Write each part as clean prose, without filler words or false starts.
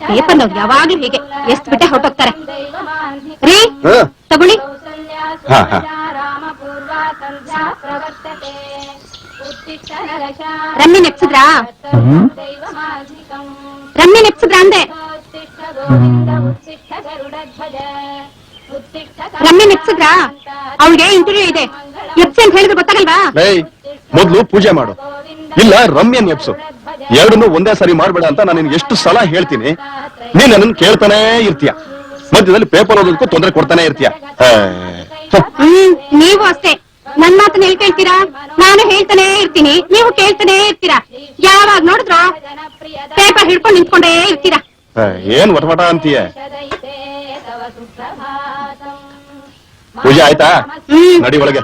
Paper ನಾವು ಯಾವಾಗ್ಲೂ ಹೀಗೆ ಎಷ್ಟು ಬಿಟ್ಟೆ ಹೊರಟೋಗ್ತಾರೆ. ರೀ ತಗೊಳ್ಳಿ. ರಮ್ಮಿ ನೆಪ್ಸಿದ್ರಾ? ರಮ್ಮಿ ನೆಪ್ಸಿದ್ರಾ ಅಂದೆ. ರಮ್ಮಿ ನೆಪ್ಸಿದ್ರಾ? ಅವಳಿಗೆ ಇಂಟರ್ವ್ಯೂ ಇದೆ, ಎಪ್ಸಿ ಅಂತ ಹೇಳಿದ್ರೆ ಗೊತ್ತಾಗಲ್ವಾ? ಮೊದ್ಲು ಪೂಜೆ ಮಾಡು, ಇಲ್ಲ ರಮ್ಯನ್ ಎಪ್ಸು. ಎರಡನ್ನೂ ಒಂದೇ ಸಾರಿ ಮಾಡ್ಬೇಡ ಅಂತ ನಾನು ನಿನ್ಗೆ ಎಷ್ಟು ಸಲ ಹೇಳ್ತೀನಿ. ನೀನ್ ನನ್ನನ್ನು ಕೇಳ್ತಾನೆ ಇರ್ತೀಯ, ಮಧ್ಯದಲ್ಲಿ ಪೇಪರ್ ಓದೋದಕ್ಕೂ ತೊಂದರೆ ಕೊಡ್ತಾನೆ ಇರ್ತೀಯ. ನೀವು ಅಷ್ಟೇ, ನನ್ ಮಾತನ್ನ ಹೇಳ್ಕೇಳ್ತೀರಾ? ನಾನು ಹೇಳ್ತಾನೆ ಇರ್ತೀನಿ, ನೀವು ಕೇಳ್ತಾನೆ ಇರ್ತೀರಾ. ಯಾವಾಗ ನೋಡಿದ್ರು ಪೇಪರ್ ಹಿಡ್ಕೊಂಡು ನಿಂತ್ಕೊಂಡೇ ಇರ್ತೀರಾ. ಏನ್ ವಟವಟ ಅಂತೀಯ? ಪೂಜೆ ಆಯ್ತಾ? ನಡಿ ಒಳಗೆ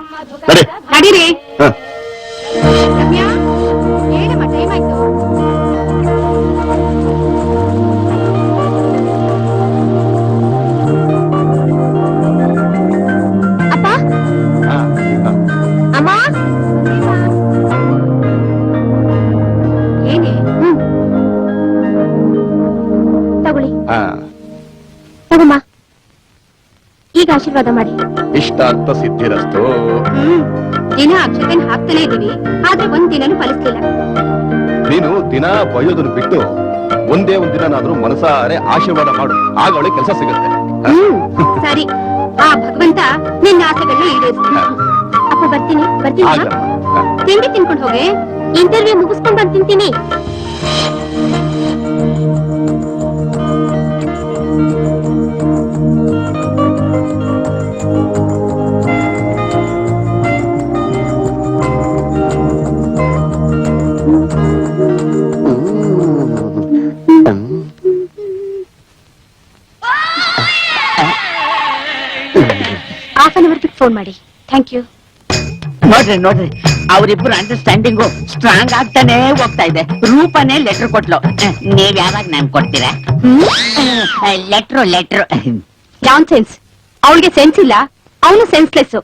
ನಡಿ. ನಡೀರಿ. ರಮ್ಯಾ, ಏನಮ್ಮ ಟೈಮ್ ಆಯ್ತು? ಅಪ್ಪ, ಅಮ್ಮ, ಏನೇ? ತಗೊಳ್ಳಿ. ತಗೊಮ್ಮ, ಈಗ ಆಶೀರ್ವಾದ ಮಾಡಿ. ಇಷ್ಟಾರ್ಥ ಸಿದ್ಧಿರಸ್ತು. ದಿನ ಅಕ್ಷತೆನ ಹಾಕ್ತಾನೆ ಇದೀವಿ, ಆದ್ರೆ ಒಂದ್ ದಿನನೂ ಫಲಿಸ್ಲಿಲ್ಲ. ನೀನು ದಿನ ಬಯೋದನ್ನು ಬಿಟ್ಟು ಒಂದೇ ಒಂದ್ ದಿನಾದ್ರೂ ಮನಸಾರೆ ಆಶೀರ್ವಾದ ಮಾಡು, ಆಗ ಅವಳಿಗೆ ಕೆಲಸ ಸಿಗುತ್ತೆ. ಸರಿ, ಆ ಭಗವಂತ ನಿನ್ನ ಆಸೆಗಳನ್ನ ಈಡೇರಿಸ್ತಾನೆ. ಅಪ್ಪ ಬರ್ತೀನಿ. ತಿಂಡಿ ತಿನ್ಕೊಂಡು ಹೋಗಿ, ಇಂಟರ್ವ್ಯೂ ಮುಗಿಸ್ಕೊಂಡ್ ಬಂದು ತಿಂತೀನಿ. ಹಾಫ್ ಅನ್ ಅವರ್ ಬಿಟ್ಟು ಫೋನ್ ಮಾಡಿ. Thank you. ನೋಡ್ರಿ ಅವರಿಬ್ರು ಅಂಡರ್ಸ್ಟ್ಯಾಂಡಿಂಗು ಸ್ಟ್ರಾಂಗ್ ಆಗ್ತಾನೆ ಹೋಗ್ತಾ ಇದೆ. ರೂಪನೇ ಲೆಟರ್ ಕೊಟ್ಲು, ನೀವ್ ಯಾವಾಗ ನನ್ ಕೊಡ್ತೀರಾ? ಲೆಟ್ರು ನಾನ್ ಸೆನ್ಸ್. ಅವಳಿಗೆ ಸೆನ್ಸ್ ಇಲ್ಲ, ಅವನು ಸೆನ್ಸ್ಲೆಸ್.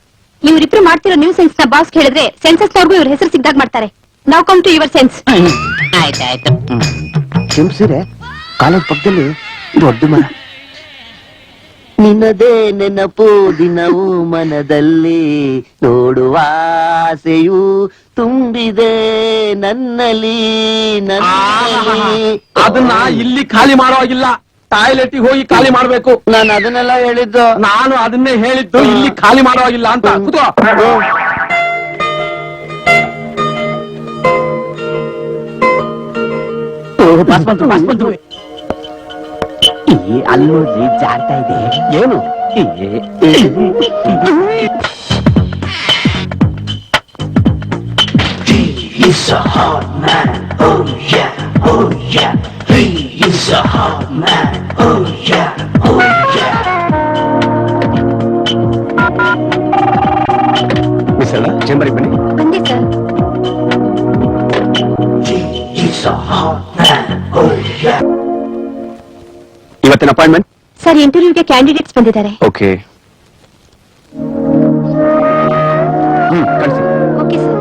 ಇವ್ರಿಬ್ರು ಮಾಡ್ತಿರೋ ನ್ಯೂ ಸೆನ್ಸ್ ನ ಬಾಸ್ ಹೇಳಿದ್ರೆ ಸೆನ್ಸಸ್ ನವ್ರಿಗೂ ಇವ್ರ ಹೆಸರು ಸಿಗ್ದಾಗ ಮಾಡ್ತಾರೆ. ನಾವ್ ಕಮ್ ಟು ಯುವರ್ ಸೆನ್ಸ್. ಆಯ್ತಾಯ್ತು. ಕೆಂಪ್ಸಿರೆ ಕಾಲೇಜ್ ಪಕ್ಕದಲ್ಲಿ ದೊಡ್ಡ ಮರ. ನಿನ್ನದೇ ನೆನಪು ದಿನವೂ ಮನದಲ್ಲಿ, ನೋಡುವ ಆಸೆಯು ತುಂಬಿದೆ ನನ್ನಲ್ಲಿ. ಅದನ್ನ ಇಲ್ಲಿ ಖಾಲಿ ಮಾಡೋವಾಗಿಲ್ಲ, ಟಾಯ್ಲೆಟ್ಗೆ ಹೋಗಿ ಖಾಲಿ ಮಾಡ್ಬೇಕು. ನಾನು ಅದನ್ನೆಲ್ಲ ಹೇಳಿದ್ದು. ನಾನು ಅದನ್ನೇ ಹೇಳಿದ್ದು, ಇಲ್ಲಿ ಖಾಲಿ ಮಾಡೋವಾಗಿಲ್ಲ ಅಂತ. ಕೂತ್ಕೋ. ಬಸ್ ಬಂತು. ಅಲ್ಲೋದ್ರಿ ಜಾರ್ತಾ ಇದೆ. ಏನು? is a hot man. Oh yeah, oh yeah. He is a hot man. Oh yeah, oh yeah. Miss ಅಲ್ಲ ಚೇಂಬರ್ಗೆ ಬನ್ನಿ. ಬಂದೆ sir. He is a hot man. Oh yeah. ಇವತ್ತಿನ ಅಪಾಯಿಂಟ್ಮೆಂಟ್. ಸರ್ ಇಂಟರ್ವ್ಯೂಗೆ ಕ್ಯಾಂಡಿಡೇಟ್ಸ್ ಬಂದಿದ್ದಾರೆ. ಓಕೆ. ಕಳಿಸಿ. Okay sir.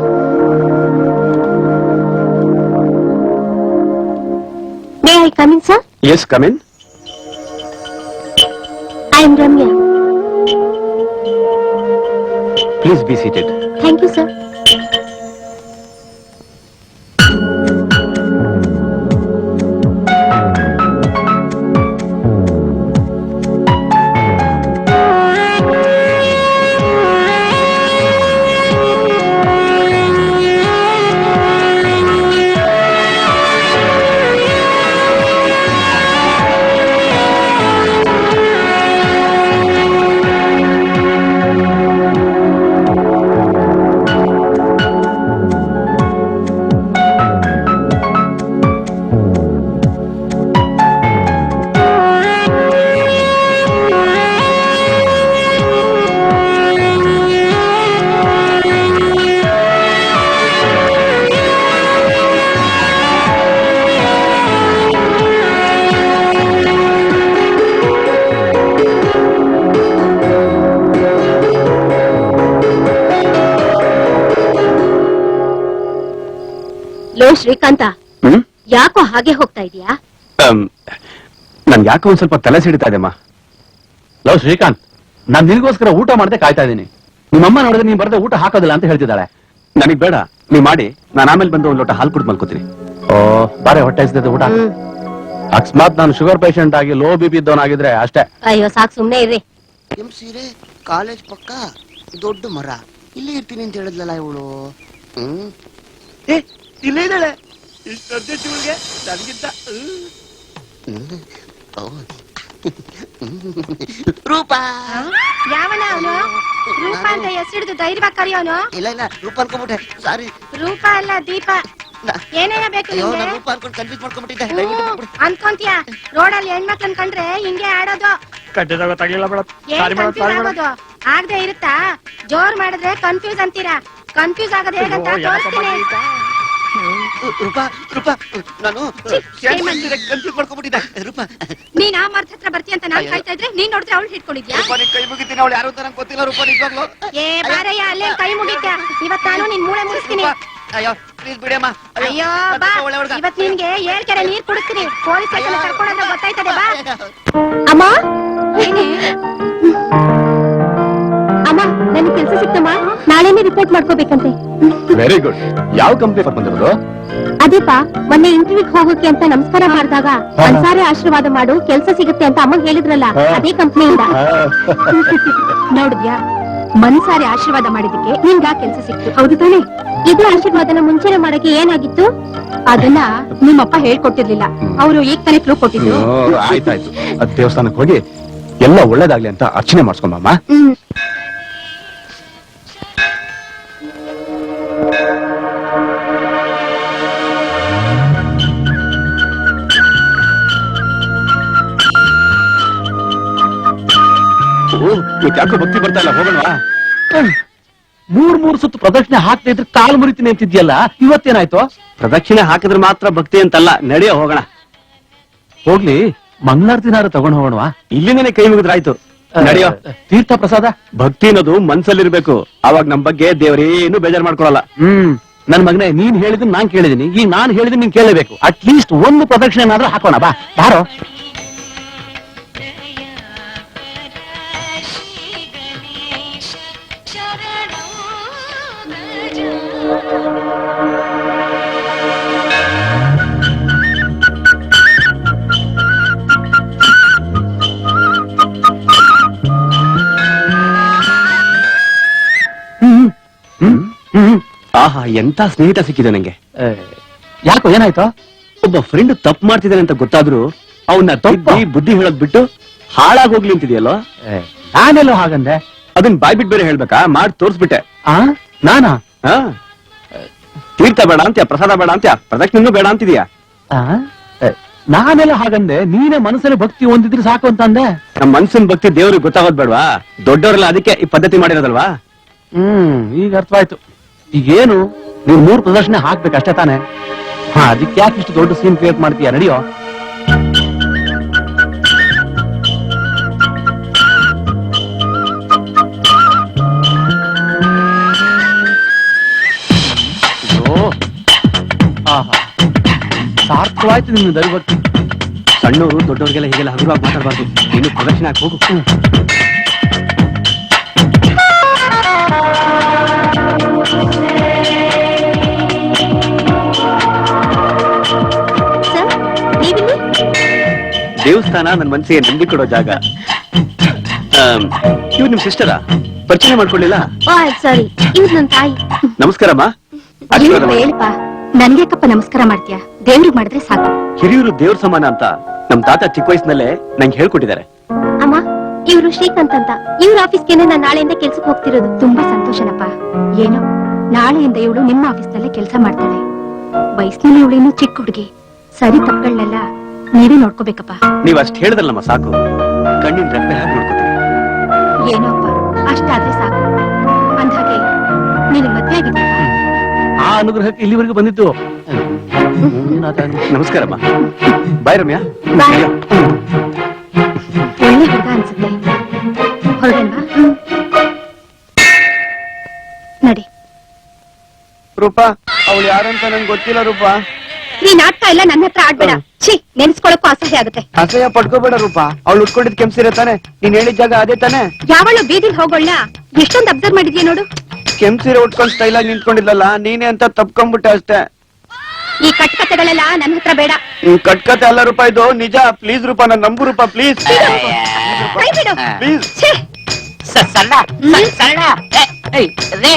May I come in sir? Yes come in. I am Ramya. Please be seated. Thank you sir. ಲೋ ಶ್ರೀಕಾಂತ, ಯಾಕೋ ಹಾಗೆ ಹೋಗ್ತಾ ಇದೀಯಾ? ನನ್ ಯಾಕೋ ಒಂದ್ ಸ್ವಲ್ಪ ತಲೆ ಸಿಡಿತಾ ಇದೆಮ್ಮ. ಲವ್ ಶ್ರೀಕಾಂತ್, ನಾನ್ ನಿನಗೋಸ್ಕರ ಊಟ ಮಾಡದೆ ಕಾಯ್ತಾ ಇದ್ದೀನಿ. ನಿಮ್ಮಮ್ಮ ನೋಡಿದ್ರೆ ನೀನ್ ಬರದೆ ಊಟ ಹಾಕೋದಿಲ್ಲ ಅಂತ ಹೇಳ್ತಿದ್ದಾಳೆ. ನನಗ್ ಬೇಡ, ನೀವ್ ಮಾಡಿ, ನಾನು ಆಮೇಲೆ ಬಂದು ಒಂದ್ ಲೋಟ ಹಾಲು ಕುಡಿದು ಮಲ್ಕೋತೀನಿ. ಓ ಬಾರೆ, ಹೊಟ್ಟೆ ಹಸಿದ ಊಟ. ಅಕಸ್ಮಾತ್ ನಾನು ಶುಗರ್ ಪೇಷಂಟ್ ಆಗಿ ಲೋ ಬಿ ಪಿ ಇದ್ದವನಾಗಿದ್ರೆ ಅಷ್ಟೇ. ಅಯ್ಯೋ ಸಾಕ್, ಸುಮ್ನೆ ಇರ್ರಿ. ಸೀರೆ ಕಾಲೇಜ್ ಪಕ್ಕ ದೊಡ್ಡ ಮರ, ಇಲ್ಲೇ ಇರ್ತೀನಿ ಅಂತ ಹೇಳಿದ್ಲಲ್ಲ ಇವಳು. ಇಲ್ಲೇ ಇದ್ದಾಳೆ. ನನಗಿಂತ ರೂಪಾ. ಯಾವನ ಅವನು? ರೂಪ ಅಂತ ಹೆಸರಿಡ್ದು ಧೈರ್ಯವಾಗಿ ಕರೆಯೋನು? ಇಲ್ಲ ಇಲ್ಲ, ರೂಪ ಅನ್ಕೊಂಡ್ಬಿಟ್ಟೆ, ಸಾರಿ. ರೂಪ ಅಲ್ಲ, ದೀಪ. ಏನೇನ ಬೇಕು ಅಯ್ಯೋ, ನಿಮ್ಗೆ? ನಾನು ರೂಪ ಅನ್ಕೊಂಡು ಕನ್ಫ್ಯೂಸ್ ಮಾಡ್ಕೊಂಡ್ಬಿಟ್ಟಿದ್ದೆ. ದಯವಿಟ್ಟು ಬಿಟ್ಬಿಡು. ಅನ್ಕೊಂತೀಯ? ರೋಡಲ್ಲಿ ಹೆಣ್ಮಕ್ಳನ್ ಕಂಡ್ರೆ ಹಿಂಗೆ ಆಡೋದು. ಏನ್ ಕನ್ಫ್ಯೂಸ್ ಆಗೋದು? ಆಗದೆ ಇರುತ್ತಾ? ಜೋರ್ ಮಾಡಿದ್ರೆ ಕನ್ಫ್ಯೂಸ್ ಅಂತೀರಾ. ಕನ್ಫ್ಯೂಸ್ ಆಗೋದು ಹೇಗಂತ ತೋರಿಸ್ತೀನಿ. ರೂಪಾ ರೂಪಾ, ನಾನು ಕನ್ಫ್ಯೂಸ್ ಮಾಡ್ಕೊಂಡ್ಬಿಟ್ಟಿದ್ದೆ. ರೂಪಾ, ನೀನ್ ಆ ಮರ್ತ್ ಹತ್ರ ಬರ್ತೀಯ ಅಂತ ನಾನ್ ಕಾಯ್ತಾ ಇದ್ರೆ ನೀನ್ ನೋಡಿದ್ರೆ ಅವಳು ಹಿಡ್ಕೊಂಡಿದ್ಯಾ? ರೂಪಾ, ನಿನ್ ಕೈ ಮುಗಿತೀನಿ. ಅವಳು ಯಾರು ಅಂತ ನಂಗೆ ಗೊತ್ತಿಲ್ಲ ರೂಪಾ, ನಿಜವಾಗ್ಲು. ಏ ಬಾರಯ್ಯ, ಅಲ್ಲೇ ಕೈ ಮುಗಿತ್ಯಾ? ಇವತ್ ನಾನು ನಿನ್ ಮೂಳೆ ಮುಗಿಸ್ತೀನಿ. ಅಯ್ಯೋ ಪ್ಲೀಸ್ ಬಿಡಮ್ಮ. ಅಯ್ಯೋ ಬಾ, ಇವತ್ ನಿನ್ಗೆ 7 ಕೆರೆ ನೀರ್ ಕುಡಿಸ್ತೀನಿ. Police station ಕರ್ಕೊಂಡ್ರೆ ಗೊತ್ತಾಯ್ತದೆ. ಬಾ ಅಮ್ಮ. ಏನೇ ಅಮ್ಮ, ನನ್ ಕೆಲ್ಸ ಸಿಕ್ತಮ್ಮ. ನಾಳೆನೇ ರಿಪೋರ್ಟ್ ಮಾಡ್ಕೋಬೇಕಂತೆ. Very good. ಯಾವ ಕಂಪ್ನಿ ಬಂದಿರೋದು? ಅದೇಪ, ಮೊನ್ನೆ ಇಂಟರ್ವ್ಯೂಗ್ ಹೋಗೋಕೆ ಅಂತ ನಮಸ್ಕಾರ ಮಾಡಿದಾಗ ಮನ್ಸಾರೆ ಆಶೀರ್ವಾದ ಮಾಡು, ಕೆಲ್ಸ ಸಿಗುತ್ತೆ ಅಂತ ಅಮ್ಮ ಹೇಳಿದ್ರಲ್ಲ, ಅದೇ ಕಂಪ್ನಿಯಿಂದ. ನೋಡಿದ್ಯಾ, ಮನ್ಸಾರೆ ಆಶೀರ್ವಾದ ಮಾಡಿದಕ್ಕೆ ನಿಮ್ಗ ಕೆಲ್ಸ ಸಿಕ್ತು, ಹೌದು ತಾನೆ? ಇದು ಆಶೀರ್ವಾದನ ಮುಂಚೆನೆ ಮಾಡಕ್ಕೆ ಏನಾಗಿತ್ತು? ಅದನ್ನ ನಿಮ್ಮಪ್ಪ ಹೇಳ್ಕೊಟ್ಟಿರ್ಲಿಲ್ಲ, ಅವರು ಈಗ ತಾನೇ ಪ್ರೂಫ್ ಕೊಟ್ಟಿದ್ರು. ಆಯ್ತಾಯ್ತು, ಅದ್ ದೇವಸ್ಥಾನಕ್ಕೆ ಹೋಗಿ ಎಲ್ಲ ಒಳ್ಳೇದಾಗ್ಲಿ ಅಂತ ಅರ್ಚನೆ ಮಾಡ್ಸ್ಕೊಂಬಮ್ಮ. ಯಾಕೋ ಭಕ್ತಿ ಬರ್ತಾ ಇಲ್ಲ, ಹೋಗೋಣವಾ? 3 ಸುತ್ತು ಪ್ರದಕ್ಷಿಣೆ ಹಾಕ್ತಾ ಇದ್ರೆ ಕಾಲು ಮುರಿತೀನಿ ಅಂತಿದ್ಯಲ್ಲ, ಇವತ್ತೇನಾಯ್ತು? ಪ್ರದಕ್ಷಿಣೆ ಹಾಕಿದ್ರೆ ಮಾತ್ರ ಭಕ್ತಿ ಅಂತಲ್ಲ, ನಡೆಯೋ ಹೋಗೋಣ. ಹೋಗ್ಲಿ, ಮಂಗಳಾರತಿನಾರು ತಗೊಂಡ್ ಹೋಗೋಣವಾ? ಇಲ್ಲಿಂದನೇ ಕೈ ಮುಗಿದ್ರಾಯ್ತು, ನಡೆಯೋ. ತೀರ್ಥ ಪ್ರಸಾದ. ಭಕ್ತಿ ಅನ್ನೋದು ಮನ್ಸಲ್ಲಿರ್ಬೇಕು, ಅವಾಗ ನಮ್ ಬಗ್ಗೆ ದೇವರೇನು ಬೇಜಾರ್ ಮಾಡ್ಕೊಳಲ್ಲ. ನನ್ ಮಗನೇ, ನೀನ್ ಹೇಳಿದ್ರೆ ನಾನ್ ಕೇಳಿದೀನಿ, ಈಗ ನಾನ್ ಹೇಳಿದ್ರೆ ನೀನ್ ಕೇಳಬೇಕು. ಅಟ್ ಲೀಸ್ಟ್ ಒಂದು ಪ್ರದಕ್ಷಿಣೆನಾದ್ರೂ ಹಾಕೋಣ. ಬಾ ಬಾರೋ. ಆಹಾ, ಎಂತ ಸ್ನೇಹಿತ ಸಿಕ್ಕಿದೆ ನಂಗೆ. ಯಾಕೋ, ಏನಾಯ್ತು? ಒಬ್ಬ ಫ್ರೆಂಡ್ ತಪ್ಪು ಮಾಡ್ತಿದ್ದಾನೆ ಅಂತ ಗೊತ್ತಾದ್ರು ಅವನ್ನ ತಪ್ಪಿ ಬುದ್ಧಿ ಹೇಳೋದ್ ಬಿಟ್ಟು ಹಾಳಾಗೋಗ್ಲಿ ಅಂತಿದೆಯಲ್ಲೋ. ನಾನೆಲ್ಲೋ ಹಾಗಂದೆ. ಅದನ್ ಬಾಯ್ ಬಿಟ್ಟು ಬೇರೆ ಹೇಳ್ಬೇಕಾ? ಮಾಡಿ ತೋರ್ಸ್ಬಿಟ್ಟೆ. ನಾನಾ? ತೀರ್ಥ ಬೇಡ ಅಂತ್ಯ, ಪ್ರಸಾದ ಬೇಡ ಅಂತ್ಯ, ಪ್ರದಕ್ಷಿಣೆನೂ ಬೇಡ ಅಂತಿದ್ಯಾ? ನಾನೆಲ್ಲ ಹಾಗಂದೆ, ನೀನೇ ಮನಸ್ಸಲ್ಲಿ ಭಕ್ತಿ ಹೊಂದಿದ್ರೆ ಸಾಕು ಅಂತ ಅಂದೆ. ನಮ್ ಮನ್ಸಿನ ಭಕ್ತಿ ದೇವ್ರಿಗೆ ಗೊತ್ತಾಗೋದ್ ಬೇಡವಾ? ದೊಡ್ಡವರೆಲ್ಲ ಅದಕ್ಕೆ ಈ ಪದ್ಧತಿ ಮಾಡಿರೋದಲ್ವಾ? ಈಗ ಅರ್ಥವಾಯ್ತು. ಈಗೇನು ನೀವ್ 3 ಪ್ರದರ್ಶನ ಹಾಕ್ಬೇಕಷ್ಟೇ ತಾನೆ? ಅದಕ್ಕೆ ಯಾಕೆ ಇಷ್ಟು ದೊಡ್ಡ ಸೀನ್ ಕ್ರಿಯೇಟ್ ಮಾಡ್ತೀಯ? ನಡಿಯೋ. ಸಾರ್ಥವಾಯ್ತು ನಿನ್ನ ದೈವಭಕ್ತಿ. ಸಣ್ಣವರು ದೊಡ್ಡವರಿಗೆಲ್ಲ ಹೀಗೆಲ್ಲ ಹಗುರವಾಗಿ ಮಾತಾಡಬಾರ್ದು. ನೀನು ಪ್ರದಕ್ಷಿಣೆ ಹಾಕಿ ಹೋಗು. ದೇವಸ್ಥಾನ ನನ್ನ ಮನಸ್ಸಿಗೆ ನೆಮ್ಮದಿ ಕೊಡೋ ಜಾಗ. ಇವ್ರು ನಿಮ್ ಸಿಸ್ಟರಾ? ಪರಿಚಯ ಮಾಡ್ಕೊಳ್ಳಿಲ್ಲ? ಸಾರಿ, ಇವ್ರು ನನ್ನ ತಾಯಿ. ನಮಸ್ಕಾರಮ್ಮ. ಆಶೀರ್ವಾದ ಮಾಡಿ. ಹೇಳಪ್ಪ, ನನ್ಗೇಕಪ್ಪ ನಮಸ್ಕಾರ ಮಾಡ್ತೀಯಾ? ದೇವ್ರಿಗೆ ಮಾಡಿದ್ರೆ ಸಾಕು. ಹಿರಿಯರು ದೇವ್ರ ಸಮಾನ ಅಂತ ನಮ್ ತಾತ ಚಿಕ್ಕ ವಯಸ್ಸಿನಲ್ಲೇ ನಂಗೆ ಹೇಳ್ಕೊಟ್ಟಿದ್ದಾರೆ. ಅಮ್ಮ, ಇವ್ರು ಶ್ರೀಕಾಂತ್ ಅಂತ. ಇವ್ರ ಆಫೀಸ್ಗೆನೆ ನಾನು ನಾಳೆಯಿಂದ ಕೆಲ್ಸಕ್ಕೆ ಹೋಗ್ತಿರೋದು. ತುಂಬಾ ಸಂತೋಷನಪ್ಪ. ಏನೋ ನಾಳೆಯಿಂದ ಇವಳು ನಿಮ್ಮ ಆಫೀಸ್ ನಲ್ಲೇ ಕೆಲಸ ಮಾಡ್ತಾಳೆ. ವಯಸ್ಸಿನಲ್ಲಿ ಇವಳು ಇನ್ನು ಚಿಕ್ಕ ಹುಡುಗಿ. ಸರಿ ತಪ್ಪುಗಳನ್ನೆಲ್ಲ ನೀವೇ ನೋಡ್ಕೋಬೇಕಪ್ಪ. ನೀವ್ ಅಷ್ಟ್ ಹೇಳಿದ್ರಲ್ಲಮ್ಮ ಸಾಕು. ಕಣ್ಣಿನ ರೆಪ್ಪೆ ಹಾಕಿ ನೋಡ್ಕೋತೀನಿ. ಏನೋ ಅಪ್ಪ, ಅಷ್ಟಾದ್ರೆ ಸಾಕು. ಅಂದ್ಹಾಗೆ ನೀನು ಮದ್ವೆ ಆಗಿದ್ದೀಯಾ? ಆ ಅನುಗ್ರಹಕ್ಕೆ ಇಲ್ಲಿವರೆಗೂ ಬಂದಿದ್ದು. ನಮಸ್ಕಾರಮ್ಮ. ಬಾಯ್ ರಮ್ಯಾ. ಬಾಯ್. ಒಳ್ಳೆ ಹುಡುಗ ಅನ್ಸುತ್ತೆ. ಹೊರಡಲ್ವಾ? ನಡಿ. ರೂಪಾ, ಅವಳು ಯಾರಂತ ನಂಗೆ ಗೊತ್ತಿಲ್ಲ ರೂಪಾ. ನೀ ನಾಟಕ ಎಲ್ಲ ನನ್ನ ಹತ್ರ ಆಡ್ಬೇಡ. ಛೀ, ನೆನ್ಸ್ಕೊಳಕ್ಕೂ ಅಸಹ್ಯ ಆಗುತ್ತೆ. ಅಸಹ್ಯ ಪಡ್ಕೋಬೇಡ ರೂಪಾ. ಅವಳು ಉಟ್ಕೊಂಡಿದ್ ಕೆಂಪ್ಸಿರ ತಾನೆ? ನೀನ್ ಹೇಳಿದ ಜಾಗ ಅದೇ ತಾನೆ? ಯಾವಳು ಬೀದಿಲ್ ಹೋಗೋಳ್ಳ ಎಷ್ಟೊಂದು ಅಬ್ಸರ್ವ್ ಮಾಡಿದ್ಯಾ ನೋಡು. ಕೆಂಪ್ಸಿರ ಉಟ್ಕೊಂಡ್ ಸ್ಟೈಲ್ ಆಗಿ ನಿಂತ್ಕೊಂಡಿದ್ಲಲ್ಲ, ನೀನೇ ಅಂತ ತಪ್ಕೊಂಡ್ಬಿಟ್ಟೆ ಅಷ್ಟೇ. ಈ ಕಟ್ಕತೆಗಳೆಲ್ಲ ನನ್ನ ಹತ್ರ ಬೇಡ. ಕಟ್ಕತೆ ಅಲ್ಲ ರೂಪಾ, ಇದು ನಿಜ. ಪ್ಲೀಸ್ ರೂಪಾ, ನನ್ ನಂಬು ರೂಪಾ, ಪ್ಲೀಸ್ ಕೈ ಬಿಡು. ಪ್ಲೀಸ್. ಛೀ. ಸಣ್ಣ ಸಣ್ಣ ರೇ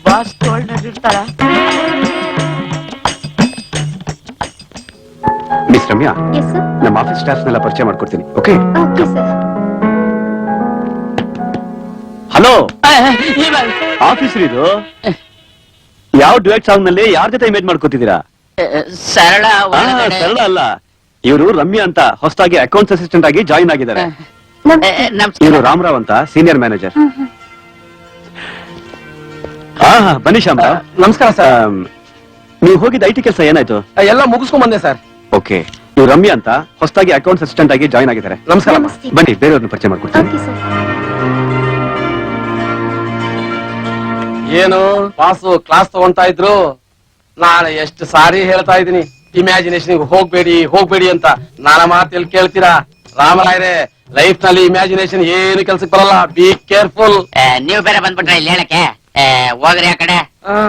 ಬಾಸ್ ತೋಳ್ನಿರ್ತಾರ. Miss Ramya, Yes, sir. ನಮ್ಮ ಆಫೀಸ್ ಸ್ಟಾಫ್ನೆಲ್ಲ ಪರಿಚಯ ಮಾಡ್ಕೊಡ್ತೀನಿ. ಓಕೆ? Okay, sir. ಹಲೋ, ಆಫೀಸ್ ಇದು. ಯಾವ ಡ್ಯುಯೆಟ್ ಸಾಂಗ್ ನಲ್ಲಿ ಯಾರ ಜೊತೆ ಇಮೇಜ್ ಮಾಡ್ಕೊತಿದ್ದೀರಾ? ಸರಳ ಸರಳ ಅಲ್ಲ, ಇವರು ರಮ್ಯಾ ಅಂತ ಹೊಸದಾಗಿ ಅಕೌಂಟ್ಸ್ ಅಸಿಸ್ಟೆಂಟ್ ಆಗಿ ಜಾಯಿನ್ ಆಗಿದ್ದಾರೆ. ಇವರು ರಾಮರಾವ್ ಅಂತ ಸೀನಿಯರ್ ಮ್ಯಾನೇಜರ್. ಬನ್ನಿ ಶ್ಯಾಮರಾವ್. ನಮಸ್ಕಾರ ಸರ್. ನೀವು ಹೋಗಿದ್ದ ಐಟಿ ಕೆಲಸ ಏನಾಯ್ತು? ಎಲ್ಲ ಮುಗಿಸ್ಕೊಂಡ್ ಬಂದೆ ಸರ್. ಓಕೆ, ಇವ್ರು ರಮ್ಯಾ ಅಂತ ಹೊಸದಾಗಿ ಅಕೌಂಟ್ಸ್ ಅಸಿಸ್ಟೆಂಟ್ ಆಗಿ ಜಾಯಿನ್ ಆಗಿದ್ದಾರೆ. ನಮಸ್ಕಾರ. ನಮಸ್ತೆ. ಬನ್ನಿ, ಬೇರೆಯವ್ರನ್ನ ಪರಿಚಯ ಮಾಡ್ಕೊಡ್ತೀನಿ. Okay, sir. ಏನು ಪಾಸು ಕ್ಲಾಸ್ ತಗೊಂತಾ ಇದ್ರು? ನಾನು ಎಷ್ಟು ಸಾರಿ ಹೇಳ್ತಾ ಇದ್ದೀನಿ ಇಮ್ಯಾಜಿನೇಷನ್ ಹೋಗ್ಬೇಡಿ ಹೋಗ್ಬೇಡಿ ಅಂತ. ನನ್ನ ಮಾತಲ್ಲಿ ಕೇಳ್ತೀರಾ? ರಾಮರಾಯರೇ, ಲೈಫ್ ನಲ್ಲಿ ಇಮ್ಯಾಜಿನೇಷನ್ ಏನು ಕೆಲ್ಸಕ್ಕೆ ಬರಲ್ಲ. Be careful. ನೀವು ಬೇರೆ ಬಂದ್ಬಿಟ್ರೆ ಇಲ್ಲಿ ಹೇಳಕ್ಕೆ. ಹೋಗ್ರಿ ಆ ಕಡೆ.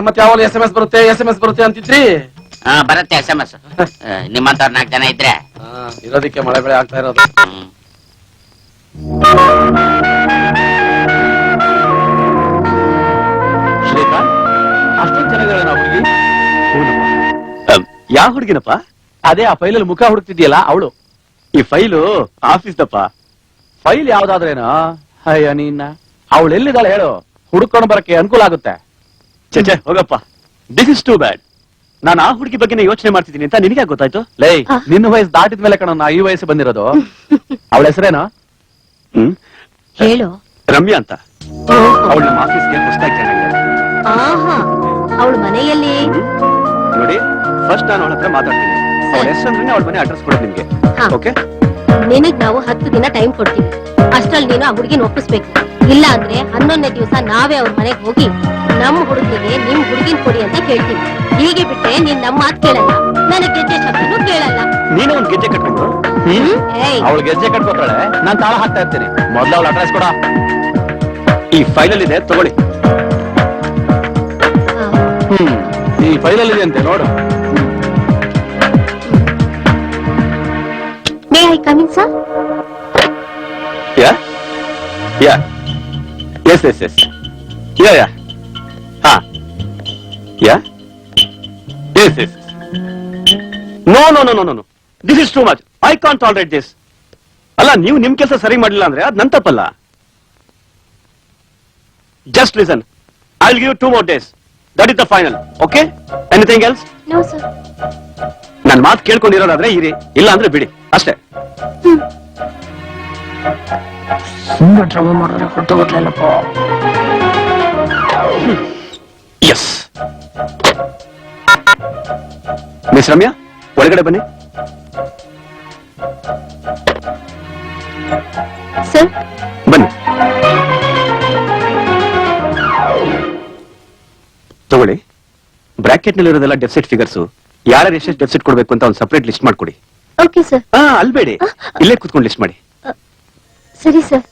ಮತ್ತೆ ಯಾವಾಗ SMS ಬರುತ್ತೆ SMS ಬರುತ್ತೆ ಅಂತಿದ್ರಿ? ಬರುತ್ತೆ SMS. ನಿಮ್ಮಂತವ್ರ 4 ಜನ ಇದ್ರೆ ಇರೋದಕ್ಕೆ ಮಳೆ ಬೆಳೆ ಆಗ್ತಾ ಇರೋದು. ಶ್ರೀಕಾಂತ್, ಅಷ್ಟೊಂದು ಚೆನ್ನಾಗಿದ್ದಾಳೆ ನಾವು ಹುಡುಗಿ. ಯಾವ ಹುಡುಗಿನಪ್ಪ? ಅದೇ ಆ ಫೈಲಲ್ಲಿ ಮುಖ ಹುಡುಕ್ತಿದ್ಯಲ್ಲ ಅವಳು. ಈ ಫೈಲು ಆಫೀಸ್ ದಪ್ಪ. ಫೈಲ್ ಯಾವ್ದಾದ್ರೇನೋ. ಅಯ್ಯ ನೀನ್ನ, ಅವಳು ಎಲ್ಲಿದ್ದಾಳೆ ಹೇಳು, ಹುಡುಕೊಂಡು ಬರಕ್ಕೆ ಅನುಕೂಲ ಆಗುತ್ತೆ. ಚೇಚೆ ಹೋಗಪ್ಪ, ದಿಸ್ ಇಸ್ ಟೂ ಬ್ಯಾಡ್. ನಾನು ಆ ಹುಡುಗಿ ಬಗ್ಗೆ ಯೋಚನೆ ಮಾಡ್ತಿದ್ದೀನಿ ಅಂತ ನಿನಗೆ ಗೊತ್ತಾಯ್ತು? ಲೇ, ನಿನ್ನ ವಯಸ್ಸು ದಾಟಿದ ಮೇಲೆ ಕಣ ನಾ ಈ ವಯಸ್ಸು ಬಂದಿರೋದು. ಅವಳ ಹೆಸರೇನೋ? ಹೇಳು. ರಮ್ಯಾ ಅಂತ. ಅವಳು ನಮ್ಮ ಆಫೀಸ್ಗೆ ಹೊಸದಾಗಿ ಚೆನ್ನಾಗಿದ್ದಾಳೆ. ಅವಳು ಮನೆಯಲ್ಲಿ ನೋಡಿ, ಫಸ್ಟ್ ನಾನು ಅವಳ ಹತ್ರ ಮಾತಾಡ್ತೀನಿ. ಅವಳ ಹೆಸರಂದ್ರೆ ಅವಳ ಮನೆ ಅಡ್ರೆಸ್ ಕೊಡೋದು ನಿಮ್ಗೆ. ಹಾ. ಓಕೆ? ನಿನಗ್ ನಾವು 10 ದಿನ ಟೈಮ್ ಕೊಡ್ತೀವಿ. ಅಷ್ಟ್ರಲ್ಲಿ ನೀನು ಆ ಹುಡುಗಿನ ಒಪ್ಪಿಸ್ಬೇಕು. ಇಲ್ಲ ಅಂದ್ರೆ 11ನೇ ದಿವಸ ನಾವೇ ಅವ್ರ ಮನೆಗೆ ಹೋಗಿ ನಮ್ಮ ಹುಡುಗಿಗೆ ನಿಮ್ ಹುಡುಗಿನ ಕೊಡಿ ಅಂತ ಕೇಳ್ತೀವಿ. ಹೀಗೆ ಬಿಟ್ರೆ ನೀನ್ ನಮ್ಮ ಮಾತು ಕೇಳಲ್ಲ, ನನಗೆ ಗೆಜ್ಜೆ ಶಬ್ದನೂ ಕೇಳಲ್ಲ. ನೀನೇ ಒಂದ್ ಗೆಜ್ಜೆ ಕಟ್ಕೊಂಡು ಏಯ್, ಅವಳು ಗೆಜ್ಜೆ ಕಟ್ಕೋತಾಳೆ, ನಾನ್ ತಾಳ ಹಾಕ್ತಾ ಇರ್ತೀನಿ. ಮೊದ್ಲು ಅವಳ ಅಡ್ರೆಸ್ ಕೊಡ. ಈ ಫೈಲಲ್ಲಿ ಇದೆ, ತಗೊಳ್ಳಿ. ಈ ಫೈಲಲ್ಲಿ ಇದೆ ಅಂತೆ ನೋಡು. May I come in sir? Yeah? Yeah. Yes, yes, yes. Yeah, yeah. Ha. Yeah? Yes, yes. No, no, no, no, no, no. This is too much. I can't tolerate this. ಅಲ್ಲ, ನೀವು ನಿಮ್ ಕೆಲಸ ಸರಿ ಮಾಡ್ಲಿಲ್ಲ ಅಂದ್ರೆ ಅದ್ ನನ್ ತಪ್ಪಲ್ಲ. Just listen. I will give 2 more days. That is the final. Okay? Anything else? No sir. ನನ್ನ ಮಾತು ಕೇಳ್ಕೊಂಡಿರೋದಾದ್ರೆ ಇರಿ, ಇಲ್ಲ ಅಂದ್ರೆ ಬಿಡಿ ಅಷ್ಟೇ. ಸುಮ್ಮನೆ ಟ್ರಬಲ್ ಮಾಡಿದ್ರೆ ಹೊರಟೋಗ್ಲಪ್ಪ. ಎಸ್. ಮಿಸ್ ರಮ್ಯಾ, ಒಳಗಡೆ ಬನ್ನಿ. ಸರ್, ಬನ್ನಿ, ತಗೊಳ್ಳಿ. ಬ್ರಾಕೆಟ್ ನಲ್ಲಿ ಇರೋದೆಲ್ಲ ಡೆಫಿಸಿಟ್ ಫಿಗರ್ಸ್. ಯಾರ್ಯಾರು ಎಷ್ಟೆಷ್ಟು ಡೆಫಿಸಿಟ್ ಕೊಡ್ಬೇಕು ಅಂತ ಒಂದು ಸಪರೇಟ್ ಲಿಸ್ಟ್ ಮಾಡ್ಕೊಡಿ. Okay sir. ಅಲ್ಬೇಡಿ, ಇಲ್ಲೇ ಕೂತ್ಕೊಂಡು ಲಿಸ್ಟ್ ಮಾಡಿ. ಸರಿ ಸರ್.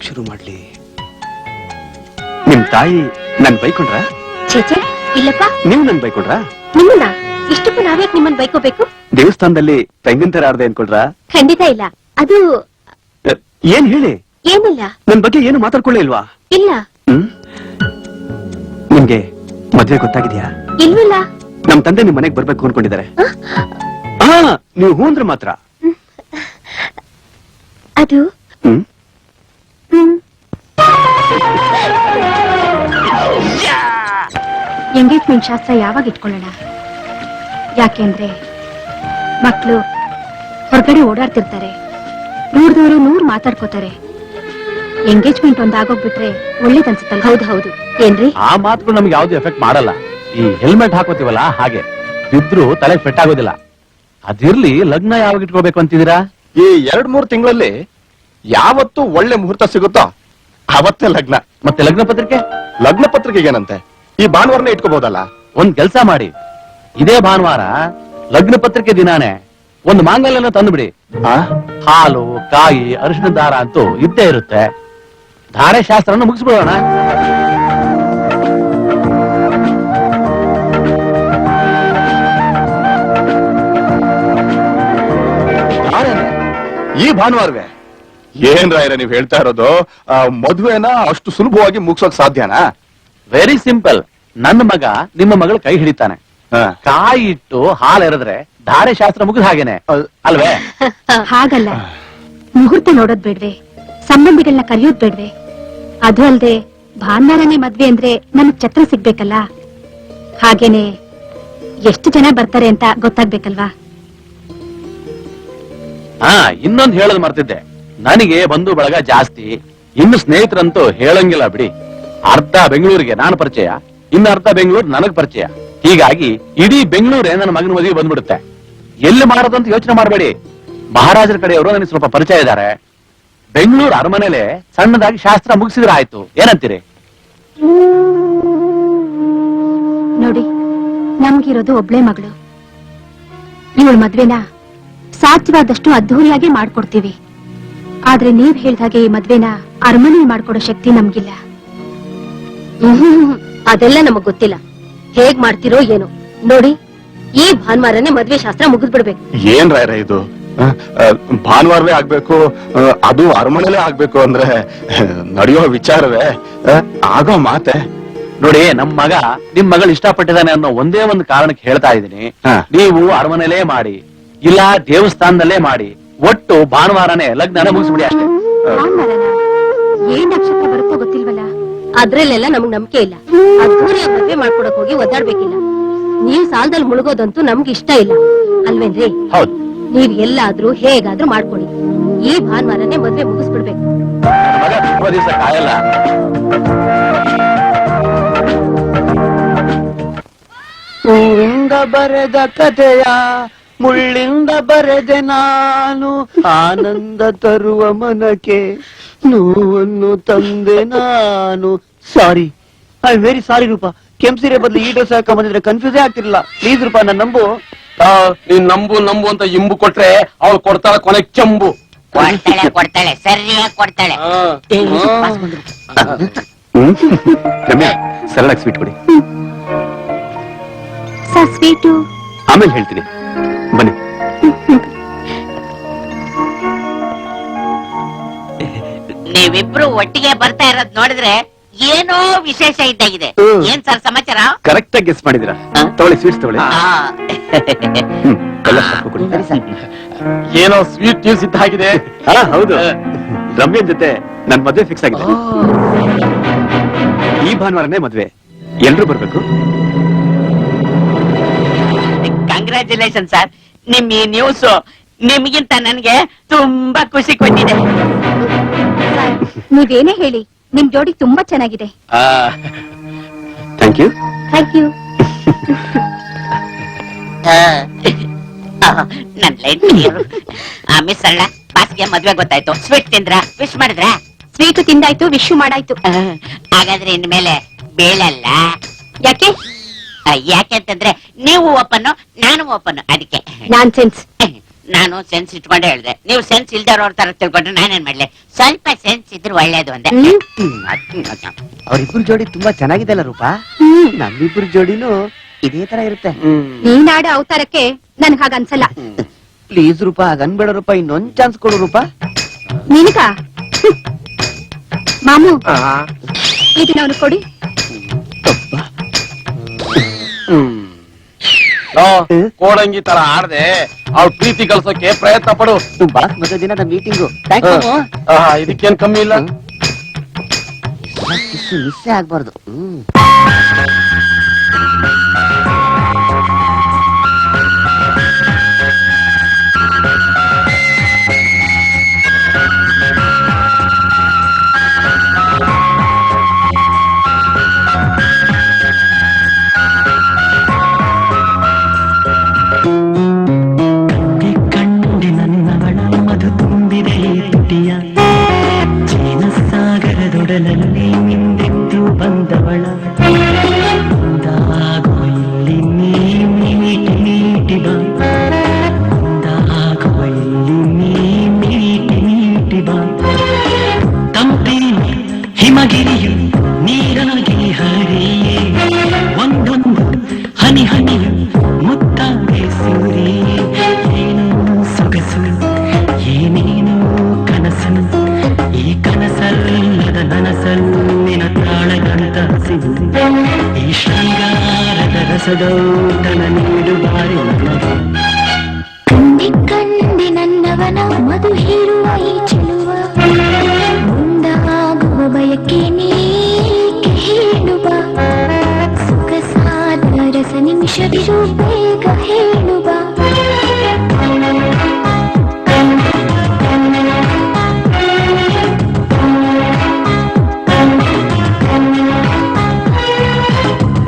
ಶುರು ಮಾಡ್ಲಿ. ನಿಮ್ ತಾಯಿ ನನ್ ಬೈಕೊಂಡ್ರ? ಚೇಚೆ ಇಲ್ಲಪ್ಪ. ನೀವು ನನ್ ಬೈಕೊಂಡ್ರ? ನಿಮ್ಮನ್ನ ಇಷ್ಟಕ್ಕೂ ನಾವ್ಯಾಕೆ ನಿಮ್ಮನ್ನ ಬೈಕೋಬೇಕು? ದೇವಸ್ಥಾನದಲ್ಲಿ ತೆಂಗಿನ ತರ ಆಡ್ದೆ ಅನ್ಕೊಂಡ್ರ? ಖಂಡಿತ ಇಲ್ಲ. ಅದು ಏನ್ ಹೇಳಿ? ಏನಿಲ್ಲ. ನನ್ ಬಗ್ಗೆ ಏನು ಮಾತಾಡ್ಕೊಳ್ಳೇ ಇಲ್ವಾ? ಇಲ್ಲ. ನಿಮ್ಗೆ ಮದ್ವೆ ಗೊತ್ತಾಗಿದ್ಯಾ? ಇಲ್ವಲ್ಲ. ನಮ್ ತಂದೆ ನಿಮ್ ಮನೆಗ್ ಬರ್ಬೇಕು ಅನ್ಕೊಂಡಿದ್ದಾರೆ. ನೀವು ಹೂ ಅಂದ್ರೆ ಮಾತ್ರ. ಅದು ಹ್ಮ್ ಎಂಗೇಜ್ಮೆಂಟ್ ಶಾಸ್ತ್ರ ಯಾವಾಗ ಇಟ್ಕೊಳ್ಳೋಣ? ಯಾಕೆಂದ್ರೆ ಮಕ್ಕಳು ಹೊರಗಡೆ ಓಡಾಡ್ತಿರ್ತಾರೆ, ನೋಡಿದವರು 100 ಮಾತಾಡ್ಕೋತಾರೆ. ಎಂಗೇಜ್ಮೆಂಟ್ ಒಂದಾಗೋಗ್ಬಿಟ್ರೆ ಒಳ್ಳೇದನ್ಸುತ್ತಲ್ಲ? ಹೌದು ಹೌದು. ಏನ್ರಿ? ಆ ಮಾತುಗಳು ನಮ್ಗೆ ಯಾವ್ದು ಎಫೆಕ್ಟ್ ಮಾಡಲ್ಲ. ಈ ಹೆಲ್ಮೆಟ್ ಹಾಕೋತೀವಲ್ಲ ಹಾಗೆ, ಬಿದ್ರು ತಲೆ ಫೆಟ್ ಆಗೋದಿಲ್ಲ. ಅದಿರ್ಲಿ, ಲಗ್ನ ಯಾವಾಗ ಇಟ್ಕೋಬೇಕು ಅಂತಿದ್ದೀರಾ? ಈ 2-3 ತಿಂಗಳಲ್ಲಿ ಯಾವತ್ತು ಒಳ್ಳೆ ಮುಹೂರ್ತ ಸಿಗುತ್ತೋ ಅವತ್ತೇ ಲಗ್ನ. ಮತ್ತೆ ಲಗ್ನ ಪತ್ರಿಕೆ? ಲಗ್ನ ಪತ್ರಿಕೆಗೆ ಏನಂತೆ, ಈ ಭಾನುವಾರನೇ ಇಟ್ಕೋಬಹುದಲ್ಲ? ಒಂದ್ ಕೆಲ್ಸ ಮಾಡಿ, ಇದೇ ಭಾನುವಾರ ಲಗ್ನ ಪತ್ರಿಕೆ ದಿನಾನೇ ಒಂದು ಮಾಂಗಲ್ಯನ ತಂದುಬಿಡಿ. ಹಾಲು, ಕಾಯಿ, ಅರಿಶಿನ ದಾರ ಅಂತೂ ಇದ್ದೇ ಇರುತ್ತೆ. ಧಾರೆ ಶಾಸ್ತ್ರನ ಮುಗಿಸ್ಬಿಡೋಣ. ಈ ಭಾನುವಾರವೇ? ಏನ್ ರಾಯರ ನೀವ್ ಹೇಳ್ತಾ ಇರೋದು? ಮದ್ವೆನ ಅಷ್ಟು ಸುಲಭವಾಗಿ ಮುಗಿಸೋಕ್ ಸಾಧ್ಯನಾ? Very simple. ನನ್ನ ಮಗ ನಿಮ್ಮ ಮಗಳು ಕೈ ಹಿಡಿತಾನೆ, ಕಾಯಿ ಇಟ್ಟು ಹಾಲು ಎರೆದ್ರೆ ಧಾರೆ ಶಾಸ್ತ್ರ ಮುಗಿದ ಹಾಗೇನೆ ಅಲ್ವೇ? ಹಾಗಲ್ಲ, ಮುಹೂರ್ತ ನೋಡೋದ್ ಬೇಡ್ವೆ, ಸಂಬಂಧಿಗಳನ್ನ ಕರೆಯೋದ್ ಬೇಡ್ವೆ? ಅದು ಅಲ್ದೆ ಭಾನುವಾರನೇ ಮದ್ವೆ ಅಂದ್ರೆ ನಮಗ್ ಛತ್ರ ಸಿಗ್ಬೇಕಲ್ಲ. ಹಾಗೇನೆ ಎಷ್ಟು ಜನ ಬರ್ತಾರೆ ಅಂತ ಗೊತ್ತಾಗ್ಬೇಕಲ್ವಾ? ಇನ್ನೊಂದು ಹೇಳೋದು ಮರ್ತಿದ್ದೆ. ನನಗೆ ಬಂಧು ಬಳಗ ಜಾಸ್ತಿ, ಇನ್ನು ಸ್ನೇಹಿತರಂತೂ ಹೇಳಂಗಿಲ್ಲ ಬಿಡಿ. ಅರ್ಧ ಬೆಂಗಳೂರಿಗೆ ನಾನು ಪರಿಚಯ, ಇನ್ನು ಅರ್ಧ ಬೆಂಗಳೂರು ನನಗ್ ಪರಿಚಯ. ಹೀಗಾಗಿ ಇಡೀ ಬೆಂಗಳೂರೇ ನನ್ನ ಮಗನ ಮದುವೆ ಬಂದ್ಬಿಡುತ್ತೆ. ಎಲ್ಲಿ ಮಾಡೋದಂತ ಯೋಚನೆ ಮಾಡಬೇಡಿ. ಮಹಾರಾಜರ ಕಡೆಯವರು ನನಗೆ ಸ್ವಲ್ಪ ಪರಿಚಯ ಇದ್ದಾರೆ. ಬೆಂಗಳೂರು ಅರಮನೆಲೆ ಸಣ್ಣದಾಗಿ ಶಾಸ್ತ್ರ ಮುಗಿಸಿದ್ರೆ ಆಯ್ತು. ಏನಂತೀರಿ? ನೋಡಿ, ನಮ್ಗಿರೋದು ಒಬ್ಳೆ ಮಗಳು. ಇವಳ ಮದ್ವೆನ ಸಾಧ್ಯವಾದಷ್ಟು ಅದ್ಧೂರಿಯಾಗಿ ಮಾಡ್ಕೊಡ್ತೀವಿ. ಆದ್ರೆ ನೀವ್ ಹೇಳ್ದ ಹಾಗೆ ಈ ಮದ್ವೆನ ಅರಮನೆ ಮಾಡ್ಕೊಡೋ ಶಕ್ತಿ ನಮ್ಗಿಲ್ಲ. ಅದೆಲ್ಲ ನಮಗ್ ಗೊತ್ತಿಲ್ಲ. ಹೇಗ್ ಮಾಡ್ತಿರೋ ಏನೋ. ನೋಡಿ, ಈ ಭಾನುವಾರನೇ ಮದ್ವೆ ಶಾಸ್ತ್ರ ಮುಗಿದ್ಬಿಡ್ಬೇಕು. ಏನ್ ರಾಯರ ಇದು? ಭಾನುವಾರವೇ ಆಗ್ಬೇಕು, ಅದು ಅರಮನೆಲೇ ಆಗ್ಬೇಕು ಅಂದ್ರೆ ನಡೆಯೋ ವಿಚಾರವೇ? ಆಗೋ ಮಾತೆ? ನೋಡಿ, ನಮ್ ಮಗ ನಿಮ್ ಮಗಳು ಇಷ್ಟಪಟ್ಟಿದ್ದಾನೆ ಅನ್ನೋ ಒಂದೇ ಒಂದು ಕಾರಣಕ್ಕೆ ಹೇಳ್ತಾ ಇದ್ದೀನಿ. ನೀವು ಅರಮನೆಲೇ ಮಾಡಿ, ಇಲ್ಲ ದೇವಸ್ಥಾನದಲ್ಲೇ ಮಾಡಿ, ಒಟ್ಟು ಭಾನುವಾರನೇ ಲಗ್ನ ಮುಗಿಸ್ಬಿಡಿ ಅಷ್ಟೇ. ಭಾನುವಾರನ? ಏನ್ ನಕ್ಷತ್ರ ಬರುತ್ತೋ ಗೊತ್ತಿಲ್ವಲ್ಲ. ಅದ್ರಲ್ಲೆಲ್ಲ ನಮಗ್ ನಂಬಿಕೆ ಇಲ್ಲ. ಅದ್ದೂರಿಯಾಗಿ ಮದ್ವೆ ಮಾಡ್ಕೊಡಕ್ ಹೋಗಿ ಒದ್ದಾಡ್ಬೇಕಿಲ್ಲ. ನೀವ್ ಸಾಲದಲ್ಲಿ ಮುಳುಗೋದಂತೂ ನಮ್ಗೆ ಇಷ್ಟ ಇಲ್ಲ ಅಲ್ವೇನ್ರಿ? ಹೌದು. ನೀವ್ ಎಲ್ಲಾದ್ರೂ ಹೇಗಾದ್ರೂ ಮಾಡ್ಕೊಡಿ. ಈ ಭಾನುವಾರನೇ ಮದ್ವೆ ಮುಗಿಸ್ಬಿಡ್ಬೇಕು. ಮಗ ತುಂಬಾ ದಿವಸ ಕಾಯಲ್ಲ. ಹೂವಿಂದ ಬರೆದ ಕಥೆಯ ಮುಳ್ಳಿಂದ ಬರೆದೆ ನಾನು, ಆನಂದ ತರುವ ಮನಕ್ಕೆ ನೋವನ್ನು ತಂದೆ ನಾನು. ಸಾರಿ, ಐ ವೆರಿ ಸಾರಿ ರೂಪ. ಕೆಂಪು ಸೀರೆ ಬದಲು ಈ ಡ್ರೆಸ್ ಹಾಕ ಬಂದಿದ್ರೆ ಕನ್ಫ್ಯೂಸೇ ಆಗ್ತಿರ್ಲಿಲ್ಲ. ಪ್ಲೀಸ್ ರೂಪ, ನನ್ನ ನಂಬು. ನೀನ್ ನಂಬು ಅಂತ ಇಂಬು ಕೊಟ್ರೆ ಅವಳು ಕೊಡ್ತಾಳ ಕೊನೆ ಕೆಂಬು. ಕೊಡ್ತಾಳೆ, ಸರಿಯಾಗಿ ಕೊಡ್ತಾಳೆ. ರಮ್ಯಾ, ಸರಳಾಗಿ ಸ್ವೀಟ್ ಕೊಡಿ. ಸರ್, ಸ್ವೀಟು ಆಮೇಲೆ ಹೇಳ್ತೀನಿ, ಬನ್ನಿ. ನೀವಿಬ್ರು ಒಟ್ಟಿಗೆ ಬರ್ತಾ ಇರೋದ್ ನೋಡಿದ್ರೆ ಏನೋ ವಿಶೇಷ ಇದ್ದಾಗಿದೆ. ಹ್ಮ್. ಏನ್ ಸರ್ ಸಮಾಚಾರ? ಕರೆಕ್ಟ್ ಆಗಿ ಗೆಸ್ ಮಾಡಿದಿರಾ. ತಗೊಳ್ಳಿ ಸ್ವೀಟ್ಸ್ ತಗೊಳ್ಳಿ. ಎಲ್ಲ ಸಾಕು ಕೊಡಿ. ಏನೋ ಸ್ವೀಟ್ ನ್ಯೂಸ್ ಇದ್ದಾಗಿದೆ. ಹೌದು, ರಮ್ಯನ್ ಜೊತೆ ನನ್ ಮದ್ವೆ ಫಿಕ್ಸ್ ಆಗಿದೆ. ಈ ಭಾನುವಾರನೇ ಮದ್ವೆ, ಎಲ್ರು ಬರ್ಬೇಕು. Congratulation sir. ನಿಮ್ ಈ ನ್ಯೂಸ್ ನಿಮ್ಗಿಂತ ನನ್ಗೆ ತುಂಬಾ ಖುಷಿ ಕೊಟ್ಟಿದೆ. ನೀವೇನೇ ಹೇಳಿ, ನಿಮ್ ಜೋಡಿ ತುಂಬಾ ಚೆನ್ನಾಗಿದೆ. Thank you. Thank you. ನನ್ ಲೈನ್ ಮಿಸ್ ಅಲ್ಲ, ಬಾಸ್ಗೆ ಮದ್ವೆ ಗೊತ್ತಾಯ್ತು. ಸ್ವೀಟ್ ತಿಂದ್ರ? ವಿಶ್ ಮಾಡಿದ್ರ? ಸ್ವೀಟು ತಿಂದಾಯ್ತು, ವಿಶ್ ಮಾಡಾಯ್ತು. ಹಾಗಾದ್ರೆ ಇನ್ಮೇಲೆ ಬೇಳಲ್ಲ. ಯಾಕೆ? ಯಾಕೆಂತಂದ್ರೆ ನೀವು ಓಪನ್, ನಾನು ಓಪನ್, ಅದಕ್ಕೆ. ನಾನ್ ಸೆನ್ಸ್. ನಾನು ಸೆನ್ಸ್ ಇಟ್ಕೊಂಡೆ ಹೇಳ್ದೆ. ನೀವು ಸೆನ್ಸ್ ಇಲ್ದವ್ರ ತರ ತಿಳ್ಕೊಂಡ್ರೆ ನಾನೇನ್ ಮಾಡ್ಲಿ? ಸ್ವಲ್ಪ ಸೆನ್ಸ್ ಇದ್ರೆ ಒಳ್ಳೇದು ಅಂದೆ. ಅವ್ರಿಬ್ರು ಜೋಡಿ ತುಂಬಾ ಚೆನ್ನಾಗಿದೆ ಅಲ್ಲ ರೂಪಾ? ನಮ್ಮಿಬ್ರು ಜೋಡಿನೂ ಇದೇ ತರ ಇರುತ್ತೆ. ಈ ನಾಡ ಅವತಾರಕ್ಕೆ ನನ್ಗೆ ಹಾಗನ್ಸಲ್ಲ. ಪ್ಲೀಸ್ ರೂಪಾ, ಹಾಗನ್ಬೇಡ ರೂಪಾ, ಇನ್ನೊಂದ್ ಚಾನ್ಸ್ ಕೊಡು ರೂಪಾ. ನಿನಗ ಮಾಮು, ಇದನ್ನ ಅವನು ಕೊಡಿ. ಕೋಡಂಗಿ ತರ ಆಡ್ದೆ ಅವ್ರ ಪ್ರೀತಿ ಕಳ್ಸೋಕೆ ಪ್ರಯತ್ನ ಪಡು. ಬಾಸ್ ಮದುವೆ ದಿನದ ಮೀಟಿಂಗು ಇದಕ್ಕೇನ್ ಕಮ್ಮಿ ಇಲ್ಲ. ಮಿಸ್ಸೇ ಆಗ್ಬಾರ್ದು. ಕಂಡಿ ನನ್ನವಳ ಮಧು ತುಂಬಿದೆ ತುಟಿಯ ಸಾಗರದೊಡಲಲ್ಲಿ ನಿಂದೆದ್ದು ಬಂದವಳ ಒಂದಾಗುವ ಇಲ್ಲಿ ಮೀಟಿ ಮೀಟಿ ಬಾ, ಒಂದಾಗುವ ಇಲ್ಲಿ ಮೀಟಿ ಬಾ. ತಂಪಿನ ಹಿಮಗಿರಿಯು ನೀರಾಗಿ ಹರಿಯೇ, ಒಂದೊಂದು ಹನಿ ಹನಿಯು ಮುತ್ತಾಗಿ ಸೂರಿಯೇ. ಏನೋ ಸೊಗಸು, ಏನೇನೋ ಕನಸು, ಈ ಕನಸಲ್ಲದ ನನಸಲ್ಲಿನ ತಾಳಗಂತ ಸಿಗು. ಈ ಶೃಂಗಾರದ ರಸದೌತಣ ನೀಡುವಾರಿ ನನಗೆ. ಕಂಡಿ ಕಂಡಿ ನನ್ನವನ ಮಧು ಹೀರುವ ಈ ಚೆಲುವ, ಮುಂದಾಗುವ ಬಯಕೆ ನೀಕೆ ಹೇಳುವ. ಸೊಗಸಾದ ರಸ ನಿಮಿಷವಿರು ಬೇಗ ಹೇಳುವ.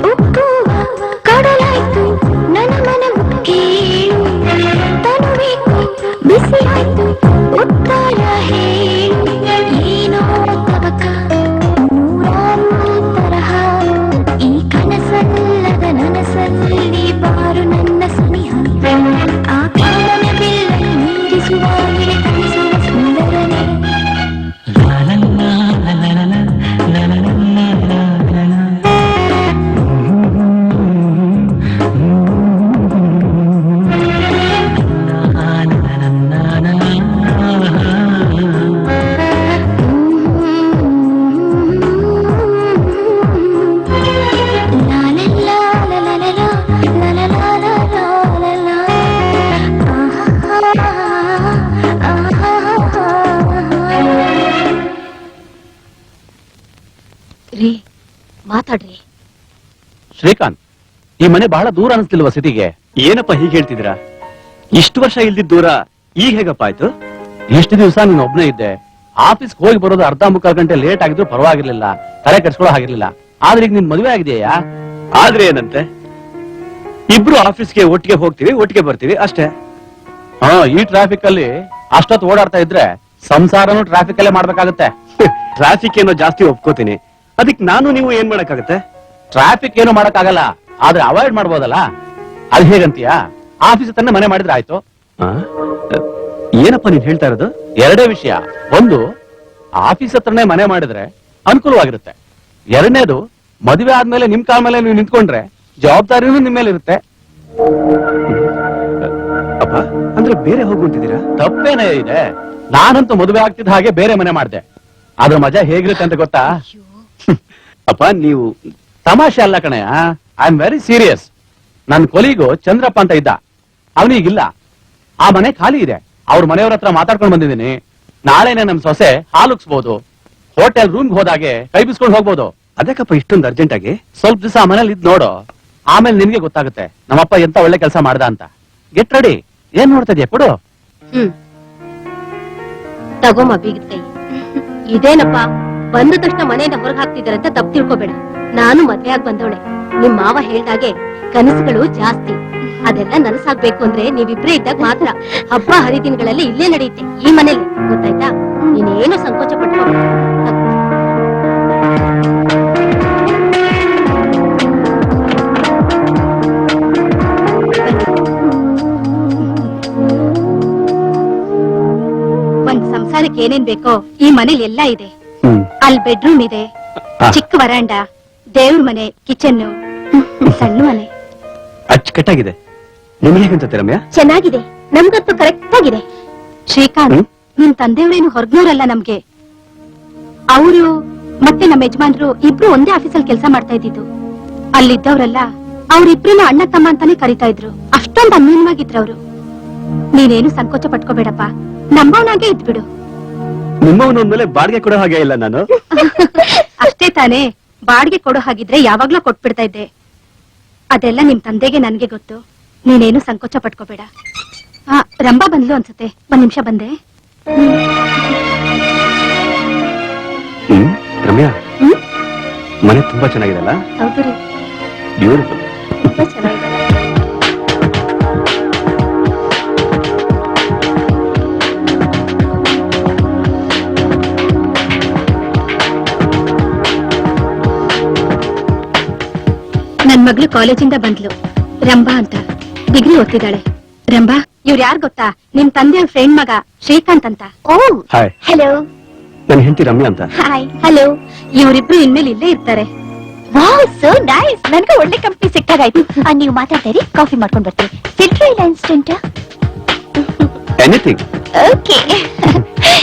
ಉಕ್ಕುವ ಕಡಲಾಯ್ತು ನನ್ನ ಮನವು ಕೇಳು, ತನುವೇಕು ಬಿಸಿ ಆಯ್ತು ಉತ್ತರ ಹೇಳು. ಏನೋ ತವಕ ನೂರಾರು ತರಹ, ಈ ಕನಸಲ್ಲದ ನನಸಲ್ಲಿ ಬಾರು ನನ್ನ ಸನಿಹ. ಆ ಕಾಲನ ಬಿಲ್ಲನ್ನು ಮೀರಿಸುವ ಕಲಿಸುವ ಸುಂದರನೇ. ರೀ, ಮಾತಾಡ್ರಿ. ಶ್ರೀಕಾಂತ್, ಈ ಮನೆ ಬಹಳ ದೂರ ಅನಿಸ್ತಿಲ್ವಾ ಸಿಟಿಗೆ? ಏನಪ್ಪ ಹೀಗೆ ಹೇಳ್ತಿದ್ದೀರಾ? ಇಷ್ಟು ವರ್ಷ ಇಲ್ದಿದ್ ದೂರ ಈಗ ಹೇಗಪ್ಪ ಆಯ್ತು? ಇಷ್ಟು ದಿವಸ ನೀನ್ ಒಬ್ನೇ ಇದ್ದೆ. ಆಫೀಸ್ ಹೋಗಿ ಬರೋದು ಅರ್ಧ ಮುಕ್ಕಾಲ್ ಗಂಟೆ ಲೇಟ್ ಆಗಿದ್ರು ಪರವಾಗಿರ್ಲಿಲ್ಲ, ತಲೆ ಕೆಡ್ಸ್ಕೊಳ್ಳೋ ಹಾಗಿರ್ಲಿಲ್ಲ. ಆದ್ರೆ ಈಗ ನಿನ್ ಮದುವೆ ಆಗಿದೆಯಾ? ಆದ್ರೆ ಏನಂತೆ, ಇಬ್ರು ಆಫೀಸ್ಗೆ ಒಟ್ಟಿಗೆ ಹೋಗ್ತೀವಿ, ಒಟ್ಟಿಗೆ ಬರ್ತೀವಿ ಅಷ್ಟೇ. ಈ ಟ್ರಾಫಿಕ್ ಅಲ್ಲಿ ಅಷ್ಟೊತ್ತು ಓಡಾಡ್ತಾ ಇದ್ರೆ ಸಂಸಾರನು ಟ್ರಾಫಿಕ್ ಅಲ್ಲೇ ಮಾಡ್ಬೇಕಾಗತ್ತೆ. ಟ್ರಾಫಿಕ್ ಏನೋ ಜಾಸ್ತಿ ಒಪ್ಕೋತೀನಿ, ಅದಕ್ಕೆ ನಾನು ನೀವು ಏನ್ ಮಾಡಕ್ಕಾಗತ್ತೆ? ಟ್ರಾಫಿಕ್ ಏನು ಮಾಡಕ್ಕಾಗಲ್ಲ, ಆದ್ರೆ ಅವಾಯ್ಡ್ ಮಾಡ್ಬೋದಲ್ಲ. ಅದ್ ಹೇಗಂತೀಯಾ? ಆಫೀಸ್ ತಾನೆ ಮನೆ ಮಾಡಿದ್ರೆ ಆಯ್ತು. ಏನಪ್ಪ ನೀನ್ ಹೇಳ್ತಾ ಇರೋದು? ಎರಡೇ ವಿಷಯ. ಒಂದು, ಆಫೀಸ್ ಹತ್ರನೇ ಮನೆ ಮಾಡಿದ್ರೆ ಅನುಕೂಲವಾಗಿರುತ್ತೆ. ಎರಡನೇದು, ಮದುವೆ ಆದ್ಮೇಲೆ ನಿಮ್ ಕಾಲ ಮೇಲೆ ನೀವು ನಿಂತ್ಕೊಂಡ್ರೆ ಜವಾಬ್ದಾರಿನೂ ನಿಮ್ ಮೇಲೆ ಇರುತ್ತೆ. ಅಪ್ಪ, ಅಂದ್ರೆ ಬೇರೆ ಹೋಗುವಂತಿದ್ದೀರಾ? ತಪ್ಪೇನೇ ಇದೆ. ನಾನಂತೂ ಮದುವೆ ಆಗ್ತಿದ್ದ ಹಾಗೆ ಬೇರೆ ಮನೆ ಮಾಡಿದೆ. ಅದ್ರ ಮಜಾ ಹೇಗಿರುತ್ತೆ ಅಂತ ಗೊತ್ತಾ? ಅಪ್ಪ ನೀವು ತಮಾಷೆ ಅಲ್ಲ ಕಣಯ್ಯ, ಐ ಆಮ್ ವೆರಿ ಸೀರಿಯಸ್. ನನ್ನ ಕೊಲಿಗು ಚಂದ್ರಪ್ಪ ಅಂತ ಇದ್ದ, ಅವನಿಗಿಲ್ಲ. ಆ ಮನೆ ಖಾಲಿ ಇದೆ. ಅವ್ರ ಮನೆಯವ್ರ ಹತ್ರ ಮಾತಾಡ್ಕೊಂಡು ಬಂದಿದ್ದೀನಿ. ನಾಳೆನೆ ನಮ್ ಸೊಸೆ ಹಾಲುಕ್ಸ್ಬೋದು. ಹೋಟೆಲ್ ರೂಮ್ಗೆ ಹೋದಾಗೆ ಕೈ ಬಿಸ್ಕೊಂಡು ಹೋಗ್ಬೋದು. ಅದಕ್ಕಪ್ಪ ಇಷ್ಟೊಂದು ಅರ್ಜೆಂಟ್ ಆಗಿ? ಸ್ವಲ್ಪ ದಿವಸ ಮನೇಲಿ ಇದ್ ನೋಡು, ಆಮೇಲೆ ನಿನ್ಗೆ ಗೊತ್ತಾಗುತ್ತೆ ನಮ್ಮಪ್ಪ ಎಂತ ಒಳ್ಳೆ ಕೆಲಸ ಮಾಡ್ದ ಅಂತ. Get ready. ಏನ್ ನೋಡ್ತಾ ಇದೀಯ? ಕೊಡು. ತಗೋಮ್ಮ ಬೀಗದ ಕೈ. ಇದೇನಪ್ಪ ಬಂದ ತಕ್ಷಣ ಮನೆಯಿಂದ ಹೊರಗೆ ಹಾಕ್ತಿದಾರೆ ಅಂತ ತಪ್ಪು ತಿಳ್ಕೊಬೇಡ. ನಾನು ಮದ್ವೆ ಆಗಿ ಬಂದವಳೆ. ನಿಮ್ ಮಾವ ಹೇಳ್ದಾಗೆ ಕನಸುಗಳು ಜಾಸ್ತಿ. ಅದೆಲ್ಲ ನನಸಾಗ್ಬೇಕು ಅಂದ್ರೆ ನೀವಿಬ್ರೇ ಇದ್ದಾಗ ಮಾತ್ರ. ಹಬ್ಬ ಹರಿದಿನಗಳೆಲ್ಲ ಇಲ್ಲೇ ನಡೆಯುತ್ತೆ, ಈ ಮನೇಲಿ. ಗೊತ್ತಾಯ್ತಾ? ನೀನೇನು ಸಂಕೋಚ ಪಟ್ಕೋಬೇಡ. ಒಂದ್ ಸಂಸಾರಕ್ಕೆ ಏನೇನ್ ಬೇಕೋ ಈ ಮನೇಲಿ ಎಲ್ಲಾ ಇದೆ. ಅಲ್ಲಿ ಬೆಡ್ರೂಮ್ ಇದೆ, ಚಿಕ್ಕ ವರಾಂಡ, ದೇವ್ರ ಮನೆ, ಕಿಚನ್, ಸಣ್ಣ ಮನೆ. ಅಚ್ಚುಕಟ್ಟಾಗಿದೆ. ನಿಮ್ಗೆ ಹೇಗನ್ಸುತ್ತೆ ರಮ್ಯಾ? ಚೆನ್ನಾಗಿದೆ, ನಮ್ಗಂತೂ ಕರೆಕ್ಟ್ ಆಗಿದೆ. ಶ್ರೀಕಾಂತ್, ನಿಮ್ ತಂದೆಯವ್ರೇನು ಹೊರಗ್ನವ್ರಲ್ಲ ನಮ್ಗೆ. ಅವರು ಮತ್ತೆ ನಮ್ಮ ಯಜಮಾನ್ರು ಇಬ್ರು ಒಂದೇ ಆಫೀಸಲ್ಲಿ ಕೆಲಸ ಮಾಡ್ತಾ ಇದ್ದಿದ್ದು. ಅಲ್ಲಿದ್ದವ್ರೆಲ್ಲ ಅವ್ರಿಬ್ರನ್ನ ಅಣ್ಣ ತಮ್ಮ ಅಂತಾನೆ ಕರಿತಾ ಇದ್ರು. ಅಷ್ಟೊಂದು ಅನ್ಯೂನ್ಯವಾಗಿದ್ರು ಅವರು. ನೀನೇನು ಸಂಕೋಚ ಪಟ್ಕೋಬೇಡಪ್ಪ, ನಮ್ಮವನಾಗೆ ಇದ್ಬಿಡು. ನಿಮ್ಮವನ ಮೇಲೆ ಬಾಡಿಗೆ ಕೊಡೋ ಹಾಗೆ ಇಲ್ಲ ನಾನು. ಅಷ್ಟೇ ತಾನೇ, ಬಾಡಿಗೆ ಕೊಡೋ ಹಾಗಿದ್ರೆ ಯಾವಾಗ್ಲೂ ಕೊಟ್ಬಿಡ್ತಾ ಇದ್ದೆ. ಅದೆಲ್ಲ ನಿಮ್ ತಂದೆಗೆ ನನ್ಗೆ ಗೊತ್ತು. ನೀನೇನು ಸಂಕೋಚ ಪಟ್ಕೋಬೇಡ. ರಂಭಾ ಬಂದ್ಲು ಅನ್ಸುತ್ತೆ, ಒಂದ್ ನಿಮಿಷ ಬಂದೆ. ರಮ್ಯಾ, ಮನೆ ತುಂಬಾ ಚೆನ್ನಾಗಿದೆಲ್ಲ? ಹೌದು ರೀ, ಬ್ಯೂಟಿಫುಲ್. ತುಂಬಾ ಚೆನ್ನಾಗಿದೆ. ನನ್ ಮಗಳು ಕಾಲೇಜಿಂದ ಬಂದ್ಲು, ರಂಭಾ ಅಂತ. ಡಿಗ್ರಿ ಓದ್ತಿದ್ದಾಳೆ. ರಂಭಾ, ಇವ್ರು ಯಾರು ಗೊತ್ತಾ? ನಿಮ್ ತಂದೆಯ ಫ್ರೆಂಡ್ ಮಗ ಶ್ರೀಕಾಂತ್ ಅಂತ. ಓ, ಹಾಯ್, ಹಲೋ. ನನ್ನ ಹೆಂಡತಿ ರಮ್ಯಾ ಅಂತ. Hi, hello. ಇವರಿಬ್ರು ಇನ್ಮೇಲೆ ಇಲ್ಲೇ ಇರ್ತಾರೆ. Wow, so nice. ನನ್ಗೆ ಒಳ್ಳೆ ಕಂಪ್ನಿ ಸಿಕ್ಕಾಗಾಯ್ತು. ನೀವು ಮಾತಾಡ್ತಾ ಇರಿ, ಕಾಫಿ ಮಾಡ್ಕೊಂಡ್ ಬರ್ತೀನಿ. ಫಿಲ್ಟರ್ ಇಲ್ಲ ಇನ್ಸ್ಟೆಂಟ್? ಎನಿಥಿಂಗ್. ಓಕೆ.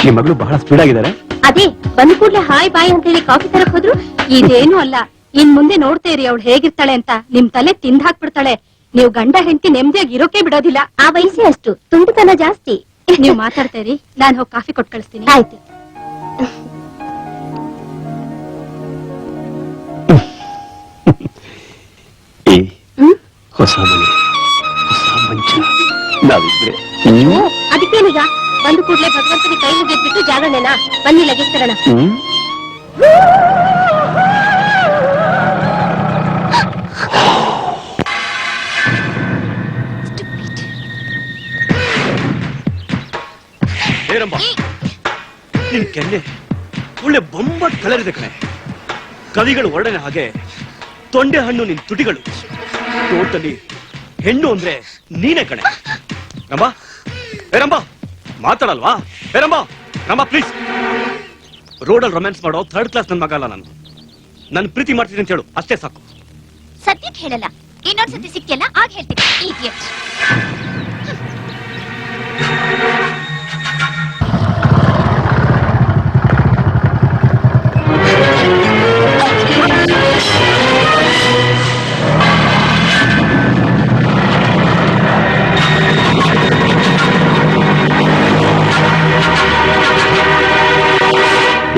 ನಿಮ್ ಮಗಳು ಬಹಳ ಸ್ಪೀಡ್ ಆಗಿದ್ದಾರೆ. ಅದೇ ಬಂದ ಕೂಡ್ಲೆ ಹಾಯ್ ಬಾಯ್ ಅಂತ ಹೇಳಿ ಕಾಫಿ ತರಕ್ ಹೋದ್ರು. ಇದೇನು ಅಲ್ಲ, ಇನ್ ಮುಂದೆ ನೋಡ್ತಾ ಇರಿ ಅವಳು ಹೇಗಿರ್ತಾಳೆ ಅಂತ. ನಿಮ್ ತಲೆ ತಿಂದ್ ಹಾಕ್ಬಿಡ್ತಾಳೆ. ನೀವು ಗಂಡ ಹೆಂಡತಿ ನೆಮ್ಮದಿಯಾಗಿ ಇರೋಕೆ ಬಿಡೋದಿಲ್ಲ. ಆ ವಯಸ್ಸೇ ಅಷ್ಟು, ತುಂಟತನ ಜಾಸ್ತಿ. ನೀವು ಮಾತಾಡ್ತಾ ಇರಿ, ನಾನ್ ಹೋಗಿ ಕಾಫಿ ಕೊಟ್ಟು ಕಳಿಸ್ತೀನಿ. ಆಯ್ತು. ಈ ಹೊಸ ಮನೆ, ಹೊಸ ಮಂಚ, ನಾವಿಬ್ರೆ. ಅದಕ್ಕೇನೀಗ? ಬಂದು ಕೂಡ್ಲೆ ಭಗವಂತನ ಕೈ ಮುಗಿದ್ಬಿಟ್ಟು ಜಾಗರಣೆನಾ? ಬನ್ನಿ ಲಗೇಜ್ ತರೋಣ. ನಿನ್ ಕೆನ್ನೆ ಒಳ್ಳೆ ಬೊಂಬಟ್ ಕಲರ್ ಇದೆ ಕಣೆ. ಕವಿಗಳು ವರ್ಣನೆ ಹಾಗೆ ತೊಂಡೆ ಹಣ್ಣು ನಿನ್ ತುಟಿಗಳು. ಟೋಟಲಿ ಹೆಣ್ಣು ಅಂದ್ರೆ ನೀನೇ ಕಣೆ. ರಂಬಾ, ಏ ರಂಬಾ, ಮಾತಾಡಲ್ವಾ? ಏ ರಂಬಾ, ರಂಬಾ ಪ್ಲೀಸ್. ರೋಡಲ್ಲಿ ರೊಮ್ಯಾನ್ಸ್ ಮಾಡೋ ಥರ್ಡ್ ಕ್ಲಾಸ್ ನನ್ ಮಗ ಅಲ್ಲ ನಾನು. ನನ್ ಪ್ರೀತಿ ಮಾಡ್ತೀನಿ ಅಂತ ಹೇಳು, ಅಷ್ಟೇ ಸಾಕು. ಸದ್ಯಕ್ಕೆ ಹೇಳಲ್ಲ, ಇನ್ನೊಂದ್ಸತಿ ಸಿಕ್ತಿಯಲ್ಲ ಆಗ ಹೇಳ್ತೀನಿ. ಇಡಿಯಟ್.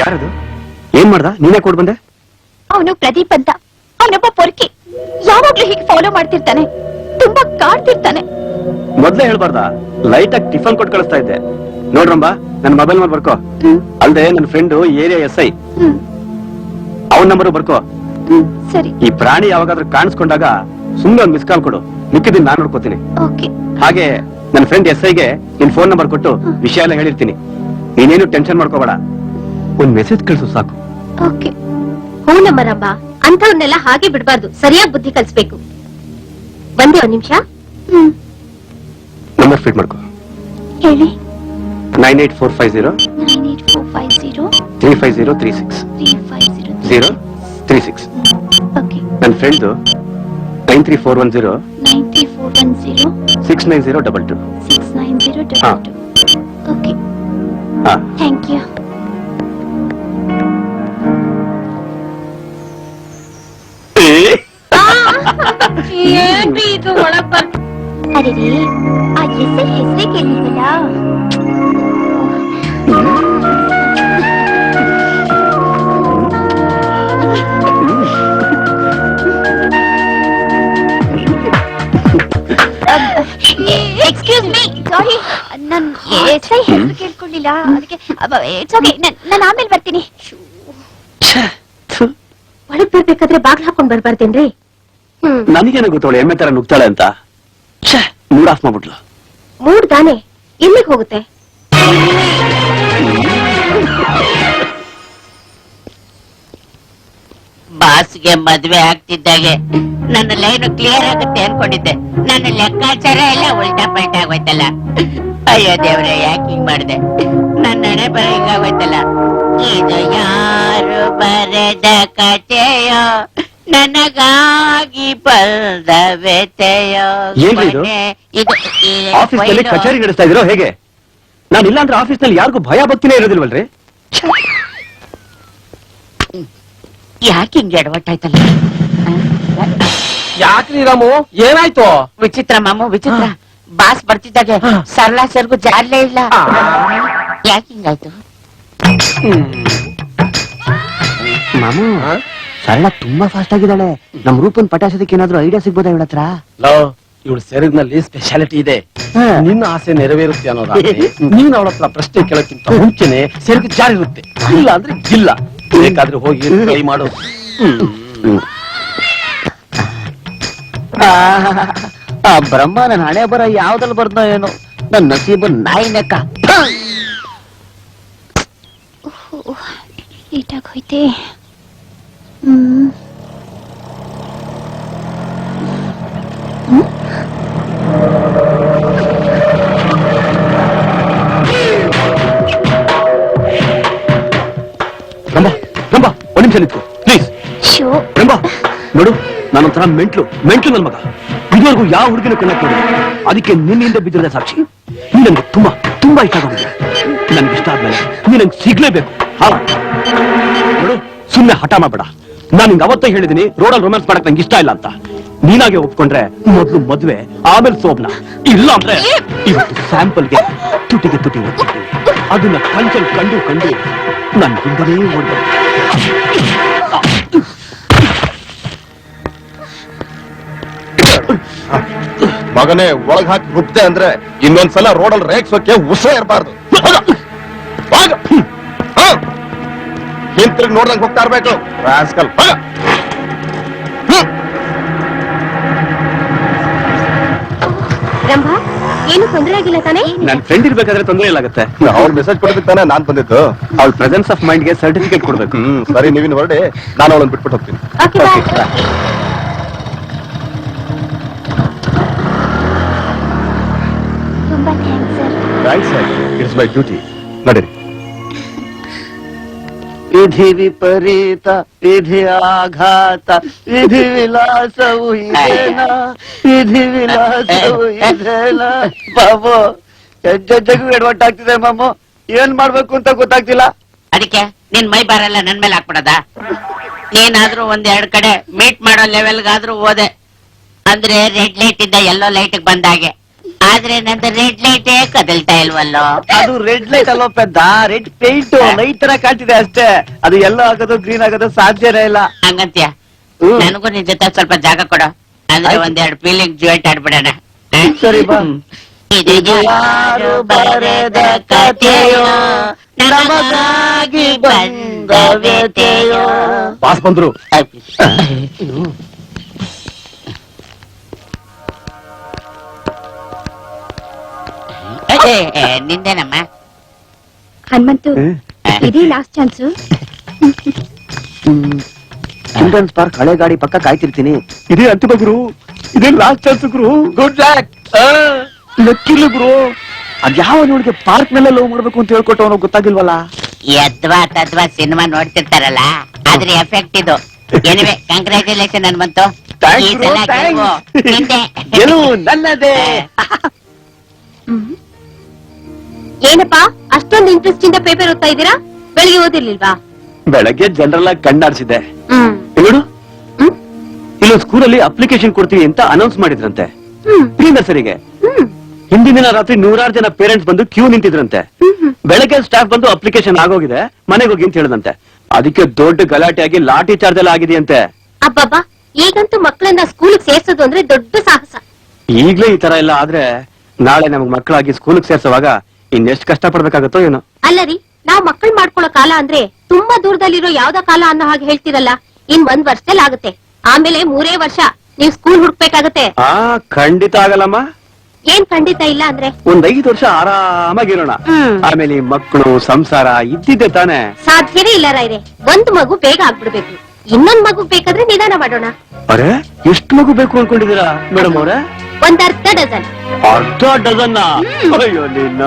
ಯಾರದು? ಏನ್ ಮಾಡ್ದ? ನೀನೇ ಕೊಡ್ ಬಂದೆ? ಅವನು ಪ್ರದೀಪ್ ಅಂತ. ಅವನೊಬ್ಬ ಪೊರ್ಕಿ. ಯಾವಾಗ್ಲೂ ಹೀಗೆ ಫಾಲೋ ಮಾಡ್ತಿರ್ತಾನೆ, ತುಂಬಾ ಕಾಡ್ತಿರ್ತಾನೆ. ಮೊದ್ಲೇ ಹೇಳ್ಬಾರ್ದ? ಲೈಟ್ ಆಗಿ ಟಿಫನ್ ಕೊಟ್ಟು ಕಳಿಸ್ತಾ ಇದ್ದೆ. ನೋಡ್ರಂಬಾ, ನನ್ನ ಮೊಬೈಲ್ ಮೇಲೆ ಬರ್ಕೋ. ಅಲ್ದೆ ನನ್ನ ಫ್ರೆಂಡ್ ಏರಿಯಾ SI, ಅವನ್ ನಂಬರ್ ಬರ್ಕೋ. ಸರಿ. ಈ ಪ್ರಾಣಿ ಯಾವಾಗಾದ್ರೂ ಕಾಣಿಸ್ಕೊಂಡಾಗ ಸುಮ್ಮನೆ ಒಂದ್ ಮಿಸ್ ಕಾಲ್ ಕೊಡು, ಮಿಕ್ಕಿದ್ದೀನಿ ನಾನ್ ನೋಡ್ಕೋತೀನಿ. ಓಕೆ. ಹಾಗೆ ನನ್ನ ಫ್ರೆಂಡ್ SIಗೆ ನಿನ್ ಫೋನ್ ನಂಬರ್ ಕೊಟ್ಟು ವಿಷಯ ಎಲ್ಲ ಹೇಳಿರ್ತೀನಿ. ನೀನೇನು ಟೆನ್ಷನ್ ಮಾಡ್ಕೋಬೇಡ, ಒಂದ್ ಮೆಸೇಜ್ ಕಳ್ಸು ಸಾಕು. ಓಕೆ. ಹೂ ನಂಬರಮ್ಮ, ಅಂಥವ್ರನ್ನೆಲ್ಲ ಹಾಗೆ ಬಿಡ್ಬಾರ್ದು, ಸರಿಯಾಗಿ ಬುದ್ಧಿ ಕಲಿಸ್ಬೇಕು. ಬಂದೆ ಒಂದ್ ನಿಮಿಷ. ನಂಬರ್ ಫೀಡ್ ಮಾಡ್ಕೋ. ಹೇಳಿ. 98450 98450 35036 350 036. ಓಕೆ. ನನ್ನ ಫ್ರೆಂಡ್ 93410 93410 69022. 69022. ಓಕೆ. ಹಾ, ಥ್ಯಾಂಕ್ ಯು. ಏನ್ರಿ ಇದು ಒಳಗ್ ಬರ್ ಅರೆ ಆ ಹೆಸರೇ ಕೇಳಿಲ್ವಲ್ಲ. ಎಕ್ಸ್ಕ್ಯೂಸ್ ಮೀ, ಸಾರಿ, ನನ್ ಹೆಸರು ಕೇಳ್ಕೊಂಡಿಲ್ಲ, ಅದಕ್ಕೆ ಇಟ್ಸ್ ಓಕೆ, ನಾನು ಆಮೇಲೆ ಬರ್ತೀನಿ. ಒಳಗ್ ಬರ್ಬೇಕಾದ್ರೆ ಬಾಗ್ಲ ಹಾಕೊಂಡ್ ಬರ್ಬಾರ್ದೇನ್ರಿ? ನನಗೇನು ಗೊತ್ತವಳು ಎಮ್ಮೆ ತರ ನುಗ್ತಾಳೆ ಅಂತ. Mood of ಮಾಡ್ಬಿಟ್ಲು. ಮೂಡ್ ತಾನೆ, ಎಲ್ಲಿಗೆ ಹೋಗುತ್ತೆ? ಬಾಸ್ಗೆ ಮದ್ವೆ ಆಗ್ತಿದ್ದಾಗೆ ನನ್ನ ಲೈನ್ ಕ್ಲಿಯರ್ ಆಗುತ್ತೆ ಅನ್ಕೊಂಡಿದ್ದೆ. ನನ್ನ ಲೆಕ್ಕಾಚಾರ ಎಲ್ಲ ಉಲ್ಟಾ ಪಲ್ಟಾ ಆಗೋಯ್ತಲ್ಲ. ಅಯ್ಯೋ ದೇವ್ರೆ, ಯಾಕೆ ಹಿಂಗ್ ಮಾಡಿದೆ? ನನ್ನ ಹಣೆ ಬರ ಹಿಂಗಾಗೋಯ್ತಲ್ಲ. ಇದು ಯಾರು ಬರೆದ ಕಥೆಯೋ, ನನಗಾಗಿ ಬಂದ ವ್ಯಥೆಯೋ. ಏನ್ರಿ ಇದು? ಇದು ಆಫೀಸ್ ನಲ್ಲಿ ಕಚೇರಿ ನಡೆಸ್ತಾ ಇದ್ರೋ ಹೇಗೆ? ನಾನು ಇಲ್ಲ ಅಂದ್ರೆ ಆಫೀಸ್ ನಲ್ಲಿ ಯಾರಿಗೂ ಭಯ ಭಕ್ತಿನೇ ಇರೋದಿಲ್ವಲ್ರಿ? ಯಾಕೆ ಹಿಂಗೆ ಎಡವಟ್ಟಾಯ್ತಲ್ಲ? ಯಾಕ್ರಿ ರಾಮು, ಏನಾಯ್ತು? ವಿಚಿತ್ರ ಮಾಮು, ವಿಚಿತ್ರ. ಬಾಸ್ ಬರ್ತಿದ್ದಾಗೆ ಸರಳ ಸರ್ಗು ಜಾರ್ಲೇ ಇಲ್ಲ. ಯಾಕೆ ಹಿಂಗಾಯ್ತು? ಮಾಮು, ಸರಳ ತುಂಬಾ ಫಾಸ್ಟ್ ಆಗಿದ್ದಾಳೆ. ನಮ್ ರೂಪನ್ ಪಟಾಸೋದಕ್ಕೆ ಏನಾದ್ರು ಐಡಿಯಾ ಸಿಗ್ಬೋದಾ ಇವಳ ಹತ್ರ? ಇವಳು ಸೇರಿದ್ನಲ್ಲಿ ಸ್ಪೆಷಾಲಿಟಿ ಇದೆ. ನಿನ್ನ ಆಸೆ ನೆರವೇರುತ್ತೆ ಅನ್ನೋದಾದ್ರೆ ನೀನ್ ಅವಳ ಹತ್ರ ಪ್ರಶ್ನೆ ಕೇಳಕ್ಕಿಂತ ಮುಂಚೆನೆ ಸೇರಿಗೆ ಜಾರಿರುತ್ತೆ. ಇಲ್ಲ ಅಂದ್ರೆ ಇಲ್ಲ. ಬೇಕಾದ್ರೆ ಹೋಗಿ ಟ್ರೈ ಮಾಡು. ಆ ಬ್ರಹ್ಮ ನನ್ನ ಹಣೆ ಬರ ಯಾವ್ದಲ್ಲಿ ಬರ್ದೋ ಏನೋ, ನನ್ ನಸೀಬು ನಾಯಿ ನೆಕ್ಕ. ಲೇಟಾಗಿ ಹೋಯ್ತೆ. ರಂಬಾ, ಒಂದ್ ನಿಮಿಷ ನಿಂತು ಪ್ಲೀಸ್. ಶೋ ರಂಬಾ ನೋಡು, ನಾನೊಂಥರ ಮೆಂಟ್ಲು ನನ್ ಮಗ. ಇದುವರೆಗೂ ಯಾವ ಹುಡುಗಿನ ಕಣ್ಣಕ್ಕೆ ನೋಡಿ, ಅದಕ್ಕೆ ನಿನ್ನಿಂದ ಬಿದ್ದಿರೋದೇ ಸಾಕ್ಷಿ. ನೀ ನನ್ಗೆ ತುಂಬಾ ತುಂಬಾ ಇಷ್ಟ ಆಗೋಗಿದೆ. ನನ್ಗೆ ಇಷ್ಟ ಆದ್ಮೇಲೆ ನೀ ನಂಗೆ ಸಿಗ್ಲೇಬೇಕು. ನೋಡು, ಸುಮ್ನೆ ಹಠ ಮಾಡ್ಬೇಡ. ನಾನು ನಿಂಗೆ ಅವತ್ತೇ ಹೇಳಿದೀನಿ ರೋಡಲ್ಲಿ ರೊಮ್ಯಾನ್ಸ್ ಮಾಡಕ್ ನಂಗೆ ಇಷ್ಟ ಇಲ್ಲ ಅಂತ. ನೀನಾಗೆ ಒಪ್ಕೊಂಡ್ರೆ ಮೊದ್ಲು ಮದ್ವೆ, ಆಮೇಲೆ ಸೋಬ್ನ. ಇಲ್ಲ ಅಂದ್ರೆ ಇವತ್ತು ಸ್ಯಾಂಪಲ್ಗೆ ತುಟಿಗೆ ತುಟಿ ಓದ್ತೀನಿ. ಅದನ್ನ ಕಂಚಲ್ ಕಂಡು ನನ್ ಹಿಂದನೇ ಓಡ್ಬೇಕು. ಮಗನೇ, ಒಳಗ್ ಹಾಕಿ ರುಬ್ದೆ ಅಂದ್ರೆ ಇನ್ನೊಂದ್ಸಲ ರೋಡಲ್ಲಿ ರೇಗ್ಸೋಕೆ ಉಸಿರೇ ಇರಬಾರ್ದು. ಹಿಂತಿರುಗಿ ನೋಡ್ದಂಗ್ ಹೋಗ್ತಾ ಇರ್ಬೇಕು. ರಾಸ್ಕಲ್, ರಂಭಾ, ಏನು ತೊಂದರೆ ಆಗಿಲ್ಲ ತಾನೇ? ನನ್ ಫ್ರೆಂಡ್ ಇರ್ಬೇಕಾದ್ರೆ ತೊಂದರೆ ಇಲ್ಲಾಗತ್ತೆ. ಅವ್ರು ಮೆಸೇಜ್ ಕೊಡೋದಕ್ಕೆ ತಾನೇ ನಾನ್ ಬಂದಿದ್ದು. ಅವ್ಳ ಪ್ರೆಸೆನ್ಸ್ ಆಫ್ ಮೈಂಡ್ಗೆ ಸರ್ಟಿಫಿಕೇಟ್ ಕೊಡ್ಬೇಕು. ಸರಿ, ನೀವಿನ್ ಹೊರಡಿ, ನಾನು ಅವಳನ್ನ ಬಿಟ್ಬಿಟ್ಟು ಹೋಗ್ತೀನಿ. ಓಕೆ, ಬಾಯ್. ತುಂಬಾ thanks sir. Thanks sir, it's my duty. ನಡೀರಿ. ವಿಧಿ ವಿಪರೀತ, ವಿಧಿ ಆಘಾತ, ವಿಧಿ ವಿಲಾಸವು ಇದೇನಾ, ವಿಧಿ ವಿಲಾಸವು ಇದೇನಾ. ಬಾಬು, ಹೆಜ್ಜೆಗೂ ಎಡವಟ್ಟಾಗ್ತಿದೆ ಮಾಮು. ಏನ್ ಮಾಡ್ಬೇಕು ಅಂತ ಗೊತ್ತಾಗ್ತಿಲ್ಲ. ಅದಕ್ಕೆ ನಿನ್ ಮೈ ಬಾರೆಲ್ಲ ನನ್ ಮೇಲೆ ಹಾಕ್ಬಿಡದ? ನೀನಾದ್ರೂ ಒಂದೆರಡು ಕಡೆ ಮೀಟ್ ಮಾಡೋ ಲೆವೆಲ್ಗಾದ್ರೂ ಹೋದೆ ಅಂದ್ರೆ ರೆಡ್ ಲೈಟ್ ಇಂದ ಎಲ್ಲೋ ಲೈಟ್ ಬಂದಾಗೆ. ಆದ್ರೆ ನಂದು ರೆಡ್ ಲೈಟೇ ಕದಲ್ತಾ ಇಲ್ವಲ್ಲೋ. ಅದು ರೆಡ್ ಲೈಟ್ ಅಲ್ಲೋ ಪೆದ್ದ, ರೆಡ್ ಪೇಂಟ್ ಲೈಟ್ ತರ ಕಾಣ್ತಿದೆ ಅಷ್ಟೇ. ಅದು ಎಲ್ಲೋ ಆಗೋದು ಗ್ರೀನ್ ಆಗೋದು ಸಾಧ್ಯನೇ ಇಲ್ಲ. ಹಂಗಂತ್ಯ? ನನಗೂ ನಿನ್ ಜೊತೆ ಸ್ವಲ್ಪ ಜಾಗ ಕೊಡು, ಅಂದ್ರೆ ಒಂದೆರಡು ಫೀಲಿಂಗ್ ಜಾಯಿಂಟ್ ಆಡ್ಬಿಡೋಣ. ಸರಿ ಬಾ. ಇದು ಯಾರು ಬರೆದ ಕಥೆಯೋ, ನಮಗಾಗಿ ಬಂದ ವ್ಯಥೆಯೋ. ಬಾಸ್ ಬಂದ್ರು. ನಿಂದೇನಮ್ಮ? ಹನುಮಂತು, ಇದೇ ಲಾಸ್ಟ್ ಚಾನ್ಸ್. ಚಿಲ್ಡ್ರನ್ಸ್ ಪಾರ್ಕ್ ಹಳೆ ಗಾಡಿ ಪಕ್ಕ ಕಾಯ್ತಿರ್ತೀನಿ. ಇದೇ ಅಂತಿಮ ಗುರು, ಇದೇ ಲಾಸ್ಟ್ ಚಾನ್ಸ್ ಗುರು. Good luck. ಲಕ್ಕಿಲ್ಲ ಗುರು. ಅದ್ಯಾವ ನೋಡಿಗೆ ಪಾರ್ಕ್ ನಲ್ಲೇ ಲವ್ ಮಾಡ್ಬೇಕು ಅಂತ ಹೇಳ್ಕೊಟ್ಟು ಅವನು ಗೊತ್ತಾಗಿಲ್ವಲ್ಲ. ಯದ್ವಾ ತದ್ವಾ ಸಿನಿಮಾ ನೋಡ್ತಿರ್ತಾರಲ್ಲ, ಅದ್ರ ಎಫೆಕ್ಟ್ ಇದು. Anyway, congratulation Hanumanthu. ಈ ಸಲ ಗೆಲುವು ನಿಂದೆ. ಗೆಲುವು ನನ್ನದೇ. ಏನಪ್ಪಾ ಅಷ್ಟೊಂದು ಇಂಟ್ರೆಸ್ಟ್ ಇಂದ ಪೇಪರ್ ಓದ್ತಾ ಇದ್ದೀರಾ? ಬೆಳಿಗ್ಗೆ ಓದಿರ್ಲಿಲ್ವಾ? ಬೆಳಗ್ಗೆ ಜನರಲ್ ಆಗಿ ಕಣ್ಣಾಡ್ಸಿದ್ದೆ. ನೋಡು, ಇಲ್ಲೊಂದು ಸ್ಕೂಲಲ್ಲಿ ಅಪ್ಲಿಕೇಶನ್ ಕೊಡ್ತೀವಿ ಅಂತ ಅನೌನ್ಸ್ ಮಾಡಿದ್ರಂತೆ ಪ್ರೀ ನರ್ಸರಿಗೆ. ಹಿಂದಿನ ದಿನ ರಾತ್ರಿ 100 ಜನ ಪೇರೆಂಟ್ಸ್ ಬಂದು ಕ್ಯೂ ನಿಂತಿದ್ರಂತೆ. ಬೆಳಗ್ಗೆ ಸ್ಟಾಫ್ ಬಂದು ಅಪ್ಲಿಕೇಶನ್ ಆಗೋಗಿದೆ ಮನೆಗೆ ಹೋಗಿ ಅಂತ ಹೇಳಿದಂತೆ. ಅದಕ್ಕೆ ದೊಡ್ಡ ಗಲಾಟೆಯಾಗಿ ಲಾಠಿ ಚಾರ್ಜ್ ಎಲ್ಲ ಆಗಿದೆಯಂತೆ. ಅಬ್ಬಬ್ಬಾ, ಈಗಂತೂ ಮಕ್ಕಳನ್ನ ಸ್ಕೂಲ್ಗೆ ಸೇರ್ಸೋದು ಅಂದ್ರೆ ದೊಡ್ಡ ಸಾಹಸ. ಈಗ್ಲೇ ಈ ತರ ಎಲ್ಲ ಆದ್ರೆ ನಾಳೆ ನಮಗ್ ಮಕ್ಕಳಾಗಿ ಸ್ಕೂಲ್ಗೆ ಸೇರ್ಸೋವಾಗ ಇನ್ನೆಷ್ಟು ಕಷ್ಟ ಪಡ್ಬೇಕಾಗತ್ತೋ ಏನೋ. ಅಲ್ಲರಿ, ನಾವ್ ಮಕ್ಕಳು ಮಾಡ್ಕೊಳ್ಳೋ ಕಾಲ ಅಂದ್ರೆ ತುಂಬಾ ದೂರದಲ್ಲಿರೋ ಯಾವ್ದೋ ಕಾಲ ಅನ್ನೋ ಹಾಗೆ ಹೇಳ್ತಿರಲ್ಲ. ಇನ್ 1 ವರ್ಷದಲ್ಲಿ ಆಗುತ್ತೆ. ಆಮೇಲೆ 3 ವರ್ಷ ನೀವ್ ಸ್ಕೂಲ್ ಹುಡ್ಕ್ಬೇಕಾಗತ್ತೆ. ಖಂಡಿತ ಆಗಲ್ಲಮ್ಮ. ಏನ್ ಖಂಡಿತ ಇಲ್ಲ ಅಂದ್ರೆ? ಒಂದ್ 5 ವರ್ಷ ಆರಾಮಾಗಿರೋಣ. ಆಮೇಲೆ ಈ ಮಕ್ಕಳು ಸಂಸಾರ ಇದ್ದಿದ್ದೆ ತಾನೆ. ಸಾಧ್ಯವೇ ಇಲ್ಲ ರಾಯ್ರೆ. ಒಂದ್ ಮಗು ಬೇಗ ಆಗ್ಬಿಡ್ಬೇಕು. ಇನ್ನೊಂದ್ ಮಗು ಬೇಕಾದ್ರೆ ನಿಧಾನ ಮಾಡೋಣ. ಅರೆ, ಎಷ್ಟು ಮಗು ಬೇಕು ಅನ್ಕೊಂಡಿದ್ದೀರಾ ಮೇಡಮ್ ಅವ್ರೆ? ಒಂದ್ ಅರ್ಧ ಡಜನ್. ಅರ್ಧ ಡಜನ್? ಅಯ್ಯೋ ನಿನ್ನ.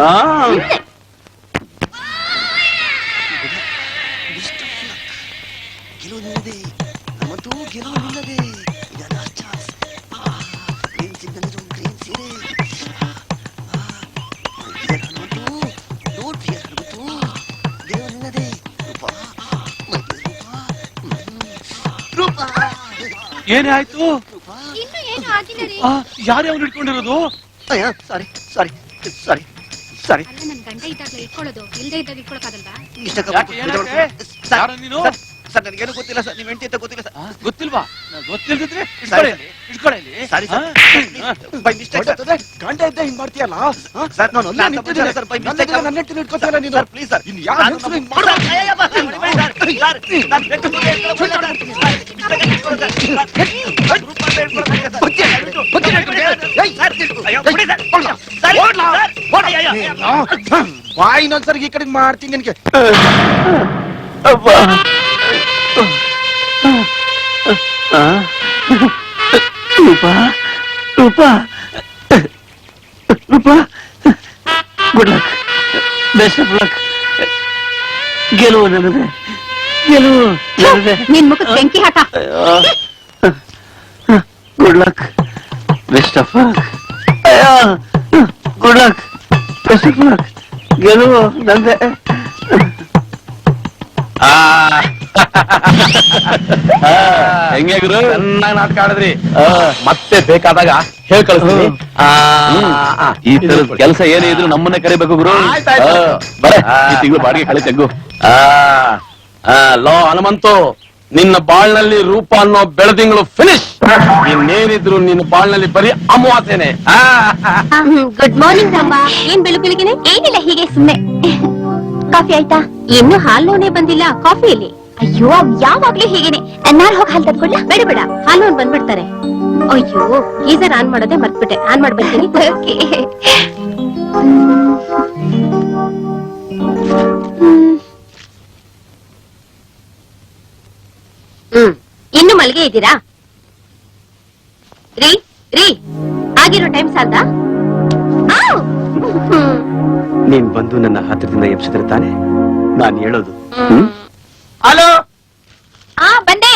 ಏನೇ ಆಯ್ತು? ಇನ್ನು ಏನು ಆಗಿಲ್ಲ ರೀ. ಯಾರ್ಯಾವ್ ಇಟ್ಕೊಂಡಿರೋದು? ಸಾರಿ ಸಾರಿ ಸಾರಿ ಸಾರಿ. ಅಲ್ಲ, ನನ್ ಗಂಡ ಇದ್ದಾಗ್ಲೇ ಇಟ್ಕೊಳ್ಳೋದು, ಇಲ್ದೇ ಇದ್ದಾಗ ಇಟ್ಕೊಳಕ್ಕಾಗಲ್ವಾ? ಯಾರು ನೀನು? ಸರ್ ನನಗೇನು ಗೊತ್ತಿಲ್ಲ ಸರ್. ನೀವ್ ಹೆಂಡತಿ ಅಂತ ಗೊತ್ತಿಲ್ಲ ಸರ್. ಗೊತ್ತಿಲ್ವಾ? ಗೊತ್ತಿಲ್ದಿದ್ರೆ ಸಾರಿ. ಇಟ್ಕೊಳ್ಳಿ. ಸಾರಿ ಸರ್, ಬೈ ಮಿಸ್ಟೇಕ್ ಗಂಡ ಇದ್ದ ಹಿಂಗ್ ಮಾಡ್ತೀಯಲ್ಲ ಸರ್. ನಾನು ಅಲ್ಲೇ ನಿಂತಿದ್ದೀನಿ ಸರ್. ಬೈ ಮಿಸ್ಟೇಕ್ ನನ್ನ ಹೆಂಡತಿನ ಇಟ್ಕೊತೀಯಲ್ಲ ನೀನು. ಸರ್ ಪ್ಲೀಸ್ ಸರ್, ಇನ್ನು ಯಾರು ಹಿಂಗ್ ಮಾಡೋ. ಬಾಯ್ ಇನ್ನೊಂದ್ಸರಿ ಈ ಕಡೆ ಮಾಡ್ತೀನಿ ನಿನ್ಗೆ. Roopa Roopa Roopa, good luck, best of luck. ಗೆಲುವು ನನ್ನದೆ, ಗೆಲುವು ನನ್ನದೆ. ನಿನ್ ಮುಖಕ್ಕೆ ಬೆಂಕಿ ಹಾಕ. Good luck, best of luck. Good luck, best of luck. ಗೆಲುವು ನಂದೆ. ಹೆಂಗೆ ಗುರು? ಚೆನ್ನಾಗಿ ನಾಟಕ ಆಡಿದ್ರಿ. ಮತ್ತೆ ಬೇಕಾದಾಗ ಹೇಳ್ ಕಳಿಸ್ತೀನಿ. ಈ ತರದ ಕೆಲಸ ಏನೇ ಇದ್ರು ನಮ್ಮನ್ನೇ ಕರಿಬೇಕು ಗುರು. ಆಯ್ತಾಯ್ತು. ಬರೇ ಈ ತಿಂಗಳು ಬಾಡಿಗೆ ಕಳಿ ತೆಗ್ಗು. ಲೋ ಹನುಮಂತು, ನಿನ್ನ ಬಾಳ್ನಲ್ಲಿ ರೂಪ ಅನ್ನೋ ಬೆಳದಿಂಗಳು ಫಿನಿಶ್. ಇನ್ನೇನಿದ್ರು ನಿನ್ನ ಬಾಳ್ನಲ್ಲಿ ಬರೀ ಅಮಾವಾಸ್ಯೆನೆ. ಗುಡ್ ಮಾರ್ನಿಂಗ್ ಅಮ್ಮ. ಏನ್ ಬೆಳಗ್ಗೆನೆ? ಏನಿಲ್ಲ, ಹೀಗೆ ಸುಮ್ನೆ. ಕಾಫಿ ಆಯ್ತಾ? ಇನ್ನು ಹಾಲೋನೆ ಬಂದಿಲ್ಲ. ಕಾಫಿ ಇಲ್ಲಿ. ಅಯ್ಯೋ, ಅವ್ ಯಾವಾಗ್ಲೂ ಹೀಗೇನೆ. ನಾಳೆ ಹೋಗಿ ಹಾಲು ತಂದ್ಕೊಡ್ಲಾ? ಬೇಡ ಬೇಡ, ಹಾಲೋನ್ ಬಂದ್ಬಿಡ್ತಾರೆ. ಅಯ್ಯೋ, ಗೀಸರ್ ಆನ್ ಮಾಡೋದೇ ಮರ್ತ್ಬಿಟ್ಟೆ. ಆನ್ ಮಾಡ್ಬಿಡ್ತೀನಿ. ಓಕೆ. ಇನ್ನು ಮಲ್ಗೆ ಇದ್ದೀರಾ? ರೀ ರೀ, ಆಗಿರೋ ಟೈಮ್ ಸಾಲ್ದಾ? ನೀನ್ ಬಂದು ನನ್ನ ಹತ್ರದಿಂದ ಎಬ್ಸಿದ್ರೆ ತಾನೆ ನಾನ್ ಹೇಳೋದು. ಹಲೋ, ಬಂದೆ.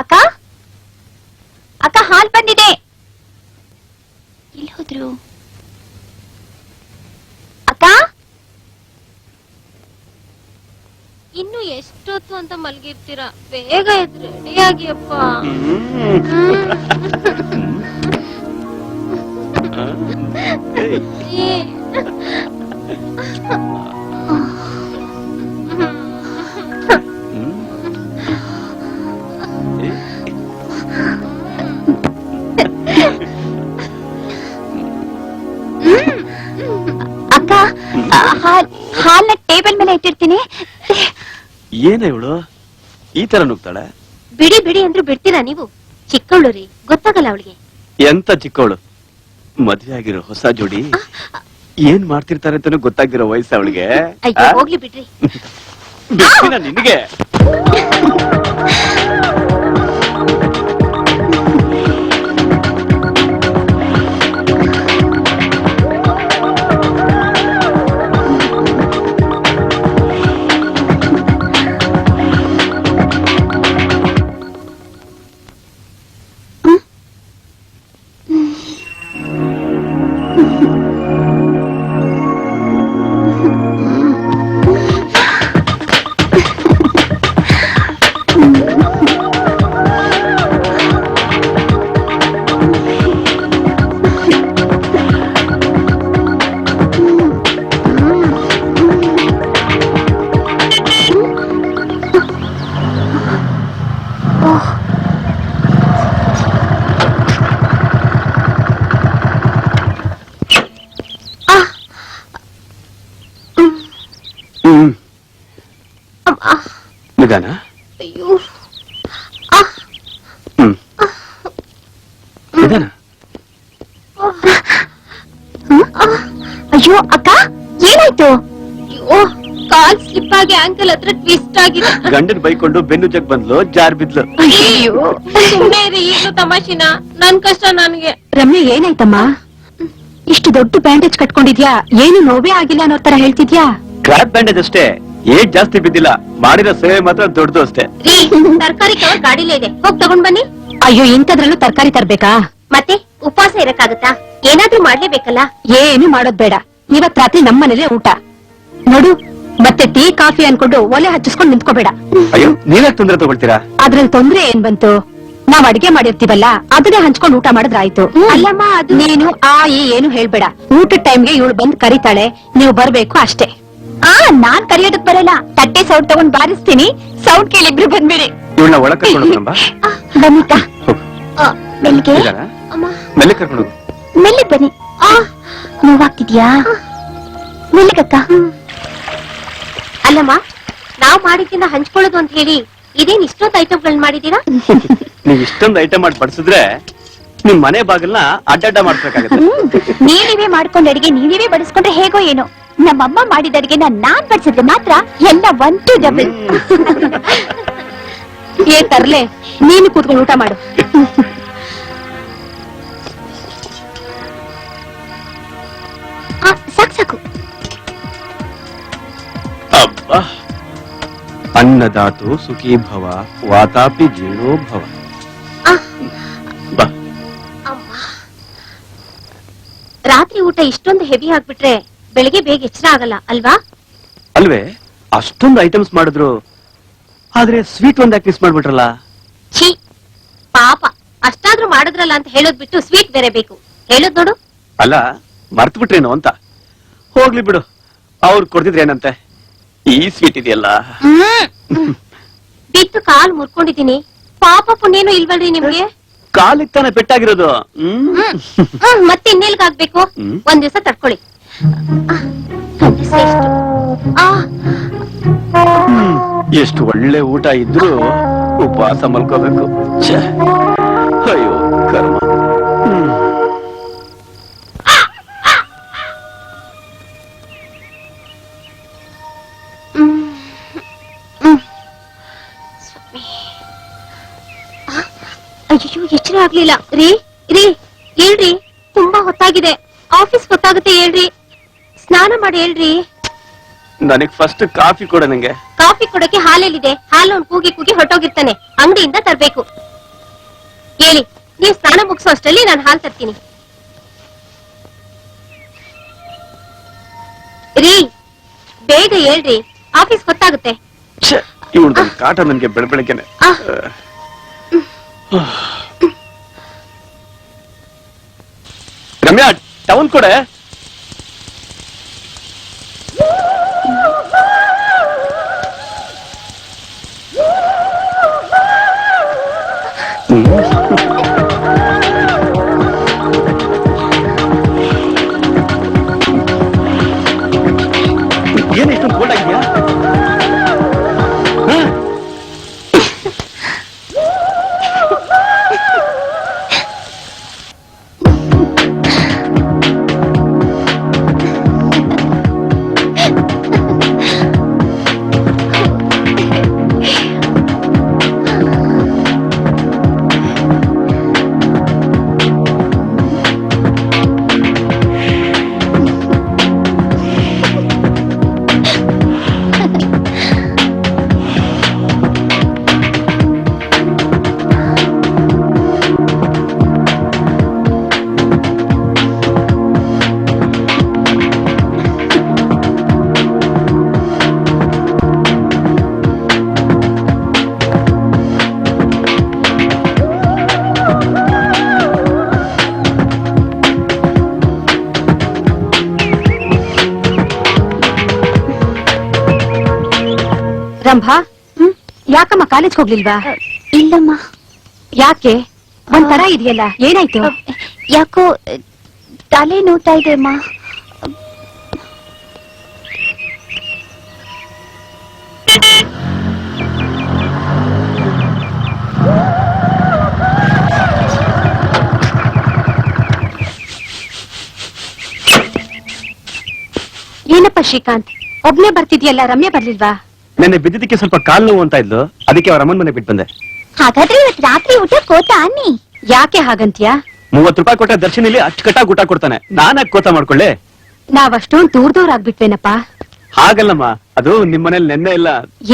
ಅಕ್ಕ ಅಕ್ಕ, ಹಾಲ್ ಬಂದಿದೆ. ಎಲ್ಲಿ ಹೋದ್ರು ಅಕ್ಕ? ಇನ್ನು ಎಷ್ಟೊತ್ತು ಅಂತ ಮಲ್ಗಿರ್ತೀರಾ? ಬೇಗ ಎದ್ದು ರೆಡಿ ಆಗಿ ಅಪ್ಪ. ಅಕ್ಕ, ಹಾಲ್ನ ಟೇಬಲ್ ಮೇಲೆ ಇಟ್ಟಿರ್ತೀನಿ. ಏನ ಇವಳು ಈ ತರ ನುಗ್ತಾಳೆ? ಬಿಡಿ ಬಿಡಿ ಅಂದ್ರು ಬಿಡ್ತೀರಾ ನೀವು? ಚಿಕ್ಕವಳು ರೀ, ಗೊತ್ತಾಗಲ್ಲ ಅವಳಿಗೆ. ಎಂತ ಚಿಕ್ಕವಳು, ಮದ್ವೆ ಆಗಿರೋ ಹೊಸ ಜೋಡಿ ಏನ್ ಮಾಡ್ತಿರ್ತಾರೆ ಅಂತಾನು ಗೊತ್ತಾಗ್ದಿರೋ ವಯಸ್ಸು ಅವಳಿಗೆ. ಅಯ್ಯೋ, ಹೋಗ್ಲಿ ಬಿಡ್ರಿ. ನಿನಗೆ ಆಂಕಲ್ ಹತ್ರ ಟ್ವಿಸ್ಟ್ ಆಗಿದೆ. ಗಂಡನ್ ಬೈಕೊಂಡು ಬೆನ್ನು ಜಗ್ ಬಂದ್ಲು, ಜಾರ್ ಬಿದ್ಲು. ಸುಮ್ನೆ ಇರಿ, ಈಗ್ಲೂ ತಮಾಷಿನ? ನನ್ ಕಷ್ಟ ನನ್ಗೆ. ರಮ್ಯ ಏನಾಯ್ತಮ್ಮ? ಇಷ್ಟು ದೊಡ್ಡ ಬ್ಯಾಂಡೇಜ್ ಕಟ್ಕೊಂಡಿದ್ಯಾ, ಏನು ನೋವೇ ಆಗಿಲ್ಲ ಅನ್ನೋ ತರ ಹೇಳ್ತಿದ್ಯಾ? ಕ್ರಾಪ್ ಬ್ಯಾಂಡೇಜ್ ಅಷ್ಟೇ, ಏಟ್ ಜಾಸ್ತಿ ಬಿದ್ದಿಲ್ಲ. ಮಾಡಿರೋ ಸೇವೆ ಮಾತ್ರ ದೊಡ್ಡದು ಅಷ್ಟೇ. ರೀ, ತರಕಾರಿ ಕವರ್ ಗಾಡಿಲೇ ಇದೆ, ಹೋಗ್ ತಗೊಂಡ್ ಬನ್ನಿ. ಅಯ್ಯೋ, ಇಂಥದ್ರಲ್ಲೂ ತರಕಾರಿ ತರ್ಬೇಕಾ? ಮತ್ತೆ ಉಪವಾಸ ಇರಕ್ಕಾಗತ್ತಾ? ಏನಾದ್ರೂ ಮಾಡ್ಲೇಬೇಕಲ್ಲ. ಏನು ಮಾಡೋದ್ ಬೇಡ, ಇವತ್ ರಾತ್ರಿ ನಮ್ಮನೇಲೆ ಊಟ ನೋಡು. ಮತ್ತೆ ಟೀ ಕಾಫಿ ಅನ್ಕೊಂಡು ಒಲೆ ಹಚ್ಚಿಸ್ಕೊಂಡ್ ನಿಂತ್ಕೋಬೇಡ. ಅಯ್ಯೋ, ನೀವ್ಯಾಕ್ ತೊಂದ್ರೆ ತಗೊಳ್ತೀರಾ? ಅದ್ರಲ್ಲಿ ತೊಂದ್ರೆ ಏನ್ ಬಂತು? ನಾವ್ ಅಡಿಗೆ ಮಾಡಿರ್ತೀವಲ್ಲ, ಅದನ್ನೇ ಹಂಚ್ಕೊಂಡ್ ಊಟ ಮಾಡಿದ್ರಾಯ್ತು. ಅಲ್ಲಮ್ಮ, ಅದು ನೀನು ಏನು ಹೇಳ್ಬೇಡ. ಊಟದ ಟೈಮ್ಗೆ ಇವಳು ಬಂದ್ ಕರೀತಾಳೆ, ನೀವು ಬರ್ಬೇಕು ಅಷ್ಟೇ. ನಾನ್ ಕರಿಯೋದಕ್ ಬರಲ್ಲ, ತಟ್ಟೆ ಸೌಂಡ್ ತಗೊಂಡ್ ಬಾರಿಸ್ತೀನಿ, ಸೌಂಡ್ ಕೇಳಿಬ್ರು ಬಂದ್ಬಿಡಿ. ಇವಳನ್ನ ಒಳಗ್ ಕರ್ಕೊಂಡು ಹೋಗಮ್ಮ. ಬನ್ನಿಕ ಮೆಲ್ಲಿಗೆ ಮೆಲ್ಲಿ ಕರ್ಕೊಂಡು ಹೋಗು. ಮೆಲ್ಲಿಗೆ ಬನ್ನಿ. ನೋವಾಗ್ತಿದ್ಯಾ? ಮೆಲ್ಲಿಗಕ್ಕ. ಅಲ್ಲಮ್ಮ, ನಾವ್ ಮಾಡಿದ್ದಿನ ಹಂಚ್ಕೊಳ್ಳೋದು ಅಂತ ಹೇಳಿ ಇದೇನ್ ಇಷ್ಟೊಂದು ಐಟಮ್ಗಳನ್ನ ಮಾಡಿದೀರಾ? ನೀವ್ ಇಷ್ಟೊಂದು ಐಟಮ್ ಮಾಡಿ ಬಡಿಸಿದ್ರೆ ನಿಮ್ ಮನೆ ಬಾಗಿಲ್ನ ಅಡ್ಡಡ್ಡ ಮಾಡ್ಬೇಕಾಗತ್ತೆ. ನೀವೇ ಮಾಡ್ಕೊಂಡ್ ಅಡಿಗೆ ನೀವೇ ಬಡಿಸ್ಕೊಂಡ್ರೆ ಹೇಗೋ ಏನೋ. ನಮ್ಮಮ್ಮ ಮಾಡಿದ ಅಡಿಗೆ ನಾನ್ ಬಡಿಸಿದ್ರೆ ಮಾತ್ರ ಎಲ್ಲ 1 to double. ಏನ್ ತರ್ಲೆ, ನೀನು ಕೂತ್ಕೊಂಡು ಊಟ ಮಾಡು. ಸಾಕು ಸಾಕು. ಅಬ್ಬಾ, ಅನ್ನದಾತು ಸುಖೀ ಭವ, ವಾತಾಪಿ ಜೀರ್ಣೋ ಭವ. ಬಾ. ರಾತ್ರಿ ಊಟ ಇಷ್ಟೊಂದು ಹೆವಿ ಆಗ್ಬಿಟ್ರೆ ಬೆಳಿಗ್ಗೆ ಬೇಗ ಎಚ್ಚರ ಆಗಲ್ಲ ಅಲ್ವಾ? ಅಲ್ವೇ, ಅಷ್ಟೊಂದು ಐಟಮ್ಸ್ ಮಾಡಿದ್ರು, ಆದ್ರೆ ಸ್ವೀಟ್ ಒಂದ್ ಯಾಕೆ ಮಿಸ್ ಮಾಡ್ಬಿಟ್ರಲ್ಲ? ಛೀ, ಪಾಪ. ಅಷ್ಟಾದ್ರೂ ಮಾಡಿದ್ರಲ್ಲ ಅಂತ ಹೇಳೋದ್ ಬಿಟ್ಟು ಸ್ವೀಟ್ ಬೇರೆ ಬೇಕು ಹೇಳೋದ್ ನೋಡು. ಅಲ್ಲ, ಮರ್ತ್ ಬಿಟ್ರೇನು ಅಂತ. ಹೋಗ್ಲಿ ಬಿಡು, ಅವ್ರು ಕೊಡ್ತಿದ್ರೆ ಏನಂತೆ. ಈ ಸ್ವೀಟ್ ಇದೆಯಲ್ಲ, ಬಿತ್ತು ಕಾಲ್ ಮುರ್ಕೊಂಡಿದೀನಿ, ಪಾಪ ಪುಣ್ಯನೂ ಇಲ್ವಲ್ರಿ ನಿಮ್ಗೆ? ಕಾಲಿಗೆ ತಾನೆ ಪೆಟ್ಟಾಗಿರೋದು. ಮತ್ತೆ ಇನ್ನೆಲ್ಗಾಗ್ಬೇಕು? ಒಂದ್ ದಿವಸ ತಡ್ಕೊಳ್ಳಿ. ಎಷ್ಟು ಒಳ್ಳೆ ಊಟ ಇದ್ರು ಉಪವಾಸ ಮಲ್ಕೋಬೇಕು. ಛೆ, ಅಯ್ಯೋ ಕರ್ಮ. ಅಯ್ಯೋ, ಎಚ್ಚರ ಆಗ್ಲಿಲ್ಲ. ರೀ ರೀ, ಹೇಳ್ರಿ, ತುಂಬಾ ಹೊತ್ತಾಗಿದೆ, ಆಫೀಸ್ ಗೊತ್ತಾಗುತ್ತೆ, ಹೇಳ್ರಿ. ಸ್ನಾನ ಮಾಡಿ ಹೇಳ್ರಿ. ನನಗ್ ಫಸ್ಟ್ ಕಾಫಿ ಕೊಡ. ನಂಗೆ ಕಾಫಿ ಕೊಡಕ್ಕೆ ಹಾಲೆಲ್ಲಿದೆ? ಹಾಲು ಅವ್ನು ಕೂಗಿ ಕೂಗಿ ಹೊಟ್ಟೋಗಿರ್ತಾನೆ, ಅಂಗಡಿಯಿಂದ ತರ್ಬೇಕು. ಹೇಳಿ, ನೀವ್ ಸ್ನಾನ ಮುಗಿಸೋ ಅಷ್ಟರಲ್ಲಿ ನಾನು ಹಾಲು ತರ್ತೀನಿ. ರೀ, ಬೇಗ ಹೇಳ್ರಿ, ಆಫೀಸ್ ಗೊತ್ತಾಗುತ್ತೆ. ಇವಳ್ದು ಕಾಟ ನನ್ಗೆ ಬೆಳಬೆಳಗ್ಗೆನೆ. ರಮ್ಯಾ, ಟೌನ್ ಕೊಡೆ. ಏನ್ ಇಷ್ಟೊಂದು ಕೋಲ್ಡ್ ಆಗಿದ್ಯಾ? ರಂಭಾ, ಯಾಕಮ್ಮ ಕಾಲೇಜ್ಗೆ ಹೋಗ್ಲಿಲ್ವಾ? ಇಲ್ಲಮ್ಮ. ಯಾಕೆ? ಒಂಥರ ಇದೆಯಲ್ಲ, ಏನಾಯ್ತು? ಯಾಕೋ ತಲೆ ನೋವ್ತಾ ಇದೆ ಅಮ್ಮ. ಏನಪ್ಪ ಶ್ರೀಕಾಂತ್, ಒಬ್ನೇ ಬರ್ತಿದ್ಯಲ್ಲ, ರಮ್ಯಾ ಬರ್ಲಿಲ್ವಾ? ನೆನ್ನೆ ಬಿದ್ದಿದ್ದಕ್ಕೆ ಸ್ವಲ್ಪ ಕಾಲ್ ನೋವು ಅಂತ ಇದ್ಲು, ಅದಕ್ಕೆ ಅವ್ರ ಅಮ್ಮನ ಮನೆ ಬಿಟ್ಟು ಬಂದೆ. ಹಾಗಾದ್ರೆ ಇವತ್ತು ರಾತ್ರಿ ಊಟ ಕೋತಾ ಅನ್ನಿ. ಯಾಕೆ ಹಾಗಂತ್ಯಾ? 30 ರೂಪಾಯಿ ಕೊಟ್ಟ ದರ್ಶನಿಲಿ ಅಚ್ಚುಕಟ್ಟಾಗಿ ಊಟ ಕೊಡ್ತಾನೆ, ನಾನಾಗ್ ಕೋತ ಮಾಡ್ಕೊಳ್ಳೆ? ನಾವಷ್ಟೊಂದ್ ದೂರದವ್ರಾಗ್ಬಿಟ್ವೇನಪ್ಪ. ಹಾಗಲ್ಲಮ್ಮ, ಅದು ನಿಮ್ ಮನೇಲಿ ನೆನ್ನೆ ಇಲ್ಲ.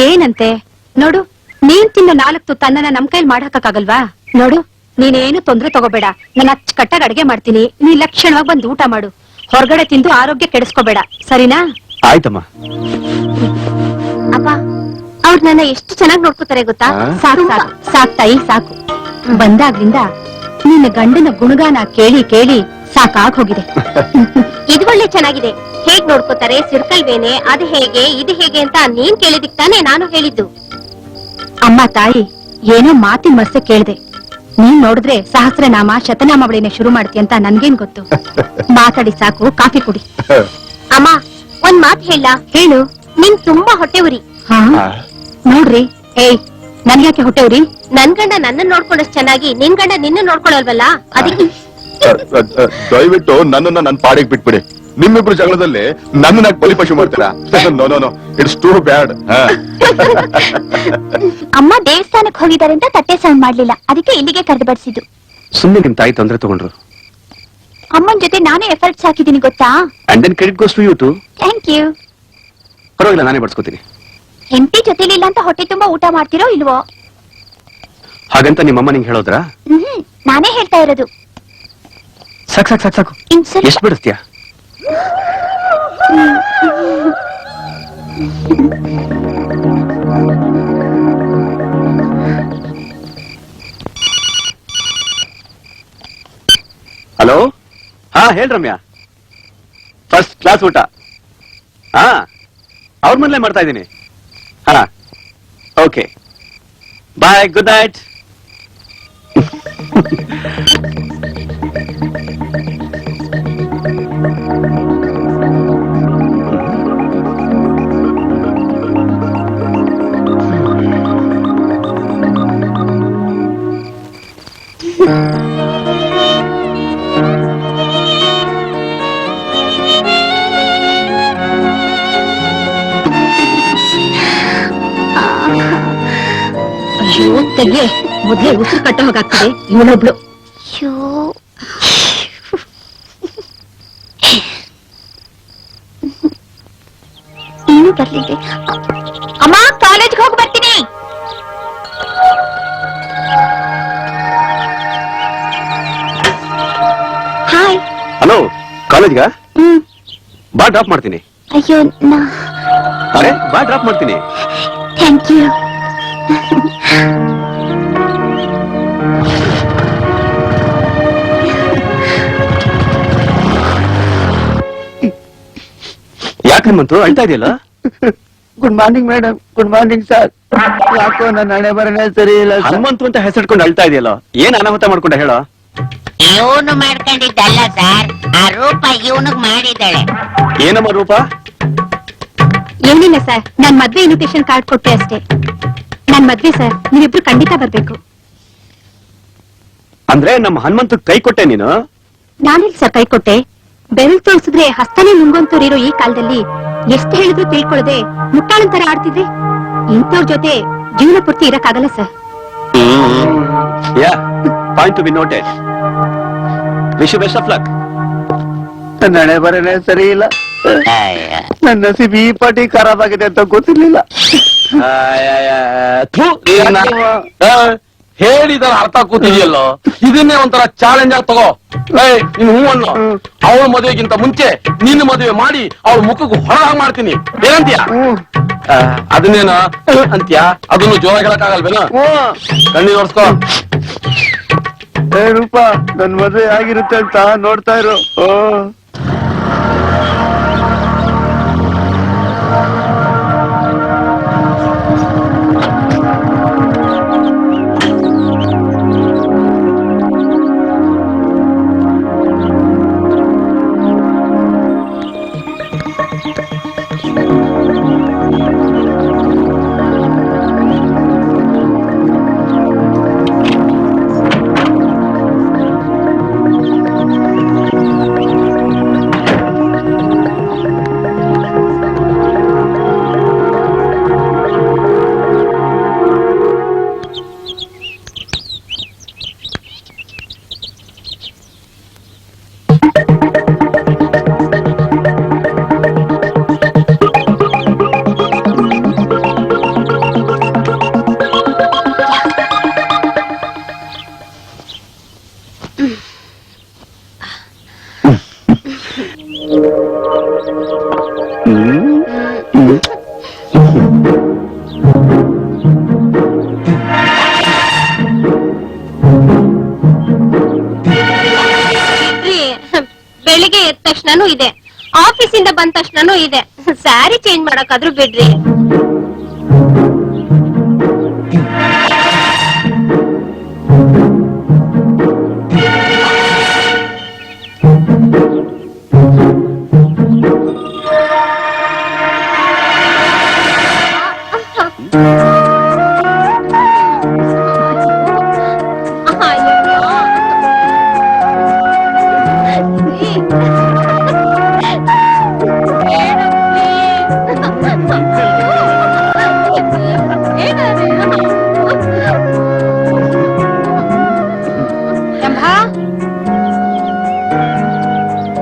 ಏನಂತೆ ನೋಡು, ನೀನ್ ತಿನ್ನ 4 ತುತ್ತು ಅನ್ನನ ನಮ್ ಕೈಲಿ ಮಾಡಕ್ಕಾಗಲ್ವಾ? ನೋಡು, ನೀನೇನು ತೊಂದ್ರೆ ತಗೋಬೇಡ, ನಾನು ಅಚ್ಚುಕಟ್ಟಾಗಿ ಅಡ್ಗೆ ಮಾಡ್ತೀನಿ, ನೀ ಲಕ್ಷಣವಾಗಿ ಬಂದು ಊಟ ಮಾಡು. ಹೊರಗಡೆ ತಿಂದು ಆರೋಗ್ಯ ಕೆಡಿಸ್ಕೋಬೇಡ, ಸರಿನಾ? ಆಯ್ತಮ್ಮ. ಅಪ್ಪ, ಅವ್ರು ನನ್ನ ಎಷ್ಟು ಚೆನ್ನಾಗಿ ನೋಡ್ಕೋತಾರೆ ಗೊತ್ತಾ? ಸಾಕು ಸಾಕು ಸಾಕ್ ತಾಯಿ, ಸಾಕು. ಬಂದಾಗ್ಲಿಂದ ನಿನ್ನ ಗಂಡನ ಗುಣಗಾನ ಕೇಳಿ ಕೇಳಿ ಸಾಕಾಗ್ ಹೋಗಿದೆ. ಇದು ಒಳ್ಳೆ ಚೆನ್ನಾಗಿದೆ. ಹೇಗ್ ನೋಡ್ಕೋತಾರೆ, ಸಿಡ್ಕಲ್ವೇನೆ, ಅದು ಹೇಗೆ ಇದು ಹೇಗೆ ಅಂತ ನೀನ್ ಕೇಳಿದಿಕ್ ತಾನೇ ನಾನು ಹೇಳಿದ್ದು. ಅಮ್ಮ ತಾಯಿ, ಏನೋ ಮಾತಿನ ಮರ್ಸೆ ಕೇಳ್ದೆ. ನೀನ್ ನೋಡಿದ್ರೆ ಸಹಸ್ರನಾಮ ಶತನಾಮಾವಳಿನ ಶುರು ಮಾಡ್ತಿ ಅಂತ ನನ್ಗೇನ್ ಗೊತ್ತು. ಮಾತಾಡಿ ಸಾಕು, ಕಾಫಿ ಕುಡಿ. ಅಮ್ಮ, ಒಂದ್ ಮಾತ್ ಹೇಳ. ಹೇಳು. ನಿನ್ ತುಂಬಾ ಹೊಟ್ಟೆ ಉರಿ. ಹಾ ನೋಡ್ರಿ, ಏಯ್ ನನ್ಗ್ಯಾಕೆ ಹೊಟ್ಟೆ ಉರಿ? ನನ್ ಗಂಡ ನನ್ನ ನೋಡ್ಕೊಂಡಷ್ಟು ಚೆನ್ನಾಗಿ ನಿನ್ ಗಂಡ ನಿನ್ನ ನೋಡ್ಕೊಳಲ್ವಲ್ಲ, ಅದಕ್ಕೆ. ದಯವಿಟ್ಟು ನನ್ನನ್ನ ನನ್ ಪಾಡಿಗೆ ಬಿಟ್ಬಿಡಿ. ನಿಮ್ಮಿಬ್ರು ಜಗಳದಲ್ಲಿ ನನ್ನನ್ನ ಬಲಿಪಶು ಮಾಡ್ತೀರಾ? No no no, it's too bad. ಅಮ್ಮ ದೇವಸ್ಥಾನಕ್ಕೆ ಹೋಗಿದ್ದಾರೆ ಅಂತ ತಟ್ಟೆ ಸೌಂಡ್ ಮಾಡ್ಲಿಲ್ಲ, ಅದಕ್ಕೆ ಇಲ್ಲಿಗೆ ಕರೆದು ಬಡಿಸಿದ್ದು. ಸುಮ್ನೆ ನಿಮ್ ತಾಯಿ ತೊಂದ್ರೆ ತಗೊಂಡ್ರು. ಅಮ್ಮನ್ ಜೊತೆ ನಾನೇ ಎಫರ್ಟ್ಸ್ ಹಾಕಿದೀನಿ ಗೊತ್ತಾ? And then credit goes to you too. Thank you. ಪರವಾಗಿಲ್ಲ, ನಾನೇ ಬಡ್ಸ್ಕೊತೀನಿ. ಹೆಂಡತಿ ಜೊತೆಲಿಲ್ಲ ಅಂತ ಹೊಟ್ಟೆ ತುಂಬಾ ಊಟ ಮಾಡ್ತಿರೋ ಇಲ್ವೋ? ಹಾಗಂತ ನಿಮ್ಮಮ್ಮ ನಿಂಗೆ ಹೇಳೋದ್ರಾ? ನಾನೇ ಹೇಳ್ತಾ ಇರೋದು. ಸಾಕು ಸಾಕು ಸಾಕು ಸಾಕು. ಇನ್ಸಲ್ ಎಷ್ಟು ಬಿಡಿಸ್ತೀಯಾ? ಹಲೋ, ಹಾ ಹೇಳ್ ರಮ್ಯಾ. ಫಸ್ಟ್ ಕ್ಲಾಸ್ ಊಟ. ಹಾ, ಅವ್ರ ಮನೇಲೆ ಮಾಡ್ತಾ ಇದ್ದೀನಿ. ಹಾ, ಓಕೆ ಬಾಯ್, ಗುಡ್ ನೈಟ್. ಅಯ್ಯೋ ತೆಗೆ, ಮೊದ್ಲೇ ಉಸಿರು ಕಟ್ಟ ಹೋಗಾಗ್ತದೆ ಇವಳೊಬ್ಳು. ಇನ್ನೂ ಬರ್ಲಿದೆ. ಅಮ್ಮ, ಕಾಲೇಜ್ಗೆ ಹೋಗಿ ಬರ್ತೀನಿ. ಹಾಯ್. ಹಲೋ, ಕಾಲೇಜ್ಗ? ಬಾ ಡ್ರಾಪ್ ಮಾಡ್ತೀನಿ. ಅಯ್ಯೋ, ಅರೆ ಬಾ ಡ್ರಾಪ್ ಮಾಡ್ತೀನಿ. Thank you. ಯಾಕೆ ಹನುಮಂತು ಅಳ್ತಾ ಇದೆಯಲ್ಲ? Good morning madam. Good morning sir. ಯಾಕೋ ನನ್ನ ಹಣೆ ಬರನೇ ಸರಿ ಇಲ್ಲ ಸರ್. ಹನುಮಂತು ಅಂತ ಹೆಸರಿಟ್ಕೊಂಡು ಅಳ್ತಾ ಇದೆಯಲ್ಲ, ಏನ್ ಅನಾಹುತ ಮಾಡ್ಕೊಂಡ ಹೇಳೋ? ಇವನು ಮಾಡ್ಕೊಂಡಿದ್ದಲ್ಲ ಸರ್, ಆ ರೂಪ ಇವನಿಗ್ ಮಾಡಿದ್ದಾಳೆ. ಏನಮ್ಮ ರೂಪ? ಏನಿಲ್ಲ ಸರ್, ನಾನ್ ಮದ್ವೆ ಇನ್ವಿಟೇಷನ್ ಕಾರ್ಡ್ ಕೊಟ್ಟೆ ಅಷ್ಟೇ. ನನ್ ಮದ್ವೆ ಸರ್, ನೀವಿಬ್ರು ಖಂಡಿತ ಬರ್ಬೇಕು. ಅಂದ್ರೆ ನಮ್ಮ ಹನುಮಂತ ಕೈ ಕೊಟ್ಟೆ ನೀನು? ನಾನಿಲ್ ಸರ್ ಕೈ ಕೊಟ್ಟೆ. ಬೆರಳು ತೋರಿಸಿದ್ರೆ ಹಸ್ತನೇ ನುಂಗೊಂತೂರಿರೋ ಈ ಕಾಲದಲ್ಲಿ ಎಷ್ಟು ಹೇಳಿದ್ರು ತಿಳ್ಕೊಳ್ಳದೆ ಮುಟ್ಟಾಳಂತರ ಆಡ್ತಿದ್ರೆ ಇಂಥವ್ರ ಜೊತೆ ಜೀವನ ಪೂರ್ತಿ ಇರಕ್ಕಾಗಲ್ಲ sir. Yeah, point to be noted. Wish you best of luck. ನನ್ನ ಹಣೆ ಬರನೇ ಸರಿ ಇಲ್ಲ. ನನ್ನ ನಸೀಬ್ ಈ ಪಾಟಿ ಖರಾಬ್ ಆಗಿದೆ ಅಂತ ಗೊತ್ತಿರ್ಲಿಲ್ಲ. ಹೇಳಿದ ಅರ್ಥ ಕೂತಿದೆಯಲ್ಲೋ, ಇದನ್ನೇ ಒಂಥರ ಚಾಲೆಂಜ್ ಆಗಿ ತಗೋ. ನೀನ್ ಹೂವನ್ನು ಅವಳ ಮದುವೆಗಿಂತ ಮುಂಚೆ ನಿನ್ನ ಮದುವೆ ಮಾಡಿ ಅವಳ ಮುಖಕ್ಕೆ ಹೊರಗೆ ಮಾಡ್ತೀನಿ, ಏನಂತೀಯ? ಅದನ್ನೇನ ಅಂತ್ಯ? ಅದನ್ನು ಜೋರಾಗಿ ಹೇಳಕ್ಕಾಗಲ್ವೇನೋ? ಕಣ್ಣಿ ನೋಡ್ಸ್ಕೋ. ರೂಪ, ನನ್ ಮದುವೆ ಆಗಿರುತ್ತೆ ಅಂತ ನೋಡ್ತಾ ಇರು. ಎದ್ದ ತಕ್ಷಣನೂ ಇದೆ, ಆಫೀಸಿಂದ ಬಂದ ತಕ್ಷಣನೂ ಇದೆ. ಸ್ಯಾರಿ ಚೇಂಜ್ ಮಾಡಕ್ಕಾದ್ರೂ ಬಿಡ್ರಿ.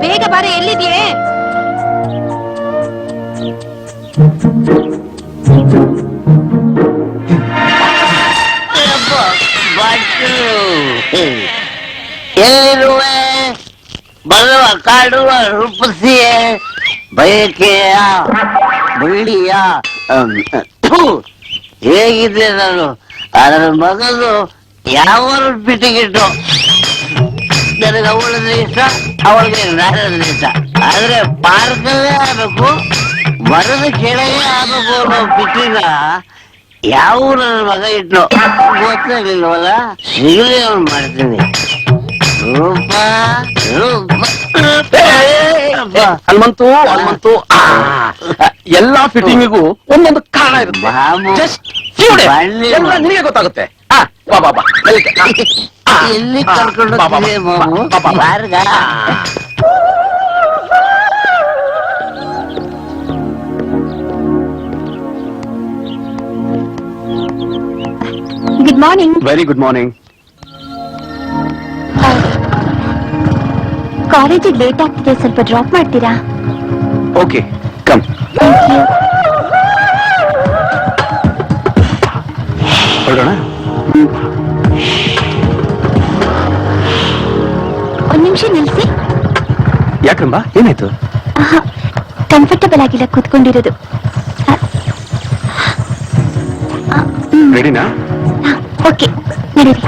ಬೇಗ ಬಾರೆ, ಎಲ್ಲಿದ್ಯೆ? ಎಲ್ಲಿರುವೆ ಬರುವ ಕಾಡುವ ರೂಪಿಸಿಯೇ ಬಯಕೆಯ ಬಳ್ಳಿಯ ಹೇಗಿದೆ ನಾನು ಅದರ ಮಗನು ಯಾವ ಬಿಟ್ಟಿಗಿಟ್ಟು ನನಗೆ ಅವಳದ್ರೆ ಇಷ್ಟ, ಅವಳಿಗೆ ನಾನಂದ್ರೆ ಇಷ್ಟ. ಆದ್ರೆ ಪಾರ್ಕವೇ ಆಗ್ಬೇಕು, ಮರದ ಕೆಳಗೆ ಆಗ್ಬೇಕು ಅನ್ನೋ ಬಿಟ್ಟಿನ ಯಾವ ನನ್ನ ಮಗ ಇಟ್ಟು ಗೊತ್ತಾಗಲಿಲ್ವಲ್ಲ. ಸಿಗಲಿ ಅವ್ನು ಮಾಡ್ತೀನಿ. ರೂಪ ಹನುಮಂತು ಹನುಮಂತು ಎಲ್ಲಾ ಫಿಟ್ಟಿಂಗಿಗೂ ಒಂದೊಂದು ಕಾರಣ ಇರುತ್ತೆ. Just few days. ಎಲ್ಲ ನಿನಗೆ ಗೊತ್ತಾಗುತ್ತೆ. ಬಾ ಬಾ ಬಾ ಎಲ್ಲಿ ಕರ್ಕೊಂಡು ಹೋಗ್ತಿದೆ ಮಾಮು? ಬಾರ್ಗ good morning. Very good morning. ಕಾಲೇಜಿಗೆ ಲೇಟ್ ಆಗ್ತಿದೆ, ಸ್ವಲ್ಪ ಡ್ರಾಪ್ ಮಾಡ್ತೀರಾ? Okay, come. ಹೊರಡೋಣ. ಒಂದ್ ನಿಮಿಷ ನಿಲ್ಸಿ. ಯಾಕಂಬ, ಏನಾಯ್ತು? ಕಂಫರ್ಟಬಲ್ ಆಗಿಲ್ಲ ಕೂತ್ಕೊಂಡಿರೋದು. ರೆಡಿನಾ? ಓಕೆ, ನಡೀರಿ.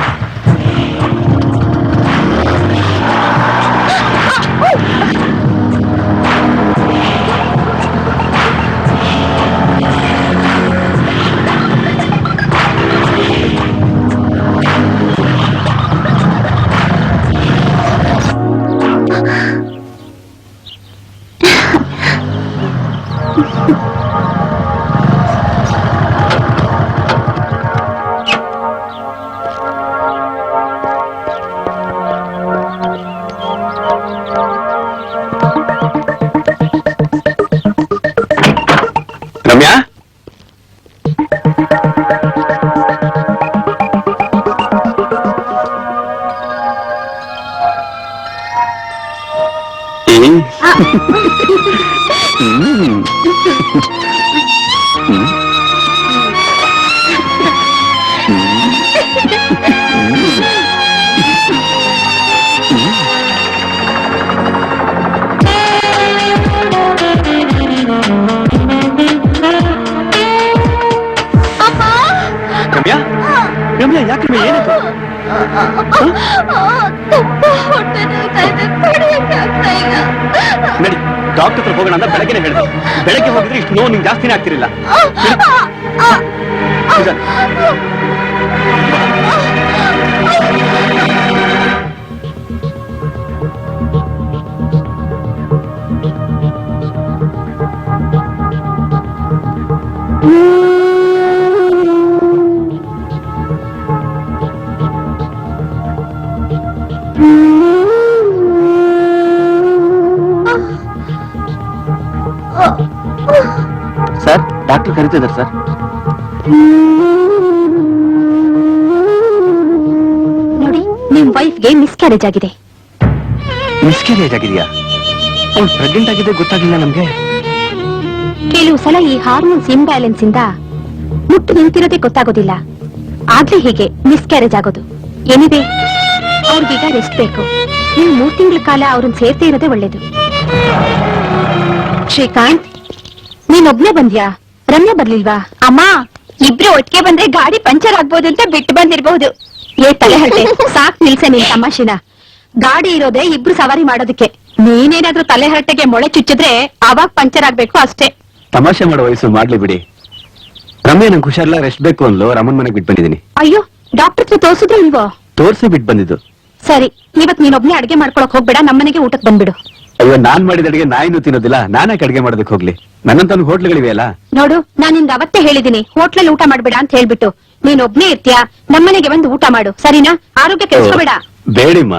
ರಮ್ಯಾ, ರಮ್ಯಾ, ರಮ್ಯಾ, ಯಾಕೆ ಏನಾಯ್ತು? ನಡಿ, ಡಾಕ್ಟರ್ ಹತ್ರ ಹೋಗೋಣ ಅಂತ ಬೆಳಗ್ಗೆನೆ ಹೇಳಿದೆ. ಬೆಳಗ್ಗೆ ಹೋಗಿದ್ರೆ ಇಷ್ಟು ನೋವು ನಿಂಗೆ ಜಾಸ್ತಿನೇ ಆಗ್ತಿರಲಿಲ್ಲ. ಸರ್, ಡಾಕ್ಟರ್ ಕರೀತಿದ್ದಾರೆ ಸರ್. ನೋಡಿ, ನಿಮ್ ವೈಫ್ಗೆ ಮಿಸ್ಕ್ಯಾರೇಜ್ ಆಗಿದೆ. ಮಿಸ್ಕ್ಯಾರೇಜ್ ಆಗಿದೆಯಾ? ಅವ್ಳು ಪ್ರೆಗ್ನೆಂಟ್ ಆಗಿದೆ ಗೊತ್ತಾಗಿಲ್ಲ ನಮ್ಗೆ. ಕೆಲವು ಸಲ ಈ ಹಾರ್ಮೋನ್ಸ್ ಇಂಬ್ಯಾಲೆನ್ಸ್ ಇಂದ ಮುಟ್ಟು ನಿಂತಿರೋದೇ ಗೊತ್ತಾಗೋದಿಲ್ಲ. ಆದ್ರೆ ಹೀಗೆ ಮಿಸ್ಕ್ಯಾರೇಜ್ ಆಗೋದು. ಏನಿದೆ, ಅವ್ರಿಗೀಗ ರೆಸ್ಟ್ ಬೇಕು. ನೀವು 3 ತಿಂಗಳ ಕಾಲ ಅವ್ರನ್ನ ಸೇರ್ತಾ ಇರೋದೇ ಒಳ್ಳೇದು. ಶ್ರೀಕಾಂತ್, ನೀನೊಬ್ನೇ ಬಂದ್ಯಾ? ರಮ್ಯಾ ಬರ್ಲಿಲ್ವಾ? ಅಮ್ಮ, ಇಬ್ರು ಒಟ್ಟಿಗೆ ಬಂದ್ರೆ ಗಾಡಿ ಪಂಚರ್ ಆಗ್ಬೋದು ಅಂತ ಬಿಟ್ಟು ಬಂದಿರ್ಬಹುದು. ತಲೆ ಹರಟೆ, ಸಾಕ್ ನಿಲ್ಸೆ ನಿನ್ ತಮಾಷೆನ. ಗಾಡಿ ಇರೋದೇ ಇಬ್ರು ಸವಾರಿ ಮಾಡೋದಕ್ಕೆ. ನೀನೇನಾದ್ರೂ ತಲೆ ಹರಟೆಗೆ ಮೊಳೆ ಚುಚ್ಚಿದ್ರೆ ಅವಾಗ ಪಂಚರ್ ಆಗ್ಬೇಕು ಅಷ್ಟೇ. ತಮಾಷೆ ಮಾಡೋ ವಯಸ್ಸು ಮಾಡ್ಲಿ ಬಿಡಿ. ರಮ್ಯ ನಂಗೆ ಹುಷಾರಿಲ್ಲ, ರೆಸ್ಟ್ ಬೇಕು ಅಂದ್ಲು, ರಮನ್ ಮನೆಗೆ ಬಿಟ್ಟು ಬಂದಿದ್ದೀನಿ. ಅಯ್ಯೋ, ಡಾಕ್ಟರ್ ಹತ್ರ ತೋರ್ಸಿದ್ರೆ ಇಲ್ವೋ? ತೋರ್ಸಿ ಬಿಟ್ಟು ಬಂದಿದ್ದು. ಸರಿ, ಇವತ್ ನೀನೊಬ್ನೇ ಅಡ್ಗೆ ಮಾಡ್ಕೊಳಕ್ ಹೋಗ್ಬೇಡ, ನಮ್ಮನೆಗೆ ಊಟಕ್ ಬಂದ್ಬಿಡು. ಅಯ್ಯೋ, ನಾನ್ ಮಾಡಿದ ಅಡಿಗೆ ನಾಯಿನೂ ತಿನ್ನೋದಿಲ್ಲ, ನಾನೇ ಅಡ್ಗೆ ಮಾಡೋದಕ್ಕೆ ಹೋಗ್ಲಿ? ನನ್ನಂತ ಹೋಟ್ಲ್ಗಳಿವೆ ಅಲ್ಲ. ನೋಡು, ನಾನ್ ನಿನ್ಗೆ ಅವತ್ತೇ ಹೇಳಿದೀನಿ ಹೋಟ್ಲಲ್ಲಿ ಊಟ ಮಾಡ್ಬೇಡ ಅಂತ ಹೇಳ್ಬಿಟ್ಟು. ನೀನೊಬ್ನೇ ಇರ್ತೀಯಾ, ನಮ್ಮನೆಗೆ ಬಂದು ಊಟ ಮಾಡು, ಸರಿನಾ? ಆರೋಗ್ಯ ಕೆಲ್ಸ್ಕೋಬೇಡ. ಬೇಡಿಮ್ಮ.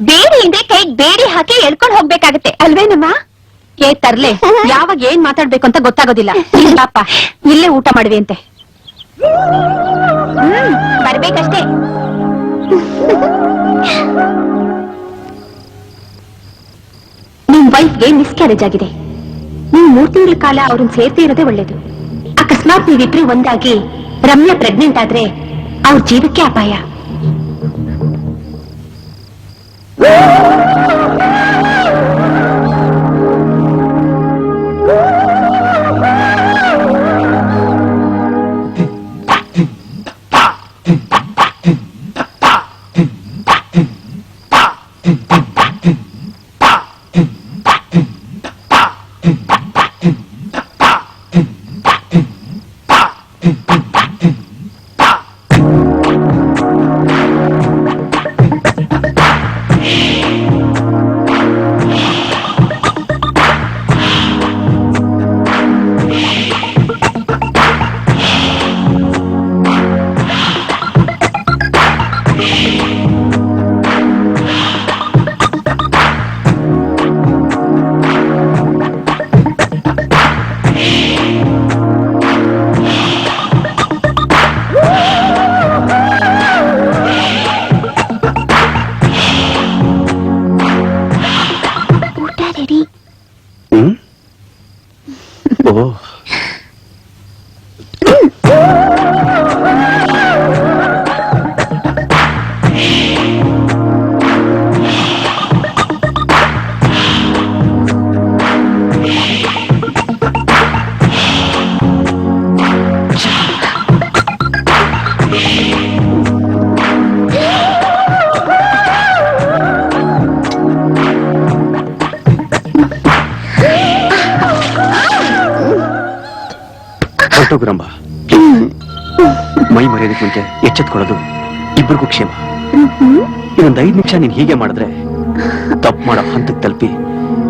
ಬೇಡಿ ಅಂದ್ರೆ ಕೈಗ್ ಬೇಡಿ ಹಾಕಿ ಎಳ್ಕೊಂಡ್ ಹೋಗ್ಬೇಕಾಗತ್ತೆ ಅಲ್ವೇನಮ್ಮ? ಏ ತರ್ಲೆ, ಯಾವಾಗ ಏನ್ ಮಾತಾಡ್ಬೇಕು ಅಂತ ಗೊತ್ತಾಗೋದಿಲ್ಲ. ಇಲ್ಲಪ್ಪ, ಇಲ್ಲೇ ಊಟ ಮಾಡುವೆ ಅಂತೆ. ಬರ್ಬೇಕಷ್ಟೇ. ನಿಮ್ ವೈಫ್ಗೆ ಮಿಸ್ಕ್ಯಾರೇಜ್ ಆಗಿದೆ. ನೀವು 3 ತಿಂಗಳ ಕಾಲ ಅವ್ರನ್ನ ಸೇರ್ತಿ ಇರೋದೇ ಒಳ್ಳೇದು. ಅಕಸ್ಮಾತ್ ನೀವಿಬ್ರು ಒಂದಾಗಿ ರಮ್ಯಾ ಪ್ರೆಗ್ನೆಂಟ್ ಆದ್ರೆ ಅವ್ರ ಜೀವಕ್ಕೆ ಅಪಾಯ. ಹೊರಟೋಗ್ರಂಬ. ಮೈ ಮರೆಯೋದಕ್ಕೆ ಮುಂಚೆ ಎಚ್ಚೆತ್ಕೊಳ್ಳೋದು ಇಬ್ಬರಿಗೂ ಕ್ಷೇಮ. ಇನ್ನೊಂದು 5 ನಿಮಿಷ ನೀನ್ ಹೀಗೆ ಮಾಡಿದ್ರೆ ತಪ್ಪು ಮಾಡೋ ಹಂತಕ್ಕೆ ತಲುಪಿ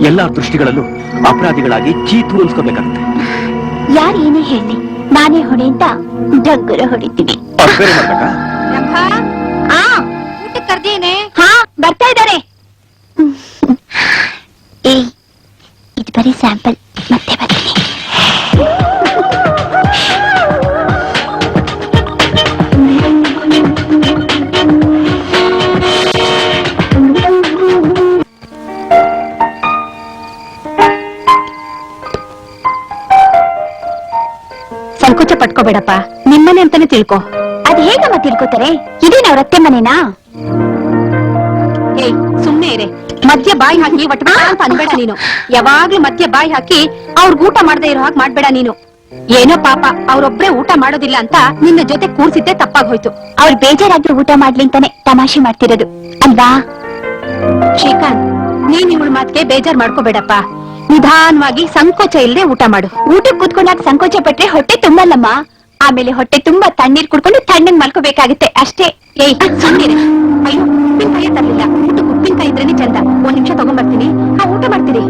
ಎಲ್ಲಾ ದೃಷ್ಟಿಗಳಲ್ಲೂ ಅಪರಾಧಿಗಳಾಗಿ ಚೀತು ಅನ್ಸ್ಕೋಬೇಕಾಗುತ್ತೆ. ಯಾರು ಏನೇ ಹೇಳಿ ನಾನೇ ಹೊಣೆ ಅಂತ ಡಂಗುರ ಹೊಡಿತೀನಿ. ಬೇರೆ ಮಾಡ್ಬೇಕಾ? ಊಟ ಕರ್ದೇನೆ? ಹಾ, ಬರ್ತಾ ಇದ್ದಾರೆ. ಏಯ್, ಇದು ಬರೀ ಸ್ಯಾಂಪಲ್, ಮತ್ತೆ ಬರ್ತೀನಿ. ಸಂಕೋಚ ಪಟ್ಕೋಬೇಡಪ್ಪ, ನಿಮ್ಮನೆ ಅಂತಾನೆ ತಿಳ್ಕೊ. ಅದ್ ಹೇಗಮ್ಮ ತಿಳ್ಕೊತಾರೆ? ಇದೇನ ಅವ್ರ ಅತ್ತೆ ಮನೆನಾ? ಏಯ್, ಸುಮ್ನೆ ಇರೆ. ಮಧ್ಯ ಬಾಯಿ ಹಾಕಿ ಒಟ್ಟ ಅಂತ ಅನ್ಬೇಡ ನೀನು. ಯಾವಾಗ್ಲೂ ಮಧ್ಯ ಬಾಯಿ ಹಾಕಿ ಅವ್ರಿಗೆ ಊಟ ಮಾಡದೇ ಇರೋ ಹಾಗೆ ಮಾಡ್ಬೇಡ ನೀನು. ಏನೋ ಪಾಪ, ಅವ್ರೊಬ್ರೇ ಊಟ ಮಾಡೋದಿಲ್ಲ ಅಂತ ನಿನ್ನ ಜೊತೆ ಕೂರ್ಸಿದ್ದೆ ತಪ್ಪಾಗೋಯ್ತು. ಅವ್ರು ಬೇಜಾರಾದ್ರೆ ಊಟ ಮಾಡ್ಲಿ ಅಂತಾನೆ ತಮಾಷೆ ಮಾಡ್ತಿರೋದು ಅಲ್ವಾ? ಶ್ರೀಕಾಂತ್, ನೀನ್ ಇವಳ ಮಾತಿಗೆ ಬೇಜಾರ್ ಮಾಡ್ಕೋಬೇಡಪ್ಪ. ನಿಧಾನವಾಗಿ ಸಂಕೋಚ ಇಲ್ಲದೆ ಊಟ ಮಾಡು. ಊಟಕ್ಕೆ ಕೂತ್ಕೊಂಡಾಗ ಸಂಕೋಚ ಪಟ್ರೆ ಹೊಟ್ಟೆ ತುಂಬಲ್ಲಮ್ಮ. ಆಮೇಲೆ ಹೊಟ್ಟೆ ತುಂಬಾ ತಣ್ಣೀರ್ ಕುಡ್ಕೊಂಡು ತಣ್ಣಗ್ ಮಲ್ಕೋಬೇಕಾಗುತ್ತೆ ಅಷ್ಟೇ. ಏಯ್, ಸುಮ್ಮನೆ. ಅಯ್ಯೋ, ಉಪ್ಪಿನಕಾಯಿ ತರಲಿಲ್ಲ. ಊಟಕ್ಕೆ ಉಪ್ಪಿನಕಾಯಿ ಇದ್ರೇನೆ ಚಂದ. 1 ನಿಮಿಷ ತಗೊಂಡ್ಬರ್ತೀನಿ, ಊಟ ಮಾಡ್ತೀರಿ.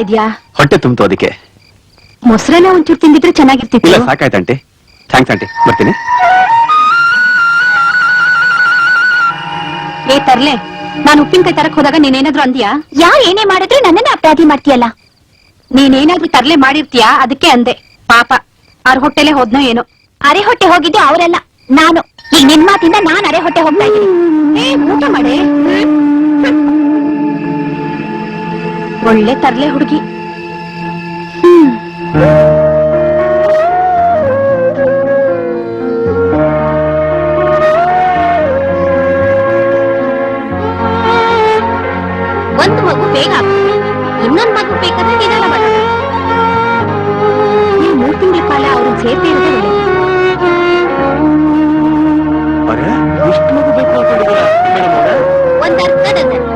ಇದ್ಯಾ? ಹೊಟ್ಟೆ ತುಂಬಿತು, ಅದಕ್ಕೆ. ಮೊಸರನ್ನ ಒಂಚೂರು ತಿಂದಿದ್ರೆ ಚೆನ್ನಾಗಿರ್ತಿತ್ತು. ಇಲ್ಲ, ಸಾಕಾಯ್ತು ಆಂಟಿ. ಥ್ಯಾಂಕ್ಸ್ ಆಂಟಿ, ಬರ್ತೀನಿ. ಏ ತರ್ಲೆ, ನಾನು ಉಪ್ಪಿನಕಾಯಿ ತರಕ್ ಹೋದಾಗ ನೀನೇನಾದ್ರೂ ಅಂದ್ಯಾ? ಯಾರು ಏನೇ ಮಾಡಿದ್ರು ನನ್ನನ್ನ ಅಪರಾಧಿ ಮಾಡ್ತೀಯಲ್ಲ. ನೀನೇನಾದ್ರೂ ತರ್ಲೆ ಮಾಡಿರ್ತೀಯಾ, ಅದಕ್ಕೆ ಅಂದೆ. ಪಾಪ, ಅವ್ರ ಹೊಟ್ಟೆಲೆ ಹೋದ್ನೋ ಏನೋ. ಅರೆ ಹೊಟ್ಟೆ ಹೋಗಿದ್ದು ಅವರೆಲ್ಲ, ನಾನು. ಈಗ ನಿನ್ ಮಾತಿಂದ ನಾನ್ ಅರೆ ಹೊಟ್ಟೆ ಹೋಗ್ತಾ ಇದ್ದೀನಿ. ಊಟ ಮಾಡಿ. ಒಳ್ಳೆ ತರ್ಲೆ ಹುಡುಗಿ. ಒಂದು ಮಗು ಬೇಗ ಆಗ್ತದೆ, ಇನ್ನೊಂದು ಮಗು ಬೇಕಾದ್ರೆ ನಿಧಾನ ಮಾಡೋಣ. ನೀವು 3 ತಿಂಗಳ ಕಾಲ ಅವ್ರನ್ನ ಸೇರ್ದೇ ಇರೋದೇ ಒಳ್ಳೇದು. ಎಷ್ಟು ಮಗು ಬೇಕು ಅನ್ಕೊಂಡಿದ್ದೀರಾ ಮೇಡಮ್ ಅವರೇ? ಒಂದ್ ಅರ್ಧ ಡಜನ್.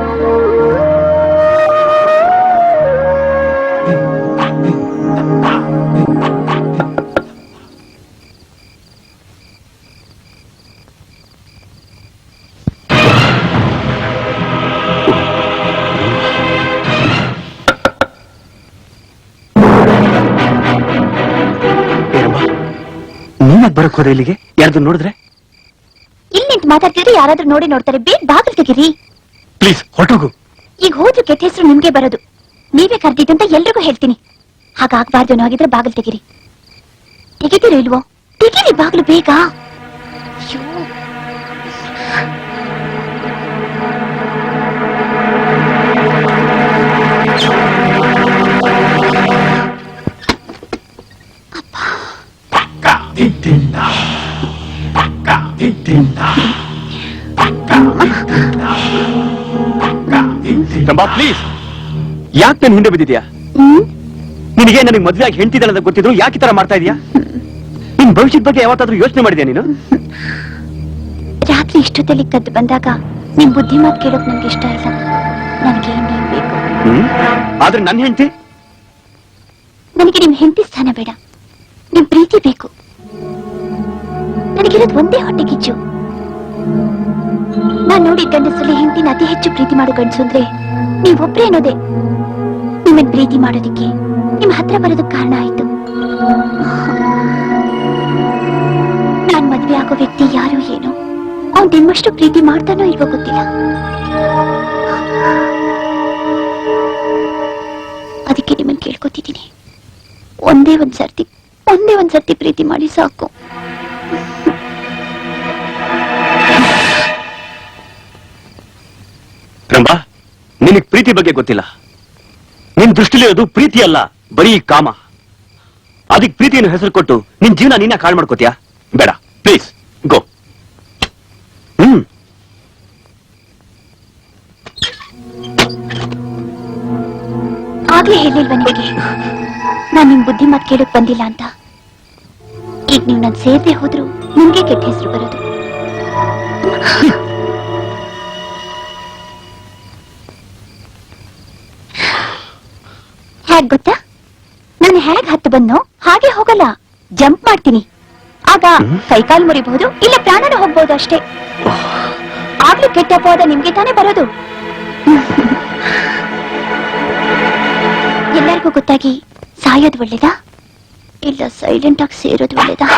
ನೀನಾಗ್ ಬರಕ್ ಹೋದ ಇಲ್ಲಿಗೆ? ಯಾರ್ದು ನೋಡಿದ್ರೆ? ಇಲ್ಲಿ ನಿಂತು ಮಾತಾಡ್ತಿದ್ರೆ ಯಾರಾದ್ರೂ ನೋಡಿ ನೋಡ್ತಾರೆ. ಬೇಗ ಬಾಗಿಲು ತೆಗೀರಿ. ಪ್ಲೀಸ್ ಹೊರಟೋಗು. ಈಗ ಹೋದ್ರು ಕೆಟ್ಟ ಹೆಸರು ನಿಮ್ಗೆ ಬರೋದು. ನೀವೇ ಕರ್ದಿದ್ದಂತ ಎಲ್ರಿಗೂ ಹೇಳ್ತೀನಿ. ಹಾಗಾಗ್ಬಾರ್ದು ಅನ್ನೋ ಹಾಗಿದ್ರೆ ಬಾಗಿಲು ತೆಗೀರಿ. ತೆಗಿತೀರೋ ಇಲ್ವೋ? ತೆಗೀರಿ ಬಾಗಿಲು ಬೇಗ. ಅಯ್ಯೋ. ರಂಬಾ ಪ್ಲೀಸ್, ಯಾಕೆ ನನ್ ಹಿಂದೆ ಬಿದ್ದಿದ್ಯಾ? ನಿನಗೆ ನನಗೆ ಮದ್ವೆ ಆಗಿ ಹೆಂಡತಿದಲ್ಲ ಅಂತ ಗೊತ್ತಿದ್ರು ಯಾಕೆ ಈ ತರ ಮಾಡ್ತಾ ಇದೀಯಾ? ನಿನ್ ಭವಿಷ್ಯದ ಬಗ್ಗೆ ಯಾವತ್ತಾದ್ರೂ ಯೋಚನೆ ಮಾಡಿದ್ಯಾ ನೀನು? ರಾತ್ರಿ ಇಷ್ಟೊತ್ತಲ್ಲಿ ಕದ್ದು ಬಂದಾಗ ನಿಮ್ ಬುದ್ಧಿ ಮಾತು ಕೇಳೋಕ್ ನನ್ಗೆ ಇಷ್ಟ ಇಲ್ಲ. ನನಗೆ ನೀವ್ ಬೇಕು. ಆದ್ರೆ ನನ್ನ ಹೆಂಡತಿ? ನನಗೆ ನಿಮ್ ಹೆಂಡತಿ ಸ್ಥಾನ ಬೇಡ, ನಿಮ್ ಪ್ರೀತಿ ಬೇಕು. ನನಗಿರೋದು ಒಂದೇ ಹೊಟ್ಟೆ ಕಿಚ್ಚು. ನಾನ್ ನೋಡಿ ಗಂಡಸಲ್ಲಿ ಹೆಂಡತಿನ ಅತಿ ಹೆಚ್ಚು ಪ್ರೀತಿ ಮಾಡೋ ಗಂಡಸು ಅಂದ್ರೆ ನೀವೊಬ್ರೇ ಅನ್ನೋದೇ. ನಿಮ್ಮನ್ ಪ್ರೀತಿ ಮಾಡೋದಿಕ್ಕೆ ನಿಮ್ ಹತ್ರ ಬರೋದಕ್ಕೆ ಕಾರಣ ಆಯ್ತು. ನಾನ್ ಮದ್ವೆ ಆಗೋ ವ್ಯಕ್ತಿ ಯಾರು ಏನೋ, ಅವ್ನ್ ನಿಮ್ಮಷ್ಟು ಪ್ರೀತಿ ಮಾಡ್ತಾನೋ ಇಲ್ವೋ ಗೊತ್ತಿಲ್ಲ. ಅದಕ್ಕೆ ನಿಮ್ಮನ್ ಕೇಳ್ಕೊತಿದ್ದೀನಿ, ಒಂದೇ ಒಂದ್ ಸರ್ತಿ ಪ್ರೀತಿ ಮಾಡಿ ಸಾಕು. ರಂಬಾ, ನಿನಗ್ ಪ್ರೀತಿ ಬಗ್ಗೆ ಗೊತ್ತಿಲ್ಲ. ನಿನ್ ದೃಷ್ಟಿಲಿರೋದು ಪ್ರೀತಿ ಅಲ್ಲ, ಬರೀ ಕಾಮ. ಅದಕ್ಕೆ ಪ್ರೀತಿಯನ್ನು ಹೆಸರು ಕೊಟ್ಟು ನಿನ್ ಜೀವನ ನೀನ ಕಾಳ್ ಮಾಡ್ಕೋತೀಯಾ? ಬೇಡ ಪ್ಲೀಸ್ ಗೋ. ಆಗ್ಲೇ ಹೇಳಿಲ್ವಾ ನಿಮಗೆ ನಾನ್ ನಿಮ್ ಬುದ್ಧಿ ಮಾತು ಕೇಳಕ್ ಬಂದಿಲ್ಲ ಅಂತ? ಈಗ ನೀವು ನನ್ ಸೇರ್ದೆ ಹೋದ್ರು ನಿಮ್ಗೆ ಕೆಟ್ಟ ಹೆಸರು ಬರೋದು. ಹೇಗ್ ಗೊತ್ತಾ? ನಾನು ಹೇಗ್ ಹತ್ತು ಬಂದ್ನೋ ಹಾಗೆ ಹೋಗಲ್ಲ, ಜಂಪ್ ಮಾಡ್ತೀನಿ. ಆಗ ಕೈಕಾಲು ಮುರಿಬಹುದು, ಇಲ್ಲ ಪ್ರಾಣನ ಹೋಗ್ಬಹುದು ಅಷ್ಟೇ. ಆಗ್ಲೂ ಕೆಟ್ಟ ಅಪವಾದ ನಿಮ್ಗೆ ತಾನೇ ಬರೋದು. ಎಲ್ಲರಿಗೂ ಗೊತ್ತಾಗಿ ಸಾಯೋದು ಒಳ್ಳೇದಾ, ಇಲ್ಲ ಸೈಲೆಂಟ್ ಆಗಿ ಸೇರೋದು ಒಳ್ಳೇದಾ?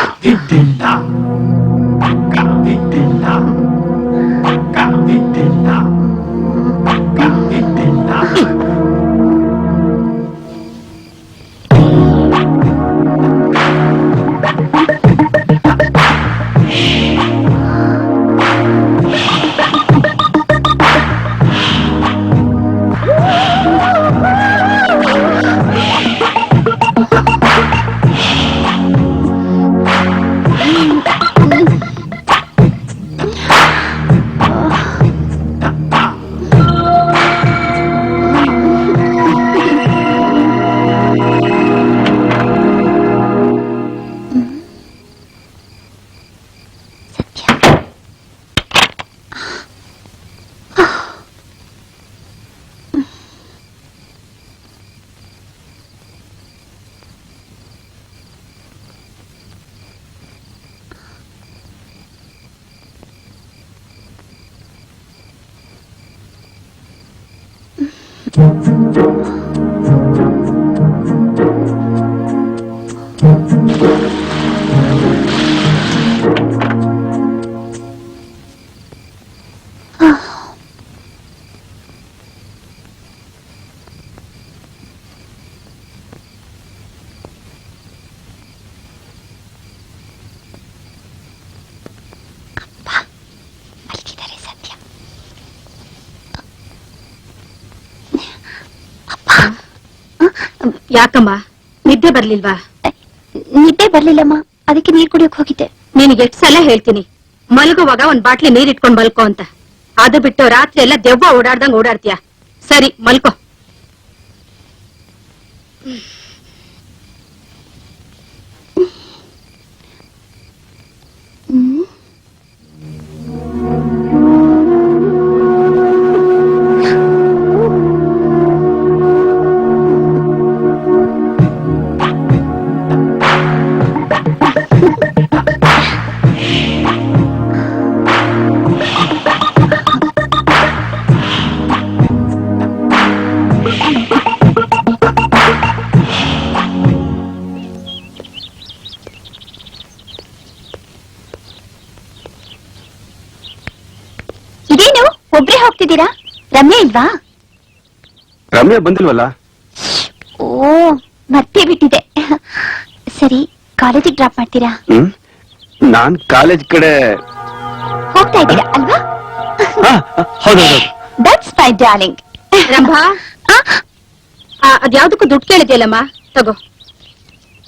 ಅಪ್ಪ ಯಾಕಮ್ಮ ನಿದ್ದೆ ಬರ್ಲಿಲ್ವಾ? ನಿದ್ದೆ ಬರ್ಲಿಲ್ಲಮ್ಮ, ಅದಕ್ಕೆ ನೀರ್ ಕುಡಿಯೋಕ್ ಹೋಗಿದ್ದೆ. ನಿನಗೆ ಎಷ್ಟು ಸಲ ಹೇಳ್ತೀನಿ ಮಲಗುವಾಗ ಒಂದ್ ಬಾಟ್ಲಿ ನೀರ್ ಇಟ್ಕೊಂಡ್ ಮಲ್ಕೋ ಅಂತ. ಅದು ಬಿಟ್ಟು ರಾತ್ರಿ ಎಲ್ಲ ದೆವ್ವ ಓಡಾಡ್ದಂಗ್ ಓಡಾಡ್ತೀಯ. ಸರಿ ಮಲ್ಕೋ. ಇದೇನು ಒಬ್ರೇ ಹೋಗ್ತಿದ್ದೀರಾ? ರಮ್ಯಾ ಇಲ್ವಾ? ರಮ್ಯಾ ಬಂದಿಲ್ವಲ್ಲ? ಓ, ಮರ್ತೇ ಬಿಟ್ಟಿದೆ. ಸರಿ, ಕಾಲೇಜಿಗೆ ಡ್ರಾಪ್ ಮಾಡ್ತೀರಾ? ನಾನ್ ಕಾಲೇಜ್ ಕಡೆ ಹೋಗ್ತಾ ಇದ್ದೀರಾ ಅಲ್ವಾ? ಹೌದೌದು. That's my darling. ರಂಭಾ, ಅದ್ಯಾವ್ದಕ್ಕೂ ದುಡ್ಡು ಕೇಳಿದ್ಯಲ್ಲಮ್ಮ, ತಗೋ.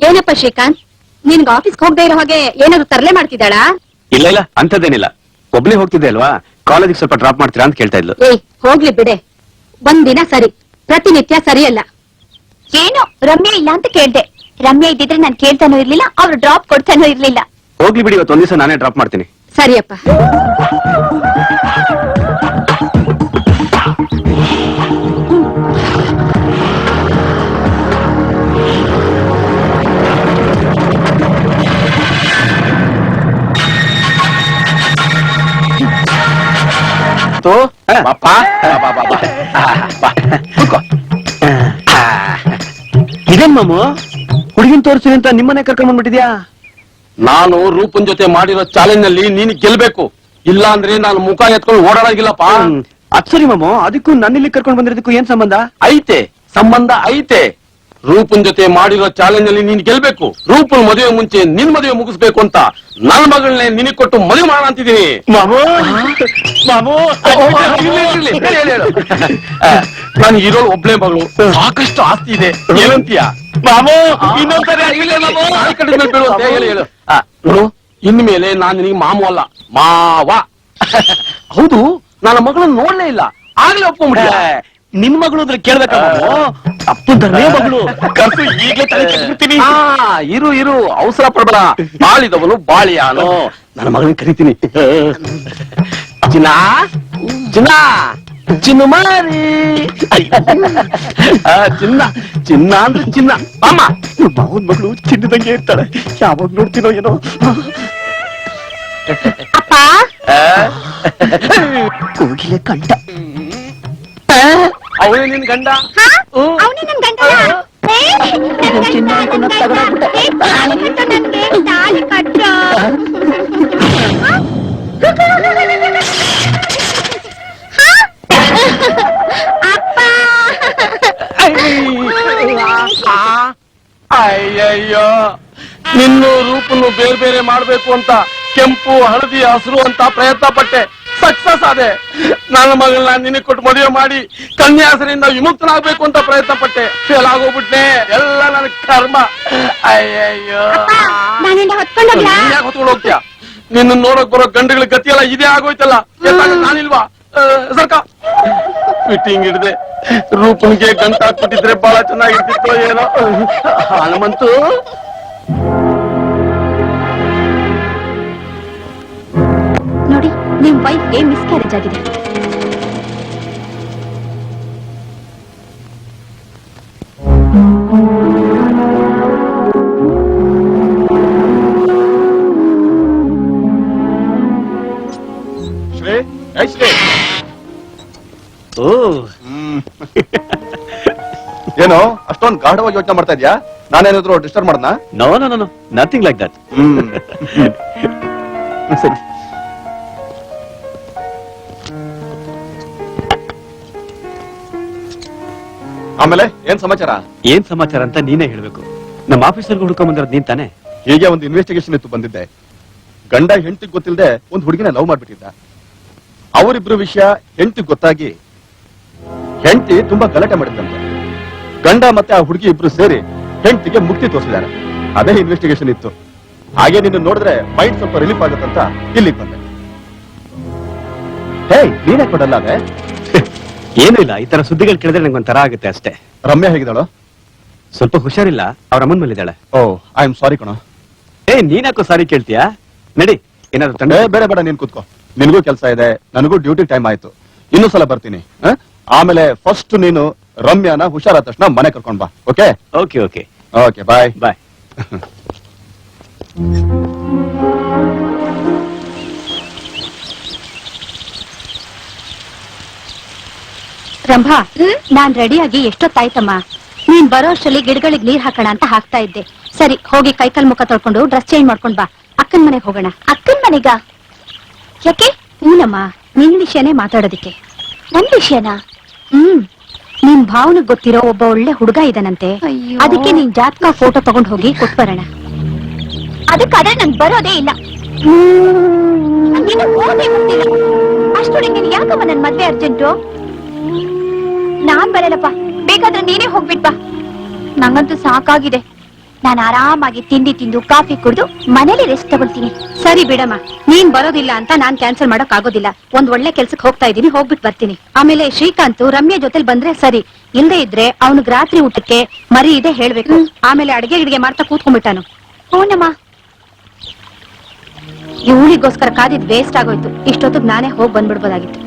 ಏನಪ್ಪ ಶ್ರೀಕಾಂತ್, ನಿನ್ಗೆ ಆಫೀಸ್ಗೆ ಹೋಗದೆ ಇರೋ ಹಾಗೆ ಏನಾದ್ರು ತರಲೆ ಮಾಡ್ತಿದ್ದಾಳಾ? ಇಲ್ಲ ಇಲ್ಲ, ಅಂತದೇನಿಲ್ಲ. ಒಬ್ನೇ ಹೋಗ್ತಿದ್ದೆ ಅಲ್ವಾ, ಕಾಲೇಜಿಗೆ ಸ್ವಲ್ಪ ಡ್ರಾಪ್ ಮಾಡ್ತೀರಾ ಅಂತ ಕೇಳ್ತಾ ಇದ್ಲು. ಏಯ್ ಹೋಗ್ಲಿ ಬಿಡೆ, ಒಂದಿನ ಸರಿ, ಪ್ರತಿನಿತ್ಯ ಸರಿಯಲ್ಲ. ಏನೋ ರಮ್ಯಾ ಇಲ್ಲ ಅಂತ ಕೇಳ್ದೆ. ರಮ್ಯಾ ಇದ್ದಿದ್ರೆ ನಾನು ಕೇಳ್ತಾನೂ ಇರ್ಲಿಲ್ಲ, ಅವ್ರು ಡ್ರಾಪ್ ಕೊಡ್ತಾನೂ ಇರ್ಲಿಲ್ಲ. ಹೋಗ್ಲಿ ಬಿಡಿ, ಇವತ್ತು ಒಂದ್ ದಿವಸ ನಾನೇ ಡ್ರಾಪ್ ಮಾಡ್ತೀನಿ. ಸರಿಯಪ್ಪ. ಇದೇನ್ ಮಾಮು, ಹುಡುಗಿನ ತೋರಿಸಿ ಅಂತ ನಿಮ್ಮನೆ ಕರ್ಕೊಂಡ್ ಬಂದ್ಬಿಟ್ಟಿದ್ಯಾ? ನಾನು ರೂಪನ್ ಜೊತೆ ಮಾಡಿರೋ ಚಾಲೆಂಜ್ ನಲ್ಲಿ ನೀನು ಗೆಲ್ಬೇಕು, ಇಲ್ಲ ಅಂದ್ರೆ ನಾನು ಮುಖ ಎತ್ಕೊಂಡು ಓಡಾಡಂಗಿಲ್ಲಪ್ಪ. ಅದ್ ಸರಿ ಮಾಮು, ಅದಕ್ಕೂ ನನ್ನಿಲ್ಲಿ ಕರ್ಕೊಂಡ್ ಬಂದಿರೋದಕ್ಕೂ ಏನ್ ಸಂಬಂಧ? ಐತೆ, ಸಂಬಂಧ ಐತೆ. ರೂಪನ್ ಜೊತೆ ಮಾಡಿರೋ ಚಾಲೆಂಜ್ ನಲ್ಲಿ ನೀನ್ ಗೆಲ್ಬೇಕು. ರೂಪನ್ ಮದುವೆ ಮುಂಚೆ ನಿನ್ ಮದುವೆ ಮುಗಿಸ್ಬೇಕು ಅಂತ ನನ್ನ ಮಗಳನ್ನೇ ನಿನಗೆ ಕೊಟ್ಟು ಮದುವೆ ಮಾಡೋಣ ಅಂತಿದ್ದೀನಿ. ಮಾಮು ಮಾಮು, ನಾನು ಇರೋಳು ಒಬ್ಳೆ ಮಗಳು, ಸಾಕಷ್ಟು ಆಸ್ತಿ ಇದೆ, ಏನಂತೀಯ? ಮಾಮು ನೋಡು, ಇನ್ಮೇಲೆ ನಾನು ನಿನಗೆ ಮಾಮು ಅಲ್ಲ, ಮಾವ. ಹೌದು, ನನ್ನ ಮಗಳನ್ನ ನೋಡ್ಲೇ ಇಲ್ಲ, ಆಗ್ಲೇ ಒಪ್ಕೊಂಡ್ಬಿಟ್ಟ. ನಿನ್ ಮಗಳು ಅಂದ್ರೆ ಕೇಳ್ಬೇಕ, ಅಪ್ಪಂದರೇ ಮಗಳು ಕರ್ಸು, ಈಗಲೇ ತಲೆ ಕೆಡ್ಸ್ಬಿಡ್ತೀನಿ. ಇರು ಇರು, ಅವಸರ ಪಡಬೇಡ. ಬಾಳಿದವನು ಬಾಳಿಯಾನು. ನನ್ನ ಮಗಳನ್ನ ಕರಿತೀನಿ. ಚಿನ್ನ ಚಿನ್ನ ಚಿನ್ನ ಮಾರಿ, ಚಿನ್ನ ಚಿನ್ನ ಅಂದ್ರೆ ಚಿನ್ನ. ಅಮ್ಮ, ಮಾವನ್ ಮಗಳು ಚಿನ್ನದಂಗೆ ಇರ್ತಾಳೆ, ಯಾವಾಗ ನೋಡ್ತೀನೋ ಏನೋ. ಅಪ್ಪ, ಕೋಗಿಲೆ ಕಂಠ. ಅವನೇ ನಿನ್ ಗಂಡ? ಅವನೇ ನನ್ ಗಂಡ. ತಾಳಿ ಕಟ್ಟು. ಅಪ್ಪ, ಅಯ್ಯಯ್ಯೋ, ನಿನ್ನು ರೂಪನ್ನು ಬೇರೆ ಬೇರೆ ಮಾಡ್ಬೇಕು ಅಂತ ಕೆಂಪು ಹಳದಿ ಹಸಿರು ಅಂತ ಪ್ರಯತ್ನ ಪಟ್ಟೆ, ಸಕ್ಸಸ್ ಆದೆ. ನನ್ನ ಮಗಳನ್ನ ನಿನಗೆ ಕೊಟ್ಟು ಮದುವೆ ಮಾಡಿ ಕನ್ಯಾಸರಿಂದ ವಿಮುಕ್ತನಾಗ್ಬೇಕು ಅಂತ ಪ್ರಯತ್ನ ಪಟ್ಟೆ, ಫೇಲ್ ಆಗೋಗ್ಬಿಟ್ನೆ. ಎಲ್ಲ ನನ್ನ ಕರ್ಮ. ಅಯ್ಯಯ್ಯೋ, ಯಾಕೆ ಹೊತ್ಕೊಂಡು ಹೋಗ್ತೀಯ? ನಿನ್ನ ನೋಡಕ್ ಬರೋ ಗಂಡುಗಳ ಗತಿಯೆಲ್ಲ ಇದೇ ಆಗೋಯ್ತಲ್ಲ. ನಾನಿಲ್ವಾ? ಸರ್ಕ ಫಿಟ್ಟಿಂಗ್ ಹಿಡ್ದೆ ರೂಪನ್ಗೆ ಗಂಟ ಹಾಕ್ಬಿಟ್ಟಿದ್ರೆ ಬಹಳ ಚೆನ್ನಾಗಿರ್ತಿತ್ತು ಏನೋ. ಹನುಮಂತು, ನೋಡಿ, ನಿಮ್ ವೈಫ್ಗೆ ಮಿಸ್ಕ್ಯಾರೇಜ್ ಆಗಿದೆ. ಏನೋ ಅಷ್ಟೊಂದು ಗಾಢವಾಗಿ ಯೋಚನೆ ಮಾಡ್ತಾ ಇದ್ಯಾ? ನಾನೇನಾದ್ರು ಡಿಸ್ಟರ್ಬ್ ಮಾಡ್ದಾ? No no no, nothing like that. ಸರಿ. ಆಮೇಲೆ ಏನ್ ಸಮಾಚಾರ? ಏನ್ ಸಮಾಚಾರ ಅಂತ ನೀನೇ ಹೇಳ್ಬೇಕು. ನಮ್ಮ ಆಫೀಸರ್ಗೆ ಹುಡ್ಕೊಂಡ್ ಬಂದಿರೋದು ನೀನ್ ತಾನೆ? ಹೀಗೆ ಒಂದು ಇನ್ವೆಸ್ಟಿಗೇಷನ್ ಇತ್ತು, ಬಂದಿದ್ದೆ. ಗಂಡ ಹೆಂಡತಿ ಗೊತ್ತಿಲ್ಲದೆ ಒಂದು ಹುಡುಗಿನ ಲವ್ ಮಾಡ್ಬಿಟ್ಟಿದ್ದ. ಅವರಿಬ್ರು ವಿಷಯ ಹೆಂಡತಿ ಗೊತ್ತಾಗಿ ಹೆಂಡತಿ ತುಂಬಾ ಗಲಾಟೆ ಮಾಡಿದ್ದಂತೆ. ಗಂಡ ಮತ್ತೆ ಆ ಹುಡುಗಿ ಇಬ್ರು ಸೇರಿ ಹೆಂಡತಿಗೆ ಮುಕ್ತಿ ತೋರಿಸಿದ್ದಾರೆ. ಅದೇ ಇನ್ವೆಸ್ಟಿಗೇಷನ್ ಇತ್ತು. ಹಾಗೆ ನಿನ್ನ ನೋಡಿದ್ರೆ ಮೈಂಡ್ ಸ್ವಲ್ಪ ರಿಲೀಫ್ ಆಗುತ್ತಂತ ಇಲ್ಲಿಗೆ ಬಂದೆ. ಹೇ, ನೀನೇ ಕೊಡಲ್ಲ ಅದೇ? ಏನೂ ಇಲ್ಲ, ಈ ತರ ಸುದ್ದಿಗಳು ಕೇಳಿದ್ರೆ ನಂಗೆ ಒಂಥರ ಆಗುತ್ತೆ ಅಷ್ಟೇ. ರಮ್ಯಾ ಹೇಗಿದ್ದಾಳು? ಸ್ವಲ್ಪ ಹುಷಾರಿಲ್ಲ, ಅವ್ರ ಅಮ್ಮನ ಮೇಲಿದ್ದಾಳೆ. ಓ, ಐ ಆಮ್ ಸಾರಿ ಕಣೋ. ನೀನಾಕೋ ಸಾರಿ ಕೇಳ್ತೀಯಾ? ನಡಿ, ಏನಾದ್ರು ತಂಡ. ಬೇಡ ಬೇಡ, ನೀನ್ ಕೂತ್ಕೋ. ನಿನಗೂ ಕೆಲಸ ಇದೆ, ನನಗೂ ಡ್ಯೂಟಿ ಟೈಮ್ ಆಯ್ತು. ಇನ್ನೂ ಸಲ ಬರ್ತೀನಿ. ಆಮೇಲೆ ಫಸ್ಟ್ ನೀನು ರಮ್ಯಾನ ಹುಷಾರಾದ ತಕ್ಷಣ ಮನೆ ಕರ್ಕೊಂಡ್ ಬಾ. ಓಕೆ? ಓಕೆ ಓಕೆ ಓಕೆ, ಬಾಯ್ ಬಾಯ್. ರಂಭಾ, ನಾನ್ ರೆಡಿಯಾಗಿ ಎಷ್ಟೊತ್ತಾಯ್ತಮ್ಮ. ನೀನ್ ಬರೋ ಅಷ್ಟರಲ್ಲಿ ಗಿಡಗಳಿಗೆ ನೀರ್ ಹಾಕೋಣ ಅಂತ ಹಾಕ್ತಾ ಇದ್ದೆ. ಸರಿ, ಹೋಗಿ ಕೈಕಾಲ್ ಮುಖ ತೊಳ್ಕೊಂಡು ಡ್ರೆಸ್ ಚೇಂಜ್ ಮಾಡ್ಕೊಂಡ್ ಬಾ. ಅಕ್ಕನ್ ಮನೆಗೆ ಹೋಗೋಣ. ಅಕ್ಕನ್ ಮನೆಗ? ಯಾಕೆ? ಹೂನಮ್ಮ, ನಿನ್ ವಿಷಯನೇ ಮಾತಾಡೋದಿಕ್ಕೆ. ನನ್ ವಿಷಯನಾ? ನಿನ್ ಭಾವನಿಗೆ ಗೊತ್ತಿರೋ ಒಬ್ಬ ಒಳ್ಳೆ ಹುಡುಗ ಇದಾನಂತೆ. ಅಯ್ಯೋ. ಅದಕ್ಕೆ ನೀನ್ ಜಾತಕ ಫೋಟೋ ತಗೊಂಡ್ ಹೋಗಿ ಕೊಟ್ಬರೋಣ. ಅದಕ್ಕಾದ್ರೆ ನಂಗೆ ಬರೋದೇ ಇಲ್ಲ. ನಂಗಿನ್ನೂ ಓದೇ ಗೊತ್ತಿಲ್ಲ. ಅಷ್ಟೊಳಗೆ ನೀನ್ ಯಾಕಮ್ಮ ನನ್ ಮದ್ವೆ ಅರ್ಜೆಂಟು? ನಾನ್ ಬರಲ್ಲಪ್ಪ, ಬೇಕಾದ್ರೆ ನೀನೇ ಹೋಗ್ಬಿಟ್ ಬಾ. ನಂಗಂತೂ ಸಾಕಾಗಿದೆ. ನಾನು ಆರಾಮಾಗಿ ತಿಂಡಿ ತಿಂದು ಕಾಫಿ ಕುಡಿದು ಮನೇಲಿ ರೆಸ್ಟ್ ತಗೊಳ್ತೀನಿ. ಸರಿ ಬಿಡಮ್ಮ, ನೀನ್ ಬರೋದಿಲ್ಲ ಅಂತ ನಾನ್ ಕ್ಯಾನ್ಸಲ್ ಮಾಡಕ್ ಆಗೋದಿಲ್ಲ. ಒಂದ್ ಒಳ್ಳೆ ಕೆಲ್ಸಕ್ಕೆ ಹೋಗ್ತಾ ಇದೀನಿ, ಹೋಗ್ಬಿಟ್ಟು ಬರ್ತೀನಿ. ಆಮೇಲೆ ಶ್ರೀಕಾಂತ್ ರಮ್ಯಾ ಜೊತೆಲಿ ಬಂದ್ರೆ ಸರಿ, ಇಲ್ದೇ ಇದ್ರೆ ಅವನಿಗೆ ರಾತ್ರಿ ಊಟಕ್ಕೆ ಮರಿ ಇದೆ ಹೇಳ್ಬೇಕು. ಆಮೇಲೆ ಅಡ್ಗೆ ಗಿಡ್ಗೆ ಮಾಡ್ತಾ ಕೂತ್ಕೊಂಡ್ಬಿಟ್ಟಾನು. ಹೂನಮ್ಮ. ಇವಳಿಗೋಸ್ಕರ ಕಾದಿದ್ ವೇಸ್ಟ್ ಆಗೋಯ್ತು. ಇಷ್ಟೊತ್ತಿಗೆ ನಾನೇ ಹೋಗಿ ಬಂದ್ಬಿಡ್ಬೋದಾಗಿತ್ತು.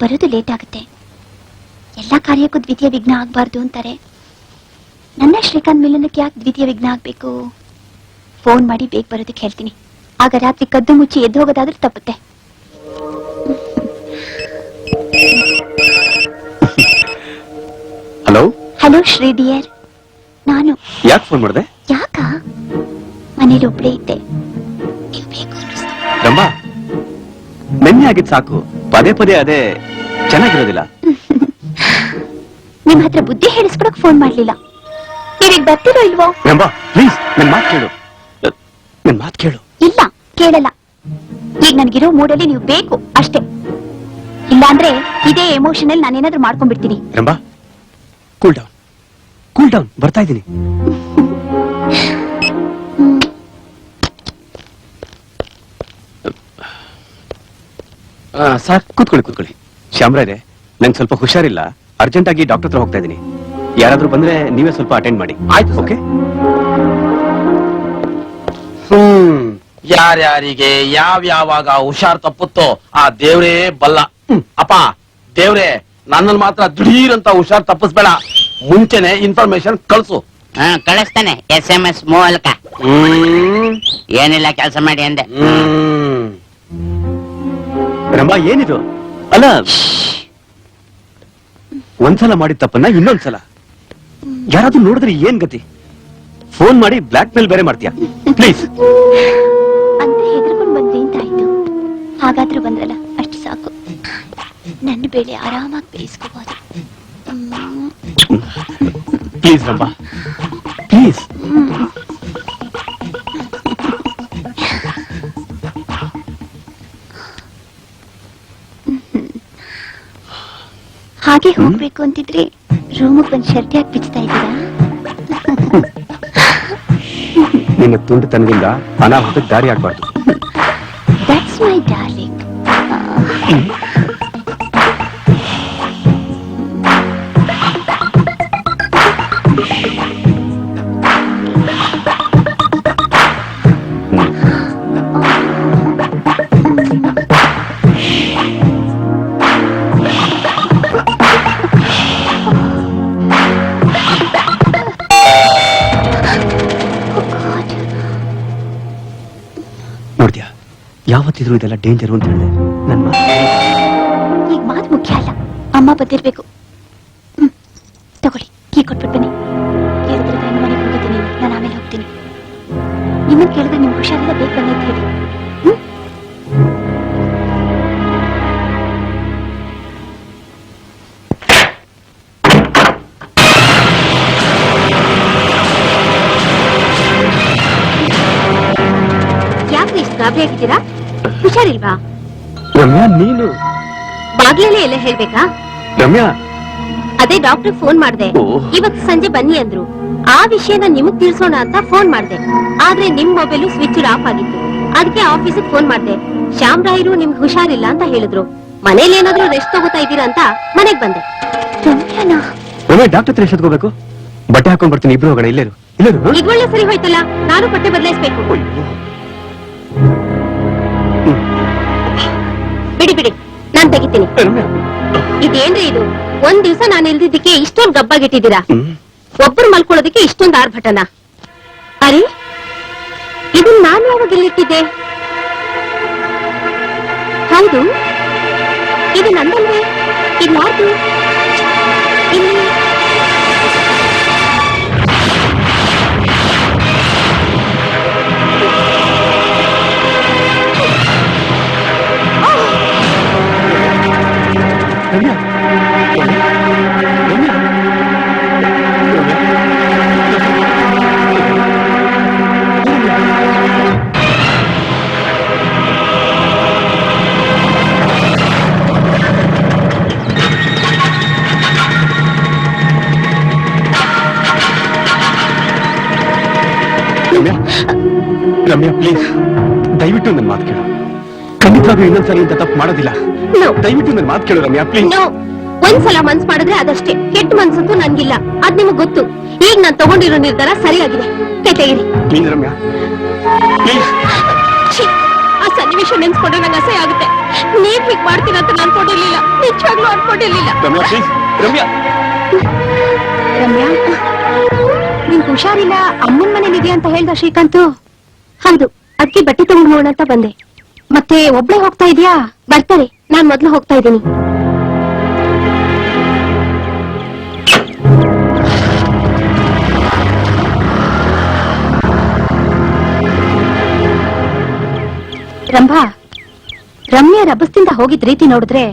ಬರೋದು ಲೇಟ್ ಆಗುತ್ತೆ. ಎಲ್ಲಾ ಕಾರ್ಯಕ್ಕೂ ದ್ವಿತೀಯ ವಿಘ್ನ ಆಗ್ಬಾರ್ದು ಅಂತಾರೆ. ನನ್ನ ಶ್ರೀಕಾಂತ್ ಮಿಲನಕ್ಕೆ ಯಾಕೆ ದ್ವಿತೀಯ ವಿಘ್ನ ಆಗ್ಬೇಕು? ಫೋನ್ ಮಾಡಿ ಬೇಗ ಬರೋದಕ್ಕೆ ಹೇಳ್ತೀನಿ. ಆಗ ರಾತ್ರಿ ಕದ್ದು ಮುಚ್ಚಿ ಎದ್ದು ಹೋಗೋದಾದ್ರೂ ತಪ್ಪುತ್ತೆ. ಹಲೋ ಹಲೋ ಶ್ರೀ ಡಿಯರ್, ನಾನು. ಯಾಕೆ ಫೋನ್ ಮಾಡಿದೆ? ಯಾಕ? ಮನೇಲಿ ಒಬ್ಳೇ ಇದ್ದೆ, ನೀವು ಬೇಕು ಅನ್ನಿಸ್ತು. ರಂಭಾ, ನೆನ್ನೆ ಆಗಿದ್ ಸಾಕು, ಪದೇ ಪದೇ ಅದೇ ಚೆನ್ನಾಗಿರೋದಿಲ್ಲ. ನಿಮ್ ಹತ್ರ ಬುದ್ಧಿ ಹೇಳಿಸ್ಕೊಡಕ್ ಫೋನ್ ಮಾಡ್ಲಿಲ್ಲ. ನೀವೀಗ ಬರ್ತಿರೋ ಇಲ್ವೋ? ರಂಭಾ ಪ್ಲೀಸ್, ನನ್ ಮಾತು ಕೇಳು. ನನ್ ಮಾತು ಕೇಳು. ಇಲ್ಲ, ಕೇಳಲ್ಲ. ಈಗ ನನ್ಗಿರೋ ಮೂಡಲ್ಲಿ ನೀವು ಬೇಕು ಅಷ್ಟೇ. ಇಲ್ಲಾಂದ್ರೆ ಇದೇ ಎಮೋಷನಲ್ ನಾನೇನಾದ್ರೂ ಮಾಡ್ಕೊಂಡ್ಬಿಡ್ತೀನಿ. Rambha, cool down, cool down, ಬರ್ತಾ ಇದ್ದೀನಿ. ಸರ್ ಕೂತ್ಕೊಳ್ಳಿ. ಶ್ಯಾಮ್ರಾಯ್ರೆ, ನಂಗೆ ಸ್ವಲ್ಪ ಹುಷಾರಿಲ್ಲ, ಅರ್ಜೆಂಟ್ ಆಗಿ ಡಾಕ್ಟರ್ ಹತ್ರ ಹೋಗ್ತಾ ಇದ್ದೀನಿ. ಯಾರಾದ್ರೂ ಬಂದ್ರೆ ನೀವೇ ಸ್ವಲ್ಪ ಅಟೆಂಡ್ ಮಾಡಿ. ಆಯ್ತು, ಓಕೆ? ಯಾರ್ಯಾರಿಗೆ ಯಾವಾಗ ಹುಷಾರ್ ತಪ್ಪುತ್ತೋ ಆ ದೇವ್ರೇ ಬಲ್ಲ. ಅಪ್ಪ ದೇವ್ರೇ, ನನ್ನನ್ನು ಮಾತ್ರ ದಿಢೀರ್ ಅಂತ ಹುಷಾರ್ ತಪ್ಪಿಸ್ಬೇಡ. ಮುಂಚೆನೆ ಇನ್ಫಾರ್ಮೇಶನ್ ಕಳ್ಸು. ಕಳಿಸ್ತಾನೆ SMS ಮೂಲಕ. ಏನಿಲ್ಲ, ಕೆಲಸ ಮಾಡಿ ಅಂದೆ. ರಂಭಾ, ಏನಿದು? ಅಲ್ಲ, ಒಂದ್ಸಲ ಮಾಡಿದ ತಪ್ಪನ್ನ ಇನ್ನೊಂದ್ಸಲ ಯಾರಾದ್ರೂ ನೋಡಿದ್ರೆ ಏನ್ ಗತಿ? ಫೋನ್ ಮಾಡಿ ಬ್ಲಾಕ್ ಮೇಲ್ ಬೇರೆ ಮಾಡ್ತೀಯಾ? ಪ್ಲೀಸ್. ಅಂತ ಹೆದರ್ಕೊಂಡ್ ಬಂದೆ ಅಂತಾಯ್ತು. ಹಾಗಾದ್ರೂ ಬಂದ್ರಲ್ಲ, ಅಷ್ಟು ಸಾಕು. ನನ್ನ ಬೇಳೆ ಆರಾಮಾಗಿ ಬೇಯಿಸ್ಕೋಬಹುದು. Please Rambha, please. ಹಾಗೆ ಹೋಗ್ಬೇಕು ಅಂತಿದ್ರೆ ರೂಮಿಗೆ ಬಂದು ಶರ್ಟ್ ಯಾಕೆ ಬಿಚ್ತಾ ಇದ್ದೀರಾ? ನಿನ್ನ ತುಂಡುತನದಿಂದ ಅನಾಹುತಕ್ಕೆ ದಾರಿ ಆಗ್ಬಾರ್ದು. That's my darling. ನೋಡ್ದ್ಯಾ, ಯಾವತ್ತಿದ್ರು ಇದೆಲ್ಲ ಡೇಂಜರು ಅಂತ ಹೇಳಿದೆ. ನನ್ನ ಈಗ ಮುಖ್ಯ ಅಲ್ಲ, ಅಮ್ಮ ಬಂದಿರ್ಬೇಕು. ತಗೊಳ್ಳಿ, ಕೀ ಕೊಟ್ಬಿಟ್ಟು ಬನ್ನಿ. ಕೇಳಿದ್ರೆ ನಾನು ಮನೆಗೆ ಹೋಗಿದ್ದೀನಿ, ನಾನು ಆಮೇಲೆ ಹೋಗ್ತೀನಿ. ನಿಮ್ಮನ್ನು ಕೇಳಿದ್ರೆ ನಿಮ್ಗೆ ಹುಷಾರಿಲ್ಲ, ಬೇಗ ಬನ್ನಿ ಅಂತ ಹೇಳಿ. ಯಾಕೆ ಇಷ್ಟು ಗಾಬರಿ ಆಗಿದ್ದೀರಾ? ಹುಷಾರಿಲ್ವಾ? ರಮ್ಯಾ, ನೀನು ಬಾಗ್ಲಲ್ಲೇ ಎಲ್ಲ ಹೇಳ್ಬೇಕಾ? ರಮ್ಯಾ, ಅದೇ ಡಾಕ್ಟರ್ ಫೋನ್ ಮಾಡ್ದೆ, ಇವತ್ತು ಸಂಜೆ ಬನ್ನಿ ಅಂದ್ರು. ಆ ವಿಷಯನ ನಿಮಗ್ ತಿಳಿಸೋಣ ಅಂತ ಫೋನ್ ಮಾಡ್ದೆ, ಆದ್ರೆ ನಿಮ್ ಮೊಬೈಲು ಸ್ವಿಚ್ ಆಫ್ ಆಗಿತ್ತು. ಅದಕ್ಕೆ ಆಫೀಸಿಗೆ ಫೋನ್ ಮಾಡ್ದೆ. ಶ್ಯಾಮರಾಯರು ನಿಮ್ಗೆ ಹುಷಾರಿಲ್ಲ ಅಂತ ಹೇಳಿದ್ರು. ಮನೇಲಿ ಏನಾದ್ರೂ ರೆಸ್ಟ್ ತಗೋತಾ ಇದ್ದೀರಾ ಅಂತ ಮನೆಗ್ ಬಂದೆ. ರಮ್ಯಾ, ಡಾಕ್ಟರ್ ಹತ್ರ ಎಷ್ಟೊತ್ಕೋಬೇಕು? ಬಟ್ಟೆ ಹಾಕೊಂಡ್ ಬರ್ತೀನಿ, ಇಬ್ರು ಹೋಗೋಣ. ಇಲ್ಲೇರು ಈಗ ಒಳ್ಳೆ ಸರಿ ಹೋಯ್ತಲ್ಲ, ನಾನು ಬಟ್ಟೆ ಬದಲಾಯಿಸ್ಬೇಕು. ಬಿಡಿ ಬಿಡಿ, ನಾನ್ ತೆಗಿತೀನಿ. ಇದೇನ್ರಿ ಇದು? ಒಂದ್ ದಿವ್ಸ ನಾನು ಇಲ್ದಿದ್ದಕ್ಕೆ ಇಷ್ಟೊಂದು ಗಬ್ಬಾಗಿಟ್ಟಿದ್ದೀರಾ. ಒಬ್ಬರು ಮಲ್ಕೊಳ್ಳೋದಕ್ಕೆ ಇಷ್ಟೊಂದು ಆರ್ಭಟನ. ಅರೆ, ಇದನ್ನ ನಾನು ಯಾವಾಗ ಇಲ್ಲಿಟ್ಟಿದ್ದೆ? ಹೌದು, ಇದು ನಂದಲ್ವೇ? ಇದು ಯಾರ್ದು? ಇಲ್ಲಿ ರಮ್ಯಾ, ಪ್ಲೀಸ್ ದಯವಿಟ್ಟು ನನ್ನ ಮಾತು ಕೇಳು. ಖಂಡಿತವಾಗ್ಲೂ ಇನ್ನೊಂದ್ಸಲ ಇಂಥ ತಪ್ಪು ಮಾಡೋದಿಲ್ಲ. ದಯವಿಟ್ಟು ನನ್ನ ಮಾತು ಕೇಳು ರಮ್ಯಾ, ಪ್ಲೀಸ್. ಒಂದ್ಸಲ ಮನ್ಸ್ ಮಾಡಿದ್ರೆ ಅದಷ್ಟೇ. ಕೆಟ್ಟ ಮನ್ಸಂತೂ ನನ್ಗಿಲ್ಲ, ಅದ್ ನಿಮಗ್ ಗೊತ್ತು. ಈಗ ನಾನ್ ತಗೊಂಡಿರೋ ನಿರ್ಧಾರ ಸರಿಯಾಗಿದೆ. ಕೈ ತೆಗೀರಿ ಪ್ಲೀಸ್ ರಮ್ಯಾ, ಪ್ಲೀಸ್. ಆ ಸನ್ನಿವೇಶ ನೆನ್ಸ್ಕೊಂಡ್ರೆ ನಂಗೆ ಅಸಹ್ಯ ಆಗುತ್ತೆ. ನೀವ್ ಹೀಗ್ ಮಾಡ್ತೀರ ಅಂತ ನಾನ್ ಅನ್ಕೊಂಡಿರ್ಲಿಲ್ಲ, ನಿಜವಾಗ್ಲೂ ಅನ್ಕೊಂಡಿರ್ಲಿಲ್ಲ. ರಮ್ಯಾ, ಪ್ಲೀಸ್. ರಮ್ಯಾ, ರಮ್ಯಾ, ನಿನ್ ಹುಷಾರಿಲ್ಲ, ಅಮ್ಮನ್ ಮನೇಲಿದ್ಯಾ ಅಂತ ಹೇಳ್ದ ಶ್ರೀಕಾಂತ್. ಹೌದು, ಅದಕ್ಕೆ ಬಟ್ಟೆ ತಗೊಂಡ್ ಹೋಗೋಣ ಅಂತ ಬಂದೆ. ಮತ್ತೆ ಒಬ್ಳೆ ಹೋಗ್ತಾ ಇದ್ಯಾ? ಬರ್ತಾರೆ, ನಾನ್ ಮೊದ್ಲು ಹೋಗ್ತಾ ಇದ್ದೀನಿ. ರಂಭಾ, ರಮ್ಯಾ ರಭಸದಿಂದ ಹೋಗಿದ್ ರೀತಿ ನೋಡಿದ್ರೆ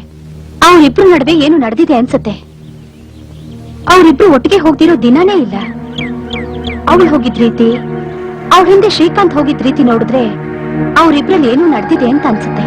ಅವ್ರಿಬ್ರು ನಡುವೆ ಏನು ನಡೆದಿದೆ ಅನ್ಸತ್ತೆ. ಅವ್ರಿಬ್ರು ಒಟ್ಟಿಗೆ ಹೋಗ್ದಿರೋ ದಿನಾನೇ ಇಲ್ಲ. ಅವಳು ಹೋಗಿದ್ ರೀತಿ, ಅವ್ರ ಹಿಂದೆ ಶ್ರೀಕಾಂತ್ ಹೋಗಿದ್ ರೀತಿ ನೋಡಿದ್ರೆ ಅವ್ರಿಬ್ರಲ್ಲಿ ಏನು ನಡೆದಿದೆ ಅಂತ ಅನ್ಸುತ್ತೆ.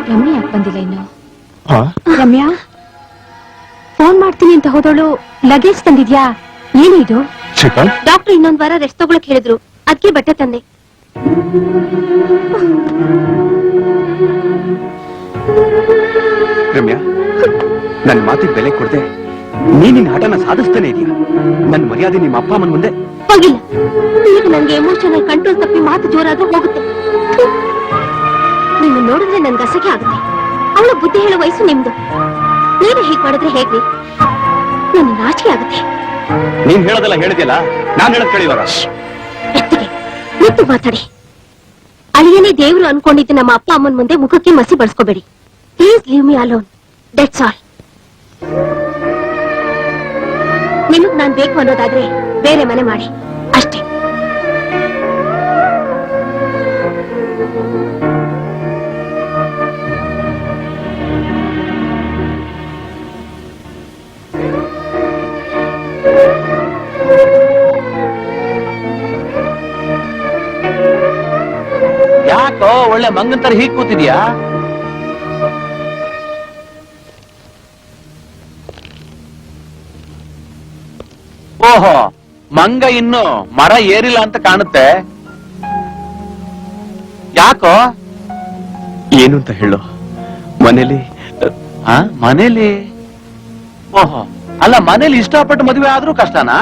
ರಮ್ಯಾ ಯಾಕೆ ಬಂದಿಲ್ಲ ಇನ್ನು? ರಮ್ಯಾ, ಫೋನ್ ಮಾಡ್ತೀನಿ ಅಂತ ಹೋದವಳು ಲಗೇಜ್ ತಂದಿದ್ಯಾ? ಏನು ಇದು? ಡಾಕ್ಟರ್ ಇನ್ನೊಂದ್ ವಾರ ರೆಸ್ಟ್ ತಗೊಳಕ್ ಹೇಳಿದ್ರು, ಅದಕ್ಕೆ ಬಟ್ಟೆ ತಂದೆ. ರಮ್ಯಾ, ನನ್ ಮಾತಿಗೆ ಬೆಲೆ ಕೊಡದೆ ನೀನಿನ ಹಠನ ಸಾಧಿಸ್ತಾನೆ ಇದೀಯ. ನನ್ ಮರ್ಯಾದೆ ನಿಮ್ಮ ಅಪ್ಪ ಅಮ್ಮನ ಮುಂದೆ ಹೋಗಿಲ್ಲ. ಈಗ ನನ್ಗೆ ಎಮೋಷನಲ್ ಕಂಟ್ರೋಲ್ ತಪ್ಪಿ ಮಾತು ಜೋರಾದ್ರೂ ಹೋಗುತ್ತೆ. ನಿನ್ನ ನೋಡಿದ್ರೆ ನನ್ಗೆ ಅಸಹ್ಯ ಆಗುತ್ತೆ. ಅವಳ ಬುದ್ಧಿ ಹೇಳೋ ವಯಸ್ಸು ನಿಮ್ದು. ನೀವೇ ಹೀಗ್ ಮಾಡಿದ್ರೆ ಹೇಗ್ರಿ? ನನ್ನ ನಾಚಿಕೆ ಆಗುತ್ತೆ. ನೀನ್ ಹೇಳೋದೆಲ್ಲ ಹೇಳಿದ್ಯಲ್ಲ, ನಾನ್ ಹೇಳದ್ ಕೇಳಿ ಇವಾಗ. ಎತ್ತಿಗೆ ನಿಂತು ಮಾತಾಡಿ. ಅಳಿಯನೇ ದೇವ್ರು ಅನ್ಕೊಂಡಿದ್ದು ನಮ್ಮ ಅಪ್ಪ ಅಮ್ಮನ ಮುಂದೆ ಮುಖಕ್ಕೆ ಮಸಿ ಬಳಸ್ಕೋಬೇಡಿ. Please leave me alone, that's all. ನಿಮಗ್ ನಾನ್ ಬೇಕು ಅನ್ನೋದಾದ್ರೆ ಬೇರೆ ಮನೆ ಮಾಡಿ, ಅಷ್ಟೇ. ಯಾಕೋ ಒಳ್ಳೆ ಮಂಗನ್ ತರ ಹೀಗ್ ಕೂತಿದ್ಯಾ? ಓಹೋ, ಮಂಗ ಇನ್ನು ಮರ ಏರಿಲ್ಲ ಅಂತ ಕಾಣುತ್ತೆ. ಯಾಕೋ? ಏನು ಅಂತ ಹೇಳು. ಮನೇಲಿ ಮನೇಲಿ? ಓಹೋ, ಅಲ್ಲ ಮನೇಲಿ ಇಷ್ಟಪಟ್ಟು ಮದುವೆ ಆದ್ರೂ ಕಷ್ಟನಾ?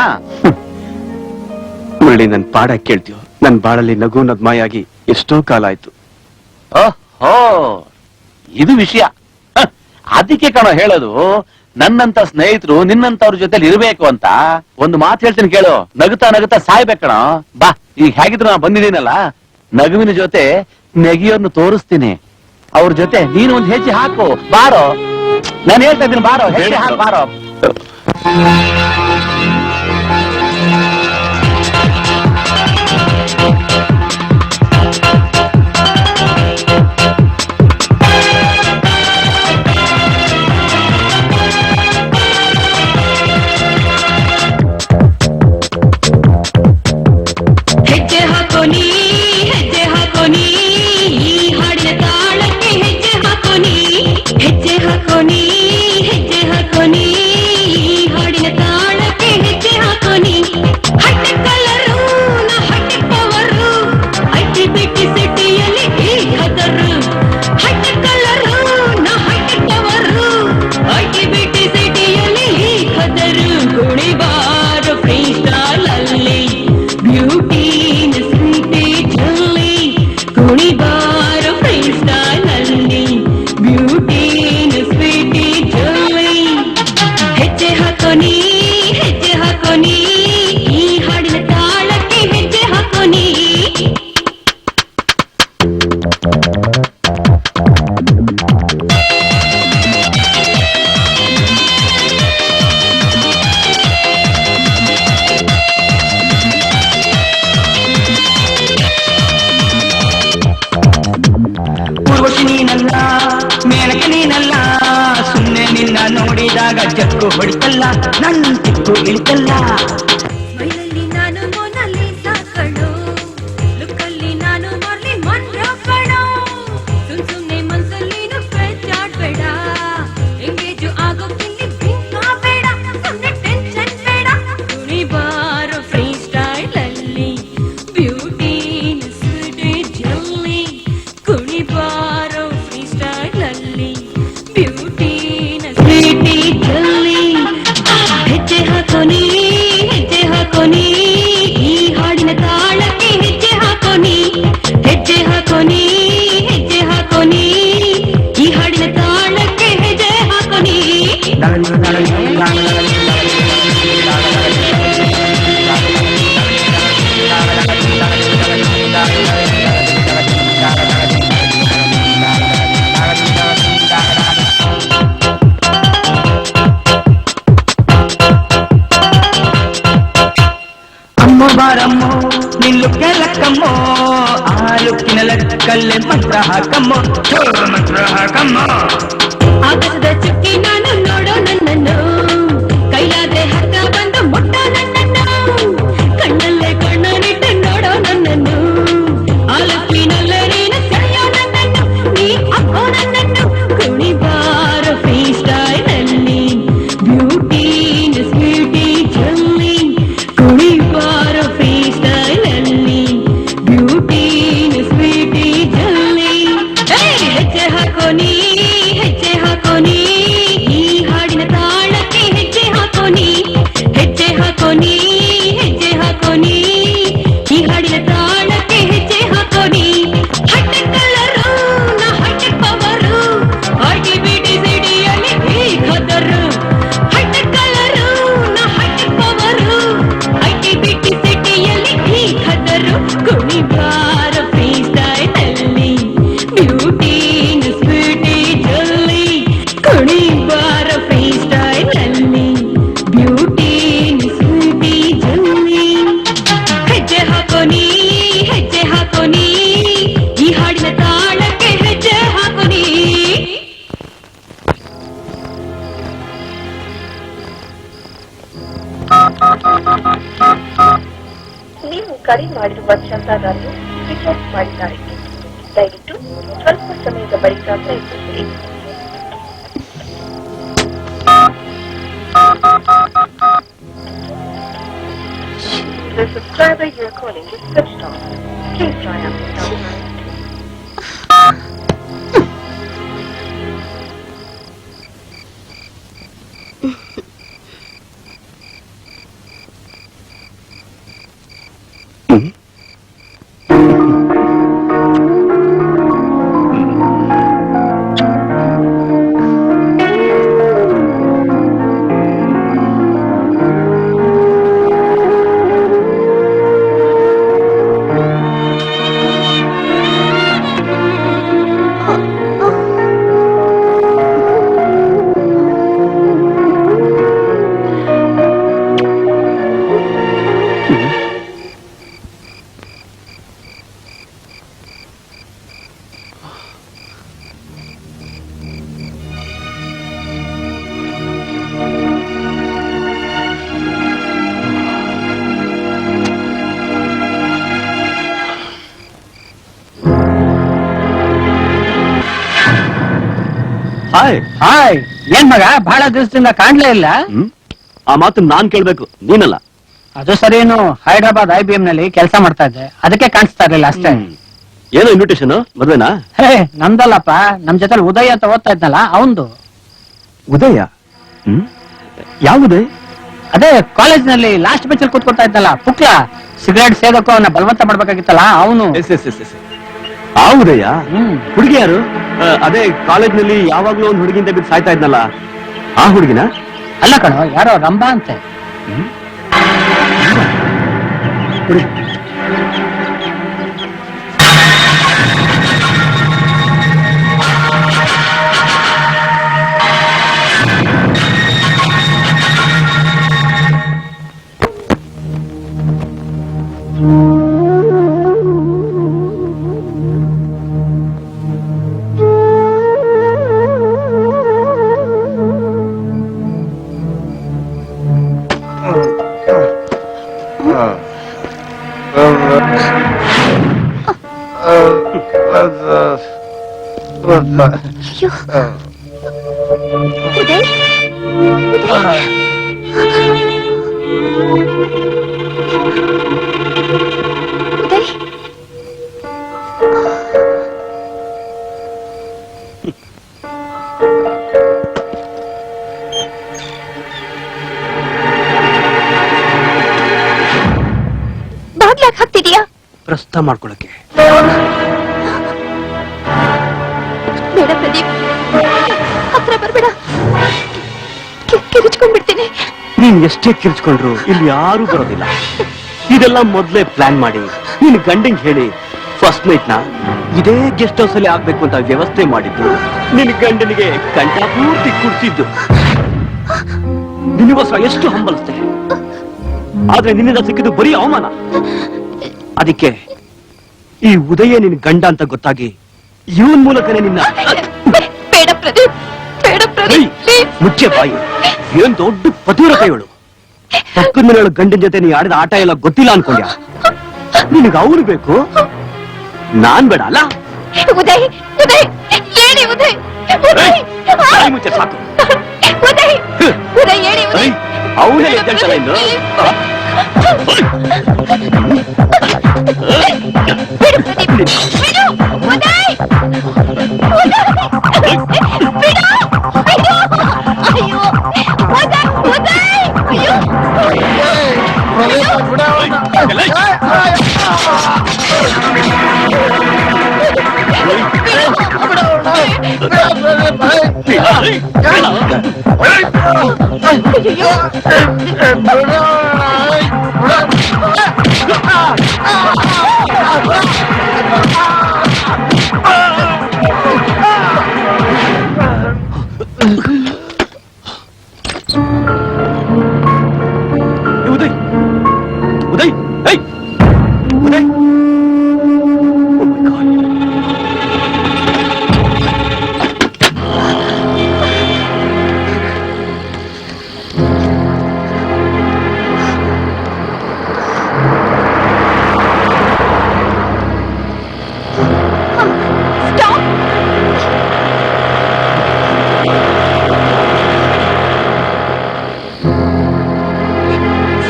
ಮುರಳಿ ನನ್ ಪಾಠ ಕೇಳ್ತೀಯೋ? ನನ್ ಬಾಳಲ್ಲಿ ನಗು ನಗ್ಮಾಯಾಗಿ ಎಷ್ಟೋ ಕಾಲ ಆಯ್ತು. ಓಹೋ, ಇದು ವಿಷಯ. ಅದಕ್ಕೆ ಕಣ ಹೇಳೋದು, ನನ್ನಂತ ಸ್ನೇಹಿತರು ನಿನ್ನಂತವ್ರ ಜೊತೆಲಿ ಇರ್ಬೇಕು ಅಂತ. ಒಂದು ಮಾತು ಹೇಳ್ತೀನಿ ಕೇಳು, ನಗುತ್ತಾ ನಗುತ್ತಾ ಸಾಯ್ಬೇಕಣ. ಬಾ, ಈಗ ಹೇಗಿದ್ರು ನಾ ಬಂದಿದ್ದೀನಲ್ಲ, ನಗುವಿನ ಜೊತೆ ನೆಗೆಯನ್ನು ತೋರಿಸ್ತೀನಿ. ಅವ್ರ ಜೊತೆ ನೀನು ಒಂದ್ ಹೆಜ್ಜೆ ಹಾಕು, ಬಾರೋ. ನಾನು ಹೇಳ್ತಾ ಇದ್ದೀನಿ, ಬಾರೋ, ಹೆಜ್ಜೆ ಹಾಕು, ಬಾರೋ. ಹೆಜ್ಜೆ ಹಾಕೋ ನೀ, ಹೆಜ್ಜೆ ಹಾಕೋ ನೀ, ಈ ಹಾಡಿನ ತಾಳಕ್ಕೆ ಹೆಜ್ಜೆ ಹಾಕೋ ನೀ, ಹೆಜ್ಜೆ ಹಾಕೋ ನೀ, ಹೆಜ್ಜೆ ಹಾಕೋ ನೀ, ಈ ಹಾಡಿನ ತಾಳಕ್ಕೆ ಹೆಜ್ಜೆ ಹಾಕೋ ನೀ. ಹಟ್ಟೆ ಕಲರು ನಾ ಹಟ್ಟೆ ಪವರು, ಐಟಿ ಬಿಟ್ಟಿ ಸಿಟಿಯಲ್ಲಿ ಈ ಖದರು. ಹಟ್ಟೆ ಕಲರು ನಾ ಹಟ್ಟೆ ಪವರು, ಐಟಿ ಬಿಟ್ಟಿ ಸಿಟಿಯಲ್ಲಿ ಈ ಖದರು. ಕುಣಿಬಾರು ಫ್ರೀ ಸ್ಟೈಲ್ ಅಲ್ಲಿ ಬ್ಯೂಟಿನ ಸ್ವೀಟಿ ಜಲ್ಲಿ, ಕುಣಿಬಾರು ಫ್ರೀ ಸ್ಟೈಲ್ ಅಲ್ಲಿ ಬ್ಯೂಟಿನ ಸ್ವೀಟಿ ಜಲ್ಲಿ. ಹೆಜ್ಜೆ ಹಾಕೋ ನೀ, ಹೆಜ್ಜೆ ಹಾಕೋ ನೀ, ಈ ಹಾಡಿನ ತಾಳಕ್ಕೆ ಹೆಜ್ಜೆ ಹಾಕೋ ನೀ. ಊರ್ವಶಿ ನೀನಲ್ಲ, ಮೇಲಕ್ಕೆ ನೀನಲ್ಲ, ಸುಮ್ಮನೆ ನಿನ್ನ ನೋಡಿದಾಗ ಜಕ್ಕು ಹೊಡಿತಲ್ಲ, ನನ್ನ ಚಿಕ್ಕು ಇಳಿತಲ್ಲ. ಸ್ಮೈಲಲ್ಲಿ ನಾನು ಮೊನಾಲಿಸಾ ಕಣೋ, ಲುಕ್ಕಲ್ಲಿ ನಾನು ಮಾರ್ಲಿ ಮೊನ್ರೋ ಕಣೋ. ಸುಮ್ನೆ ಮನ್ಸಲ್ಲಿ ಫ್ರೆಂಚ್ ಆಡ್ಬೇಡ, ಎಂಗೇಜು ಆಗೋಕ್ಕಿಲ್ಲಿ ಡ್ರಿಂಕ್ ಬೇಡ, ಸುಮ್ನೆ ಟೆನ್ಷನ್ ಬೇಡ. ಕುಣಿಬಾರೋ ಫ್ರೀ ಸ್ಟೈಲ್ ಅಲ್ಲಿ ಬ್ಯೂಟಿನ ಸ್ವೀಟಿ ಜಲ್ಲಿ, ಕುಣಿಬಾರೋ ಫ್ರೀ ಸ್ಟೈಲ್ ಅಲ್ಲಿ ಬ್ಯೂಟಿನ ಸ್ವೀಟಿ ಜಲ್ಲಿ. ಹೆಜ್ಜೆ ಹಾಕೋ ನೀ, ಹೆಜ್ಜೆ ಹಾಕೋ ನೀ, ಈ ಹಾಡಿನ ತಾಳಕ್ಕೆ ಹೆಜ್ಜೆ ಹಾಕೋ ನೀ, ಹೆಜ್ಜೆ ಹಾಕೋ ನೀ, ಹೆಜ್ಜೆ ಹಾಕೋ ನೀ, ಈ ಹಾಡಿನ ತಾಳಕ್ಕೆ ಹೆಜ್ಜೆ ಹಾಕೋ ನೀ. ಅಮ್ಮೋ ಬಾರಮ್ಮೋ, ನಿನ್ ಲುಕ್ಕೆ ಲಕ್ಕಮ್ಮೋ, ಆ ಲುಕ್ಕಿನ ಲಕ್ಕಲ್ಲೇ ಮಂತ್ರ ಹಾಕಮ್ಮೋ, ಮಂತ್ರ ಹಾಕಮ್ಮೋ. ಆಗಸದ ಚುಕ್ಕಿ ನಾನು ನೋಡೋ ನನ್ನನ್ನು, ಕೈಲಾದ್ರೆ ಹತ್ತ ಬಂದು ಮುಟ್ಟೋ ನನ್ನನ್ನು, ಕಣ್ಣಲ್ಲೇ ಕಣ್ಣನಿಟ್ಟು ನೋಡೋ ನನ್ನನ್ನು, ಆಲಕ್ಕಿನಲ್ಲೇ ನೀನು ಸೆಳೆಯೋ ನನ್ನನ್ನು, ನೀ ಅಕ್ಕೋ ನನ್ನನ್ನು. ಕುಣಿಬಾರೋ ಫ್ರೀ ಸ್ಟೈಲ್ ಅಲ್ಲಿ ಬ್ಯೂಟಿನ ಸ್ವೀಟಿ ಜಲ್ಲಿ, ಕುಣಿಬಾರೋ ಫ್ರೀ ಸ್ಟೈಲ್ ಅಲ್ಲಿ ಬ್ಯೂಟಿನ ಸ್ವೀಟಿ ಜಲ್ಲಿ. ಹೆಜ್ಜೆ ಹಾಕೋ ನೀ, ಹೆಜ್ಜೆ ಹಾಕೋ ನೀ, ಈ ಹಾಡಿನ ತಾಳಕ್ಕೆ ಹೆಜ್ಜೆ ಹಾಕೋ ನೀ, ಹೆಜ್ಜೆ ಹಾಕೋ ನೀ, ಹೆಜ್ಜೆ ಹಾಕೋ ನೀ, ಈ ಹಾಡಿನ ತಾಳಕ್ಕೆ ಹೆಜ್ಜೆ ಹಾಕೋ ನೀ. ಹಟ್ಟೆ ಕಲರು ನಾ ಹಟ್ಟೆ ಪವರು, ಆಟಿ ಬಿಟಿ ಸಿಡಿಯಲ್ಲಿ ಈ ಖದರು. ಹಟ್ಟೆ ಕಲರು ನಾ ಹಟ್ಟೆ ಪವರು, ಐಟಿ ಬಿಟಿ ಸಿಟಿಯಲ್ಲಿ ಈ ಖದರು. ಕುಣಿಬಾರೋ ಫ್ರೀ ಸ್ಟೈಲ್ ಅಲ್ಲಿ ಬ್ಯೂಟಿನ ಸ್ವೀಟಿ ಜಲ್ಲಿ, ಕುಣಿಬಾರೋ ಫ್ರೀ ಸ್ಟೈಲ್ ಅಲ್ಲಿ ಬ್ಯೂಟಿನ ಸ್ವೀಟಿ ಜಲ್ಲಿ. ಹೆಜ್ಜೆ ಹಾಕೋ ನೀ, ಹೆಜ್ಜೆ ಹಾಕೋ ನೀ, ಈ ಹಾಡಿನ ತಾಳಕ್ಕೆ ಹೆಜ್ಜೆ ಹಾಕೋ ನೀ. ನೀವು ಕರೆ ಮಾಡಿರುವ ಚಂದಾದಾರರು ಸ್ವಿಚ್ ಆಫ್ ಮಾಡಿದ್ದಾರೆ. ದಯವಿಟ್ಟು ಸ್ವಲ್ಪ ಸಮಯದ ಬಳಿಕ ಪ್ರಯತ್ನಿಸಿ. The subscriber you are calling is switched off. Please try after some time. Hi hi ಏನ್ ಮಗ ಬಹಳ ದಿವಸದಿಂದ ಕಾಣ್ಲೇ ಇಲ್ಲ. ಆ ಮಾತು ನಾನ್ ಕೇಳ್ಬೇಕು, ನೀನಲ್ಲ. ಅದು ಸರಿನು, ಹೈದರಾಬಾದ್ IBM ನಲ್ಲಿ ಕೆಲಸ ಮಾಡ್ತಾ ಇದ್ದೆ, ಅದಕ್ಕೆ ಕಾಣಿಸ್ತಾ ಇರ್ಲಿಲ್ಲ ಅಷ್ಟೇ. ಏನೋ ಇನ್ವಿಟೇಷನ್ ಮದ್ವೆನಾ? ಹೇ ನಮ್ದಲ್ಲಪ್ಪ, ನಮ್ ಜೊತೆ ಉದಯ್ ಅಂತ ಓದ್ತಾ ಇದ್ನಲ್ಲ ಅವಂದು. ಉದಯ? ಯಾವ ಉದಯ್? ಅದೇ ಕಾಲೇಜ್ ನಲ್ಲಿ ಲಾಸ್ಟ್ ಬೆಂಚ್ ಅಲ್ಲಿ ಕೂತ್ಕೊತಾ ಇದ್ನಲ್ಲ ಪುಕ್ಲ, ಸಿಗರೇಟ್ ಸೇದಕ್ಕೂ ಅವನ್ನ ಬಲವಂತ ಮಾಡ್ಬೇಕಾಗಿತ್ತಲ್ಲ ಅವನು. ಆ ಉದಯ? ಹುಡುಗಿ ಯಾರು? ಅದೇ ಕಾಲೇಜ್ ನಲ್ಲಿ ಯಾವಾಗ್ಲೂ ಒಂದು ಹುಡುಗಿಂದ ಬಿದ್ದು ಸಾಯ್ತಾ ಇದ್ನಲ್ಲ, ಆ ಹುಡುಗಿನ? ಅಲ್ಲ ಕಣೋ, ಯಾರೋ ರಂಭಾ ಅಂತೆ. ಅಯ್ಯೋ ಉದಯ್, ಉದಯ್ ಬಾಗ್ಲಾಕ್ ಹಾಕ್ತಿದೀಯಾ? ಪ್ರಸ್ತ ಮಾಡ್ಕೊಳಕ್ಕೆ. ಬೇಡ ಪ್ರದೀಪ್, ಹತ್ರ ಬರ್ಬೇಡ, ಕಿರಿಚ್ಕೊಂಡ್ಬಿಡ್ತೀನಿ. ನೀನ್ ಎಷ್ಟೇ ಕಿರ್ಚ್ಕೊಂಡ್ರು ಇಲ್ಲಿ ಯಾರೂ ಬರೋದಿಲ್ಲ. ಇದೆಲ್ಲ ಮೊದ್ಲೇ ಪ್ಲಾನ್ ಮಾಡಿ ನೀನ್ ಗಂಡಿಂಗ್ ಹೇಳಿ ಫಸ್ಟ್ ನೈಟ್ ನ ಇದೇ ಗೆಸ್ಟ್ ಹೌಸ್ ಅಲ್ಲಿ ಆಗ್ಬೇಕು ಅಂತ ವ್ಯವಸ್ಥೆ ಮಾಡಿದ್ದು. ನಿನ್ ಗಂಡನಿಗೆ ಕಂಠ ಪೂರ್ತಿ ಕುಡ್ತಿದ್ದು ನಿನಗೋಸ್ಕರ ಎಷ್ಟು ಹಂಬಲಿಸ್ತೆ, ಆದ್ರೆ ನಿನ್ನಿಂದ ಸಿಕ್ಕಿದ್ದು ಬರೀ ಅವಮಾನ. ಅದಕ್ಕೆ ಈ ಉದಯ ನಿನ್ ಗಂಡ ಅಂತ ಗೊತ್ತಾಗಿ ಇವನ್ ಮೂಲಕನೇ ನಿನ್ನ. ಬೇಡ ಪ್ರದೀಪ್, ಬೇಡ ಪ್ರದೀಪ್, ಮುಚ್ಚೆ ಬಾಯಿ. ಏನ್ ದೊಡ್ಡ ಪತಿವ್ರತ ಇವಳು. ಪಕ್ಕದ ಮನೆಯೊಳ ಗಂಡನ ಜೊತೆ ನೀ ಆಡಿದ ಆಟ ಎಲ್ಲ ಗೊತ್ತಿಲ್ಲ ಅನ್ಕೊಂಡ್ಯಾ? ನಿನಗೆ ಅವನು ಬೇಕು, ನಾನ್ ಬೇಡ ಅಲ್ಲ? ಉದಯ್, ಉದಯ್, ಹೇಳಿ ಉದಯ್, ಉದಯ್, ಬಾಯಿ ಮುಚ್ಚೆ ಸಾಕು. ಉದಯ್, ಉದಯ್, ಹೇಳಿ ಉದಯ್. ಅವನೇ ಎದ್ದಂತಲ್ಲ ಇನ್ನು. ಬಿಡು ಪ್ರದೀಪ್, ಬಿಡು, ಉದಯ್, ಬಿಡು, ಅಯ್ಯೋ ಉದಯ್, ಉದಯ್, ಅಯ್ಯೋ ಉದಯ್, ಉದಯ್, ಏಯ್ Uday.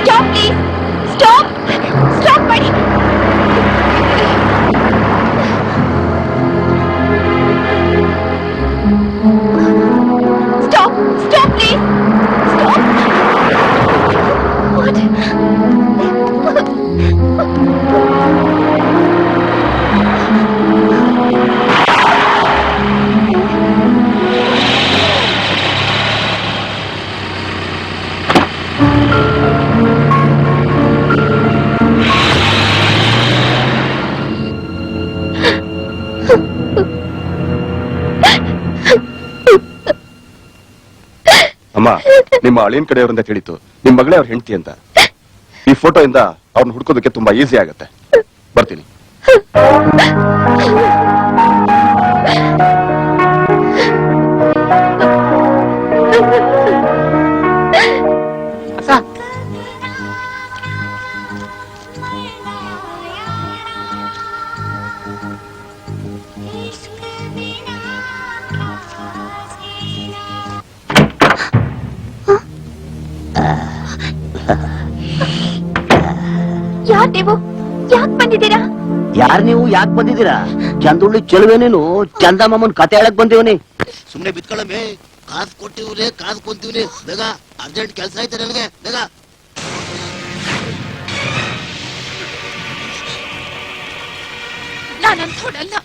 Stop, please. Stop. Stop, buddy. Stop. Stop, please. Stop. What? ಅಮ್ಮ, ನಿಮ್ಮ ಅಳಿಯನ್ ಕಡೆಯವರಿಂದ ತಿಳಿತು ನಿಮ್ ಮಗಳೇ ಅವ್ರ ಹೆಂಡತಿ ಅಂತ. ಈ ಫೋಟೋ ಇಂದ ಅವ್ರನ್ನ ಹುಡ್ಕೋದಕ್ಕೆ ತುಂಬಾ ಈಸಿ ಆಗತ್ತೆ. ಬರ್ತೀನಿ. ಯಾರ್ ನೀವು? ಯಾಕ್ ಬಂದಿದ್ದೀರಾ? ಯಾರ್ ನೀವು ಯಾಕೆ ಬಂದಿದ್ದೀರಾ? ಚಂದುಳ್ಳಿ ಚೆಲುವೆ ನೀನು ಚಂದಮ್ಮನ್ ಕತೆ ಹೇಳಕ್ ಬಂದಿವನಿ. ಸುಮ್ನೆ ಬಿತ್ಕೊಳ್ಳಮ್ಮೆ, ಕಾಸು ಕೊಟ್ಟಿವ್ರೆ, ಕಾಸು ಕೊಂತೀವ್ರಿ, ಬೇಗ ಅರ್ಜೆಂಟ್ ಕೆಲಸ ಐತೆ ನನಗೆ, ಬೇಗ. ನಾನಂಥೋಳಲ್ಲ.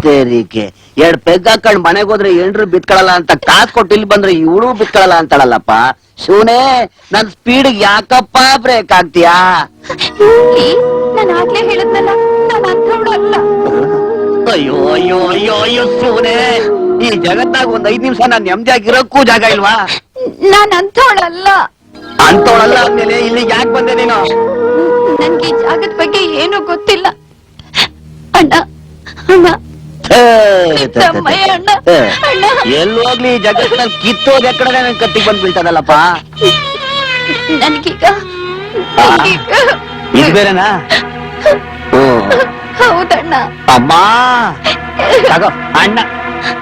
ಸೇರಿಕೆ 2 ಪೆಗ್ ಹಾಕೊಂಡ್ ಮನೆಗ್ ಹೋದ್ರೆ ಎಂಡ್ರು ಬಿತ್ಕೊಳ್ಳಲ್ಲ ಅಂತ ಕಾಸು ಕೊಟ್ಟು ಇಲ್ಲಿ ಬಂದ್ರೆ ಇವಳು ಬಿತ್ಕೊಳ್ಳಲ್ಲ ಅಂತಾಳಲ್ಲಪ್ಪ. ಶಿವನೇ, ನನ್ ಸ್ಪೀಡ್ ಯಾಕಪ್ಪ ಬ್ರೇಕ್ ಆಗ್ತೀಯಾ? ನಾನು ಆಗ್ಲೇ ಹೇಳದ್ನಲ್ಲ, ನಾನು ಅಂಥವಳಲ್ಲ. ಅಯ್ಯೋ ಅಯ್ಯೋ ಅಯ್ಯೋ ಅಯ್ಯೋ ಶಿವನೇ, ಈ ಜಗತ್ತಾಗ 5 ನಿಮಿಷ ನಾನ್ ನೆಮ್ಮದಿಯಾಗಿರೋಕ್ಕೂ ಜಾಗ ಇಲ್ವಾ? ನಾನು ಅಂಥವಳಲ್ಲ. ಅಂತವಳಲ್ಲ ಅಂದ್ಮೇಲೆ ಇಲ್ಲಿ ಯಾಕೆ ಬಂದೆ ನೀನು? ನನ್ಗೆ ಈ ಜಾಗದ ಬಗ್ಗೆ ಏನೂ ಗೊತ್ತಿಲ್ಲ. ಅಣ್ಣ ಅಣ್ಣ ತಮ್ಮಯ್ಯ, ಅಣ್ಣ ಅಣ್ಣ. ಎಲ್ಲೋಗ್ಲಿ ಈ ಜಗತ್ತಿನಲ್ಲಿ ಕಿತ್ತೋದ್ ಎಕ್ಕಡೆ ನನ್ ಕತ್ತಿಗೆ ಬಂದ್ ಬೀಳ್ತದಲ್ಲಪ್ಪ. ನನ್ಗೀಗ ಇದು ಬೇರೆನಾ? ಹೌದಣ್ಣ. ಅಮ್ಮ ತಗೋ ಅಣ್ಣ,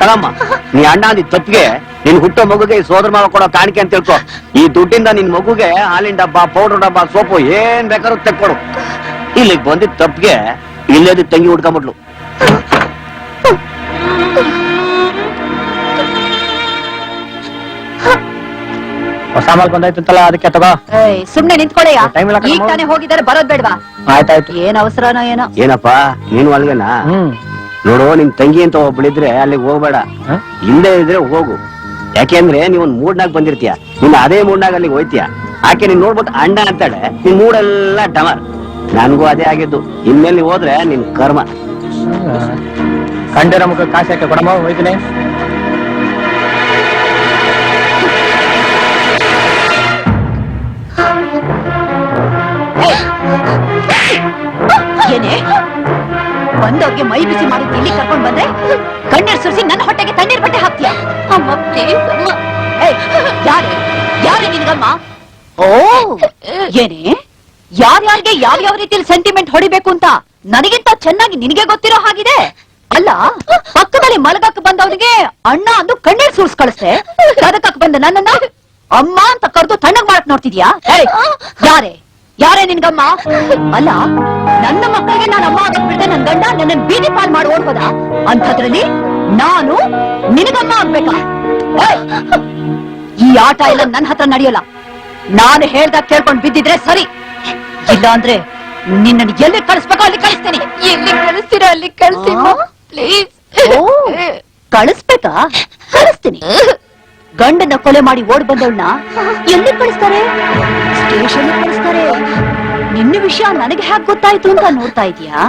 ತಗಮ್ಮ. ನೀ ಅಣ್ಣ ಅಂದಿ ತಪ್ಪಿಗೆ ನಿನ್ ಹುಟ್ಟೋ ಮಗುಗೆ ಈ ಸೋದರ ಮಾವ ಕೊಡೋ ಕಾಣಿಕೆ ಅಂತ ತಿಳ್ಕೊ. ಈ ದುಡ್ಡಿಂದ ನಿನ್ ಮಗುಗೆ ಹಾಲಿನ ಡಬ್ಬ, ಪೌಡರ್ ಡಬ್ಬ, ಸೋಪು ಏನ್ ಬೇಕಾದ್ರೂ ತೆಕ್ಕೊಡು. ಇಲ್ಲಿಗೆ ಬಂದಿದ್ ತಪ್ಪಿಗೆ ಇಲ್ಲೇದಿ ತಂಗಿ ಹುಡ್ಕೊಂಬಿಟ್ಲು. ಹೊಸ ಮಾಲ್ ಬಂದಾಯ್ತಂತಲ್ಲ, ಅದಕ್ಕೆ ತಗೋ. ಸುಮ್ನೆ ನಿಂತ್ಕೊಳ್ಳಯ್ಯ. ಟೈಮ್ ಇಲ್ಲ ಕಣಮ್ಮ. ಈಗ ತಾನೇ ಹೋಗಿದ್ದಾರೆ, ಬರೋದ್ ಬೇಡ್ವಾ? ಆಯ್ತಾಯ್ತು. ಏನ್ ಅವಸರನೋ ಏನೋ. ಏನಪ್ಪಾ ನೀನು ಅಲ್ಗೇನಾ? ನೋಡು, ನಿನ್ ತಂಗಿ ಅಂತ ಒಬ್ಬಳಿದ್ರೆ ಅಲ್ಲಿಗೆ ಹೋಗ್ಬೇಡ, ಇಲ್ಲೇ ಇದ್ರೆ ಹೋಗು. ಯಾಕೆಂದ್ರೆ ನೀವೊಂದ್ ಮೂಡ್ನಾಗ ಬಂದಿರ್ತೀಯ, ನಿನ್ನ ಅದೇ ಮೂಡ್ನಾಗ ಅಲ್ಲಿಗೆ ಹೋಯ್ತೀಯ. ಆಕೆ ನೀನ್ ನೋಡ್ಬಿಟ್ಟು ಅಣ್ಣ ಅಂತಾಳೆ, ನಿನ್ ಮೂಡೆಲ್ಲ ಡಮರ್. ನನ್ಗೂ ಅದೇ ಆಗಿದ್ದು. ಇನ್ಮೇಲೆ ನೀವ್ ಹೋದ್ರೆ ನಿನ್ ಕರ್ಮ. ಕಂಡೆ ನಮಗ ಕಾಸು ಯಾಕೆ ಕೊಡಮ್ಮ, ಹೋಯ್ತೀನಿ. ಏನೇ ಬಂದವ್ರಿಗೆ ಮೈ ಬಿಸಿ ಮಾಡಿ ಇಲ್ಲಿ ಕರ್ಕೊಂಡ್ ಬಂದ್ರೆ ಕಣ್ಣೀರ್ ಸುರಿಸಿ ನನ್ನ ಹೊಟ್ಟೆಗೆ ತಣ್ಣೀರ್ ಬಟ್ಟೆ ಹಾಕ್ತೀಯ? ಅಮ್ಮ ಪ್ಲೀಸ್ ಅಮ್ಮ. ಯಾರೇ ಯಾರೇ ನಿನ್ಗಮ್ಮ? ಓ ಏನೇ, ಯಾರ್ಯಾರಿಗೆ ಯಾವ್ಯಾವ ರೀತಿಯಲ್ಲಿ ಸೆಂಟಿಮೆಂಟ್ ಹೊಡಿಬೇಕು ಅಂತ ನನಗಿಂತ ಚೆನ್ನಾಗಿ ನಿನಗೆ ಗೊತ್ತಿರೋ ಹಾಗಿದೆ. ಅಲ್ಲ, ಪಕ್ಕದಲ್ಲಿ ಮಲಗಕ್ಕೆ ಬಂದವನಿಗೆ ಅಣ್ಣ ಅಂದು ಕಣ್ಣೀರ್ ಸುರ್ಸ್ ಕಳಿಸ್ತೆ, ಕದಕಕ್ಕೆ ಬಂದ ನನ್ನನ್ನ ಅಮ್ಮ ಅಂತ ಕರೆದು ತಣ್ಣಗ್ ಮಾಡಕ್ ನೋಡ್ತಿದ್ಯಾ? ಯಾರೇ ಯಾರೇ ನಿನ್ಗಮ್ಮ? ಅಲ್ಲ, ನನ್ನ ಮಕ್ಕಳಿಗೆ ನಾನು ಅಮ್ಮ ಆಗಕ್ ಬಿಡ್ದೆ, ನನ್ ಗಂಡ ನನ್ನ ಬೀದಿ ಪಾಲ್ ಮಾಡಿ ಓಡ್ಬೋದ? ಅಂಥದ್ರಲ್ಲಿ ನಾನು ನಿನಗಮ್ಮ ಆಗ್ಬೇಕಾ? ಈ ಆಟ ಎಲ್ಲ ನನ್ನ ಹತ್ರ ನಡೆಯಲ್ಲ. ನಾನು ಹೇಳ್ದಾಗ ಕೇಳ್ಕೊಂಡ್ ಬಿದ್ದಿದ್ರೆ ಸರಿ, ಇಲ್ಲ ಅಂದ್ರೆ ನಿನ್ನ ಎಲ್ಲಿ ಕಳಿಸ್ಬೇಕೋ ಅಲ್ಲಿ ಕಳಿಸ್ತೇನೆ. ಎಲ್ಲಿ ಕಳಿಸ್ತೀರೋ ಅಲ್ಲಿ ಕಳಿಸಿ ಪ್ಲೀಸ್. ಕಳಿಸ್ಬೇಕಾ? ಕಳಿಸ್ತೀನಿ. ಗಂಡನ ಕೊಲೆ ಮಾಡಿ ಓಡ್ ಬಂದವಳನ್ನ ಎಲ್ಲಿ ಕಳಿಸ್ತಾರೆ? ಸ್ಟೇಷನ್ ಕಳಿಸ್ತಾರೆ. ನಿನ್ನ ವಿಷಯ ನನಗೆ ಹ್ಯಾಕ್ ಗೊತ್ತಾಯ್ತು ಅಂತ ನೋಡ್ತಾ ಇದೀಯಾ?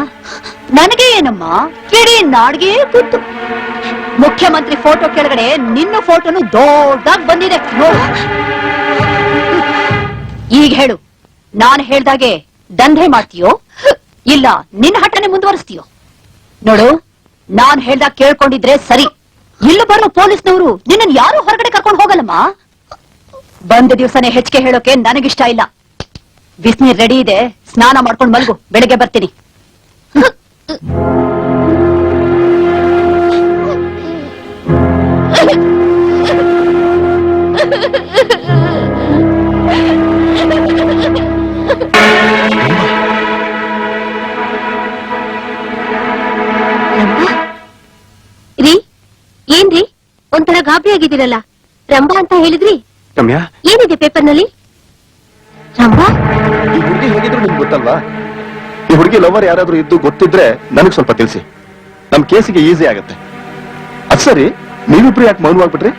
ನನಗೆ ಏನಮ್ಮ, ಇಡೀ ನಾಡ್ಗೆ ಗೊತ್ತು. ಮುಖ್ಯಮಂತ್ರಿ ಫೋಟೋ ಕೆಳಗಡೆ ನಿನ್ನ ಫೋಟೋನು ದೊಡ್ಡದಾಗಿ ಬಂದಿದೆ ನೋಡು. ಈಗ ಹೇಳು, ನಾನು ಹೇಳ್ದಾಗೆ ದಂಧೆ ಮಾಡ್ತೀಯೋ ಇಲ್ಲ ನಿನ್ನ ಹಠನೆ ಮುಂದುವರಿಸ್ತೀಯೋ? ನೋಡು, ನಾನ್ ಹೇಳ್ದಾಗ ಕೇಳ್ಕೊಂಡಿದ್ರೆ ಸರಿ. ಇಲ್ಲಿ ಬರೋ ಪೊಲೀಸ್ನವರು ನಿನ್ನನ್ನು ಯಾರು ಹೊರಗಡೆ ಕರ್ಕೊಂಡು ಹೋಗಲ್ಲಮ್ಮ. ಬಂದ ದಿವಸನೇ ಹೆಚ್ಚಿಗೆ ಹೇಳೋಕೆ ನನಗಿಷ್ಟ ಇಲ್ಲ. ಬಿಸಿನೀರ್ ರೆಡಿ ಇದೆ, ಸ್ನಾನ ಮಾಡ್ಕೊಂಡು ಮಲ್ಗು, ಬೆಳಿಗ್ಗೆ ಬರ್ತೀನಿ. ರೀ, ಏನ್ರಿ ಒಂಥರ ಗಾಬರಿ ಆಗಿದ್ದೀರಲ್ಲ? ರಂಭಾ ಅಂತ ಹೇಳಿದ್ರಿ, ರಮ್ಯಾ, ಏನಿದೆ ಪೇಪರ್ನಲ್ಲಿ? ರಂಭಾ? ಈ ಹುಡುಗಿ ಹೇಗಿದ್ರು ನಿಮ್ಗೆ ಗೊತ್ತಲ್ವಾ? ಈ ಹುಡುಗಿ ಲವರ್ ಯಾರಾದ್ರೂ ಇದ್ದು ಗೊತ್ತಿದ್ರೆ ನನಗ್ ಸ್ವಲ್ಪ ತಿಳಿಸಿ, ನಮ್ ಕೇಸಿಗೆ ಈಸಿ ಆಗತ್ತೆ. ಅದ್ ಸರಿ, ನೀವಿಬ್ರು ಯಾಕೆ ಮೌನವಾಗ್ಬಿಟ್ರಿ?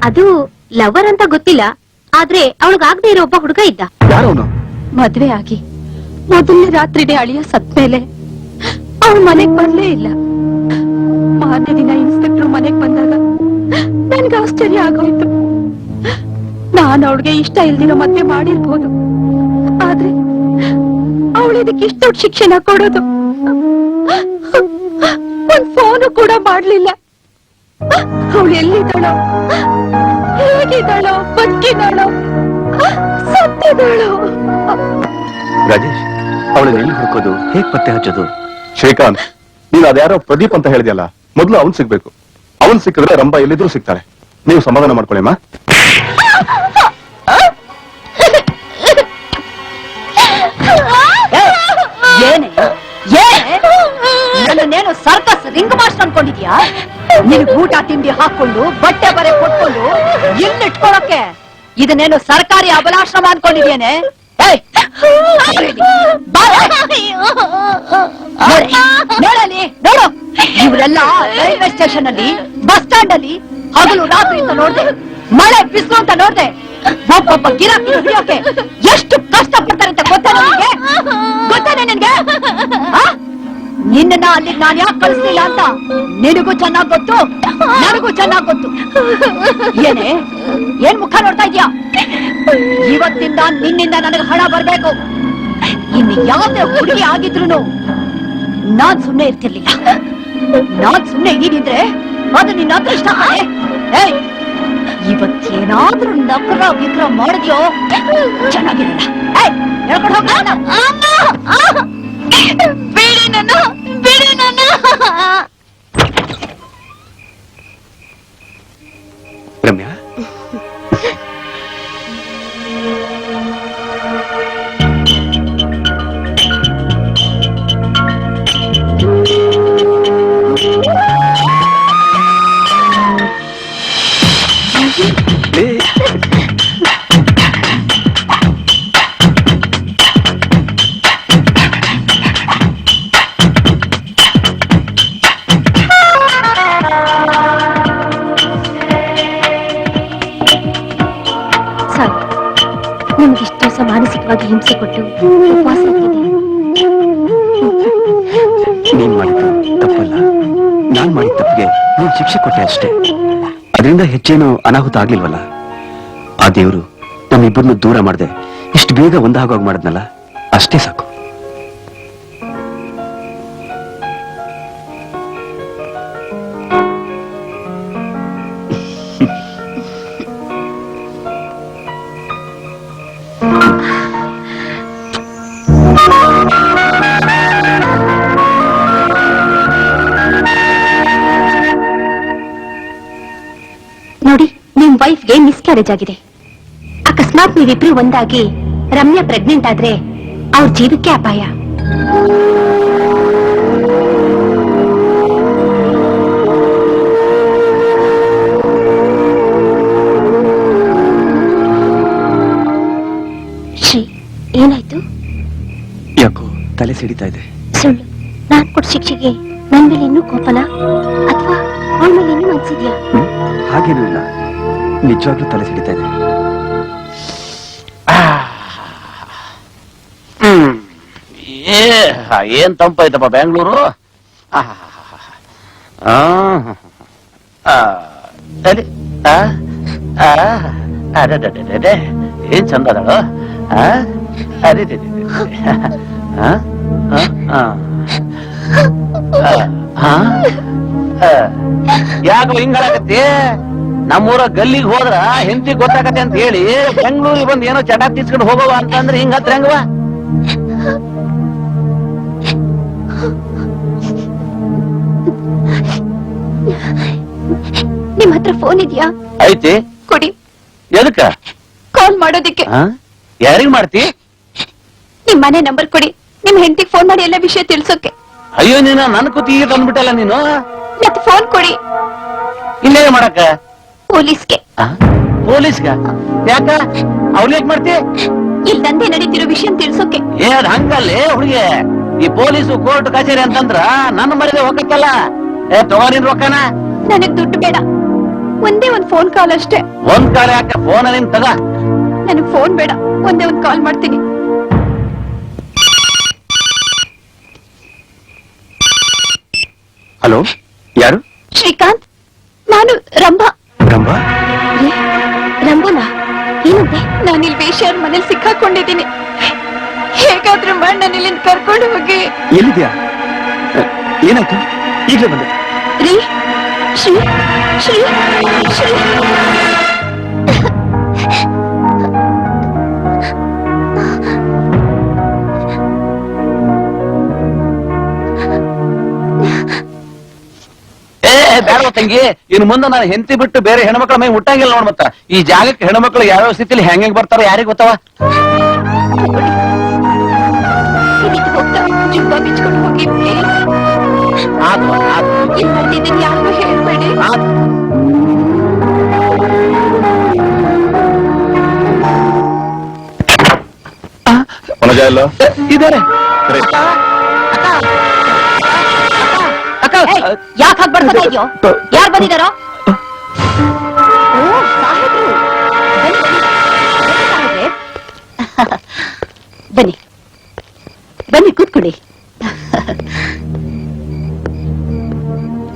ಅದು ಲವರ್ ಅಂತ ಗೊತ್ತಿಲ್ಲ, ಆದ್ರೆ ಅವಳಿಗಾಗದೆ ಇರೋ ಒಬ್ಬ ಹುಡುಗ ಇದ್ದ. ಯಾರವನು? ಮದ್ವೆ ಆಗಿ ಮೊದಲನೇ ರಾತ್ರಿನೇ ಅಳಿಯ ಸತ್ಮೇಲೆ ಅವಳು ಮನೆಗ್ ಬರ್ಲೇ ಇಲ್ಲ. ಮಾರನೇ ದಿನ ಇನ್ಸ್ಪೆಕ್ಟರ್ ಮನೆಗ್ ಬಂದಾಗ ನನ್ಗೆ ಆಶ್ಚರ್ಯ ಆಗೋಯ್ತು. ನಾನು ಅವಳಿಗೆ ಇಷ್ಟ ಇಲ್ದಿರೋ ಮದ್ವೆ ಮಾಡಿರ್ಬೋದು, ಆದ್ರೆ ಅವಳು ಇದಕ್ಕೆ ಇಷ್ಟ ದೊಡ್ಡ ಶಿಕ್ಷಣ ಕೊಡೋದು. ಒಂದ್ ಫೋನು ಕೂಡ ಮಾಡ್ಲಿಲ್ಲ. ಅವಳು ಎಲ್ಲಿದ್ದಾಳೋ, ಹೇಗಿದ್ದಾಳೋ, ಬದುಕಿದ್ದಾಳೋ, ಸತ್ತಿದ್ದಾಳೋ? ರಾಜೇಶ್, ಅವಳನ್ನ ಎಲ್ಲಿ ಹುಡುಕೋದು, ಹೇಗ್ ಪತ್ತೆ ಹಚ್ಚೋದು? ಶ್ರೀಕಾಂತ್, ನೀನು ಅದ್ಯಾರೋ ಪ್ರದೀಪ್ ಅಂತ ಹೇಳಿದ್ಯಲ್ಲ, ಮೊದ್ಲು ಅವನ್ ಸಿಗ್ಬೇಕು. ಅವನ್ ಸಿಕ್ಕಿದ್ರೆ ರಂಭಾ ಎಲ್ಲಿದ್ರು ಸಿಗ್ತಾರೆ. ನೀವು ಸಮಾಧಾನ ಮಾಡ್ಕೊಳ್ಳಿಮ್ಮ. ಆ ರಿಂಗ್ ಮಾಸ್ಟರ್ ಅನ್ಕೊಂಡಿದ್ಯಾ? ನಿನ್ ಊಟ ತಿಂಡಿ ಹಾಕೊಂಡು ಬಟ್ಟೆ ಬರೆ ಕೊಟ್ಕೊಂಡು ಇಲ್ಲಿಟ್ಕೊಳಕ್ಕೆ ಇದನ್ನೇನು ಸರ್ಕಾರಿ ಅಬಲಾಶ್ರಮ ಅನ್ಕೊಂಡಿದ್ಯೇನೆ? ಏಯ್! ನೋಡು, ಇವರೆಲ್ಲ ರೈಲ್ವೆ ಸ್ಟೇಷನ್ ಅಲ್ಲಿ, ಬಸ್ ಸ್ಟ್ಯಾಂಡ್ ಅಲ್ಲಿ ಹಗಲು ರಾತ್ರಿ ಅಂತ ನೋಡ್ದೆ, ಮಳೆ ಬಿಸಿಲು ಅಂತ ನೋಡ್ದೆ, ಒಬ್ಬೊಬ್ಬ ಗಿರಾಕಿ ಹಿಡಿಯೋಕೆ ಎಷ್ಟು ಕಷ್ಟ ಪಡ್ತಾರೆ ಅಂತ ಗೊತ್ತಾನೆ ನಿನ್ಗೆ? ನಿನ್ನ ಅಲ್ಲಿಗೆ ನಾನು ಯಾಕೆ ಕಳಿಸ್ಲಿಲ್ಲ ಅಂತ ನಿನಗೂ ಚೆನ್ನಾಗ್ ಗೊತ್ತು, ನನಗೂ ಚೆನ್ನಾಗ್ ಗೊತ್ತು. ಏನ್ ಮುಖ ನೋಡ್ತಾ ಇದ್ಯಾ? ಇವತ್ತಿಂದ ನಿನ್ನಿಂದ ನನಗೆ ಹಣ ಬರ್ಬೇಕು. ಇನ್ನು ಯಾವ್ದೇ ಹುಡುಗಿ ಆಗಿದ್ರು ನಾನ್ ಸುಮ್ನೆ ಇರ್ತಿರ್ಲಿಲ್ಲ. ನಾನ್ ಸುಮ್ನೆ ಇದ್ದಿದ್ರೆ ಅದು ನಿನ್ನ ಅದೃಷ್ಟ. ಇವತ್ತೇನಾದ್ರೂ ನಕರ ವಿಕ್ರ ಮಾಡಿದ್ಯೋ ಚೆನ್ನಾಗಿರಲ್ಲ. ಬಿಡಿ ನನ್ನ, ಬಿಡಿ ನನ್ನ. ರಮ್ಯಾ, ನಿಮ್ಗಿಷ್ಟು ದಿವಸ ಮಾನಸಿಕವಾಗಿ ಹಿಂಸೆ ಕೊಟ್ಟು ಉಪವಾಸ ಇರ್ತಿದೆ. ನೀನ್ ಮಾಡಿದ್ದು ತಪ್ಪಲ್ಲ. ನಾನ್ ಮಾಡಿದ ತಪ್ಪಿಗೆ ನೀನ್ ಶಿಕ್ಷೆ ಕೊಟ್ಟೆ ಅಷ್ಟೇ. ಅದರಿಂದ ಹೆಚ್ಚೇನು ಅನಾಹುತ ಆಗ್ಲಿಲ್ವಲ್ಲ. ಆ ದೇವ್ರು ನಮ್ಮಿಬ್ಬರನ್ನು ದೂರ ಮಾಡದೆ ಇಷ್ಟು ಬೇಗ ಒಂದಾಗೋಗ್ ಮಾಡಿದ್ನಲ್ಲ, ಅಷ್ಟೇ ಸಾಕು. ನೋಡಿ, ನಿಮ್ ವೈಫ್ಗೆ ಮಿಸ್ಕ್ಯಾರೇಜ್ ಆಗಿದೆ. ಅಕಸ್ಮಾತ್ ನೀವಿಬ್ರು ಒಂದಾಗಿ ರಮ್ಯಾ ಪ್ರೆಗ್ನೆಂಟ್ ಆದ್ರೆ ಅವ್ರ ಜೀವಕ್ಕೆ ಅಪಾಯ. ಶ್ರೀ, ಏನಾಯ್ತು? ಯಾಕೋ ತಲೆ ಸಿಡಿತಾ ಇದೆ. ಸುಳ್ಳು. ನಾನ್ ಕೊಟ್ಟ ಶಿಕ್ಷೆಗೆ ನನ್ ಮೇಲೆ ಇನ್ನೂ ಕೋಪನ ಅಥವಾ ಅವಳ ಮೇಲೆ ಇನ್ನೂ ಅನ್ಸಿದ್ಯಾ? ಹಾಗೇನೂ ಇಲ್ಲ, ನಿಜವಾಗ್ಲೂ ತಲೆ ಸಿಡಿತಾ ಇದೆ. ಏನ್ ತಂಪಾಯ್ತಪ್ಪ ಬೆಂಗಳೂರು. ಏನ್ ಚಂದ ಅದಾಳು. ಅದೇ ಯಾಕ ಹಿಂಗಾಗತ್ತೆ? ನಮ್ಮೂರ ಗಲ್ಲಿಗೆ ಹೋದ್ರ ಹೆಂಡತಿ ಗೊತ್ತಾಗತ್ತೆ ಅಂತ ಹೇಳಿ ಬೆಂಗಳೂರಿಗೆ ಬಂದ್ ಏನೋ ಚಟ ತಿಸ್ಕೊಂಡು ಹೋಗವ ಅಂತಂದ್ರೆ ಹಿಂಗ ಹತ್ರ ಹೆಂಗವ? ನಿಮ್ ಹತ್ರ ಫೋನ್ ಇದೆಯಾ? ಐತಿ, ಕೊಡಿ. ಎದಕ್ಕ? ಕಾಲ್ ಮಾಡೋದಿಕ್ಕೆ. ಯಾರಿಗ್ ಮಾಡ್ತಿ? ನಿಮ್ ಮನೆ ನಂಬರ್ ಕೊಡಿ, ನಿಮ್ ಹೆಂಡತಿಗೆ ಫೋನ್ ಮಾಡಿ ಎಲ್ಲ ವಿಷಯ ತಿಳ್ಸೋಕೆ. ಅಯ್ಯೋ, ನೀನು ನನ್ ಕೂತಿ ಈಗ ತಂದ್ಬಿಟ್ಟಲ್ಲ ನೀನು. ಮತ್ತೆ ಫೋನ್ ಕೊಡಿ. ಇಲ್ಲೇ ಮಾಡಕ್ಕ? ಪೊಲೀಸ್ಗೆ. ಪೊಲೀಸ್ಗ? ಯಾಕ? ಅವ್ರಿಗೆ ಮಾಡ್ತಿ? ಇಲ್ಲಿ ದಂಧೆ ನಡೀತಿರೋ ವಿಷಯ ತಿಳ್ಸೋಕೆ. ಏನ್ ಹಂಗಲ್ಲೇ ಹುಡುಗಿ, ಈ ಪೊಲೀಸು ಕೋರ್ಟ್ ಕಚೇರಿ ಅಂತಂದ್ರ ನನ್ನ ಮರ್ಯಾದೆ ಹೋಗಕ್ಕಲ್ಲ. ತಗೋರಿನ್ ರೊಕ್ಕನ? ನನಗ್ ದುಡ್ಡು ಬೇಡ, ಒಂದೇ ಒಂದ್ ಫೋನ್ ಕಾಲ್ ಅಷ್ಟೇ. ಒಂದ್ ಕಾಲ ಯಾಕೆ? ಫೋನ್ ನಿನ್ ತಗ. ನನಗ್ ಫೋನ್ ಬೇಡ, ಒಂದೇ ಒಂದ್ ಕಾಲ್ ಮಾಡ್ತೀನಿ. ಹಲೋ, ಯಾರು? ಶ್ರೀಕಾಂತ್, ನಾನು ರಂಭಾ. ರಂಭಾ? ರಂಭನ ಏನಂತೆ? ನಾನಿಲ್ಲಿ ವೇಶ್ಯಾರ ಮನೇಲಿ ಸಿಕ್ಕಾಕೊಂಡಿದ್ದೀನಿ. ಹೇಗಾದ್ರೂ ಮಾಡಿ ನಾನು ಇಲ್ಲಿಂದ ಕರ್ಕೊಂಡು ಹೋಗಿ. ಎಲ್ಲಿದ್ಯಾ? ಏನಾಯ್ತು? ಈಗಲೇ ಬಂದೆ. ರೀ, ಶ್ರೀ ಶ್ರೀ ಶ್ರೀ ಬೇಡ ತಂಗಿ, ಇನ್ನು ಮುಂದೆ ನಾನು ಹೆಂಡತಿ ಬಿಟ್ಟು ಬೇರೆ ಹೆಣ್ಮಕ್ಳ ಮೈ ಮುಟ್ಟಂಗಿಲ್ಲ ನೋಡ್. ಮತ್ತ ಈ ಜಾಗಕ್ಕೆ ಹೆಣ್ಮಕ್ಳು ಯಾವ್ಯಾವ ಸ್ಥಿತಿಲಿ ಹೆಂಗ್ ಬರ್ತಾರ ಯಾರಿಗ್ ಗೊತ್ತವ? ಹೋಗ್ತಾ ಜುಬ್ಬ ಬಿಚ್ಕೊಂಡು ಹೋಗಿ ಇಲ್ಲಿ ನಡೆದಿದ್ದೀನಿ ಯಾರಿಗೂ ಹೇಳ್ಬೇಡಿ. ಮನೋಜ ಎಲ್ಲ ಇದಾರೆ ಯಾಕೆ ಹಾಗೆ ಬಡ್ಕೊತಾ ಇದೆಯೋ? ಯಾರು ಬಂದಿದಾರೋ? ಬನ್ನಿ ಬನ್ನಿ ಕೂತ್ಕೊಳ್ಳಿ.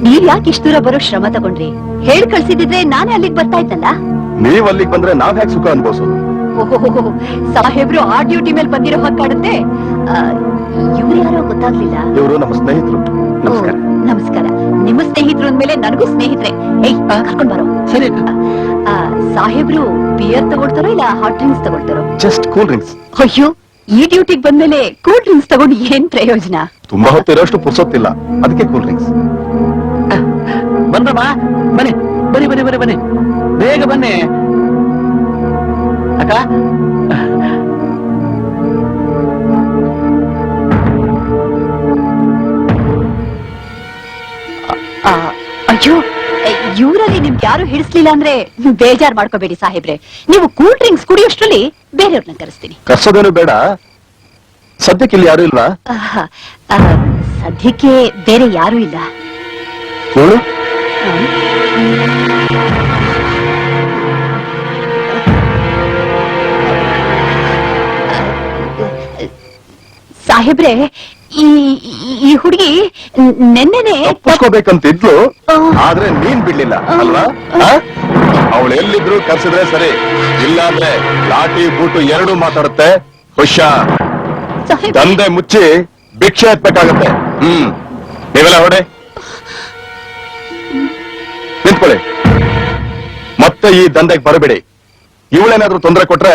ನೀವ್ ಯಾಕೆ ಇಷ್ಟು ದೂರ ಬರೋ ಶ್ರಮ ತಗೊಂಡ್ರಿ? ಹೇಳ್ ಕಳ್ಸಿದಿದ್ರೆ ನಾನೇ ಅಲ್ಲಿಗೆ ಬರ್ತಾ ಇದ್ದಲ್ಲ. ನೀವ್ ಅಲ್ಲಿಗೆ ಬಂದ್ರೆ ನಾವ್ ಹ್ಯಾಕ್ ಸುಖ ಅನ್ಬೋಸೋದು? ಓಹೋ, ಸಾಹೇಬ್ರು ಆ ಡ್ಯೂಟಿ ಮೇಲೆ ಬಂದಿರೋ ಹಾಗೆ ಕಾಣುತ್ತೆ. ಇವ್ರು ಯಾರೋ ಗೊತ್ತಾಗ್ಲಿಲ್ಲ. ಇವರು ನಮ್ಮ ಸ್ನೇಹಿತರು. ನಮಸ್ಕಾರ. ನಮಸ್ಕಾರ. ನಿಮ್ಮ ಸ್ನೇಹಿತರು ಅಂದ್ಮೇಲೆ ನನಗೂ ಸ್ನೇಹಿತರೆ. ಕರ್ಕೊಂಡ್ ಬರೋ. ಸರಿ. ಸಾಹೇಬ್ರು ಬಿಯರ್ ತಗೊಳ್ತಾರೋ ಇಲ್ಲ ಹಾಟ್ ಡ್ರಿಂಕ್ಸ್ ತಗೊಳ್ತಾರೋ? Just cool drinks. ಅಯ್ಯೋ, ಈ ಡ್ಯೂಟಿಗೆ ಬಂದ್ಮೇಲೆ ಕೂಲ್ ಡ್ರಿಂಕ್ಸ್ ತಗೊಂಡು ಏನ್ ಪ್ರಯೋಜನ? ತುಂಬಾ ಹೊತ್ತು ಇರೋಷ್ಟು ಪುರ್ಸೊತ್ತಿಲ್ಲ, ಅದಕ್ಕೆ ಕೂಲ್ ಡ್ರಿಂಕ್ಸ್. ಬಂದ್ರಮ್ಮ, ಬನ್ನಿ ಬನ್ನಿ ಬನ್ನಿ ಬನ್ನಿ ಬನ್ನಿ, ಬೇಗ ಬನ್ನಿ ಅಕ್ಕ. ಅಯ್ಯೋ, ಇವರಲ್ಲಿ ನಿಮ್ಗೆ ಯಾರು ಹಿಡಿಸ್ಲಿಲ್ಲ ಅಂದ್ರೆ ಬೇಜಾರ್ ಮಾಡ್ಕೋಬೇಡಿ ಸಾಹೇಬ್ರೆ. ನೀವು ಕೂಲ್ ಡ್ರಿಂಕ್ಸ್ ಕುಡಿಯೋಷ್ಟ್ರಲ್ಲಿ ಬೇರೆಯವ್ರನ್ನ ಕರೆಸ್ತೀನಿ. ಕರ್ಸೋದೇನು ಬೇಡ. ಸದ್ಯಕ್ಕೆ ಇಲ್ಲಿ ಯಾರು ಇಲ್ವಾ? ಸದ್ಯಕ್ಕೆ ಬೇರೆ ಯಾರು ಇಲ್ಲ. ಹೇಳು. ಸಾಹೇಬ್ರೆ, ಈ ಹುಡುಗಿ ನೆನ್ನೆನೆ ತಪ್ಪಿಸ್ಕೋಬೇಕಂತಿದ್ಲು, ಆದ್ರೆ ನೀನ್ ಬಿಡ್ಲಿಲ್ಲ ಅಲ್ವಾ? ಅವಳು ಎಲ್ಲಿದ್ರು ಕರ್ಸಿದ್ರೆ ಸರಿ, ಇಲ್ಲ ಅಂದ್ರೆ ಲಾಠಿ ಬೂಟು ಎರಡೂ ಮಾತಾಡುತ್ತೆ. ಹುಷಾರ್. ದಂಧೆ ಮುಚ್ಚಿ ಭಿಕ್ಷೆ ಎತ್ಬೇಕಾಗತ್ತೆ. ನೀವೆಲ್ಲ ಹೊಡೆ ನಿಂತ್ಕೊಳ್ಳಿ. ಮತ್ತೆ ಈ ದಂಧೆಗೆ ಬರಬೇಡಿ. ಇವಳೇನಾದ್ರೂ ತೊಂದರೆ ಕೊಟ್ರೆ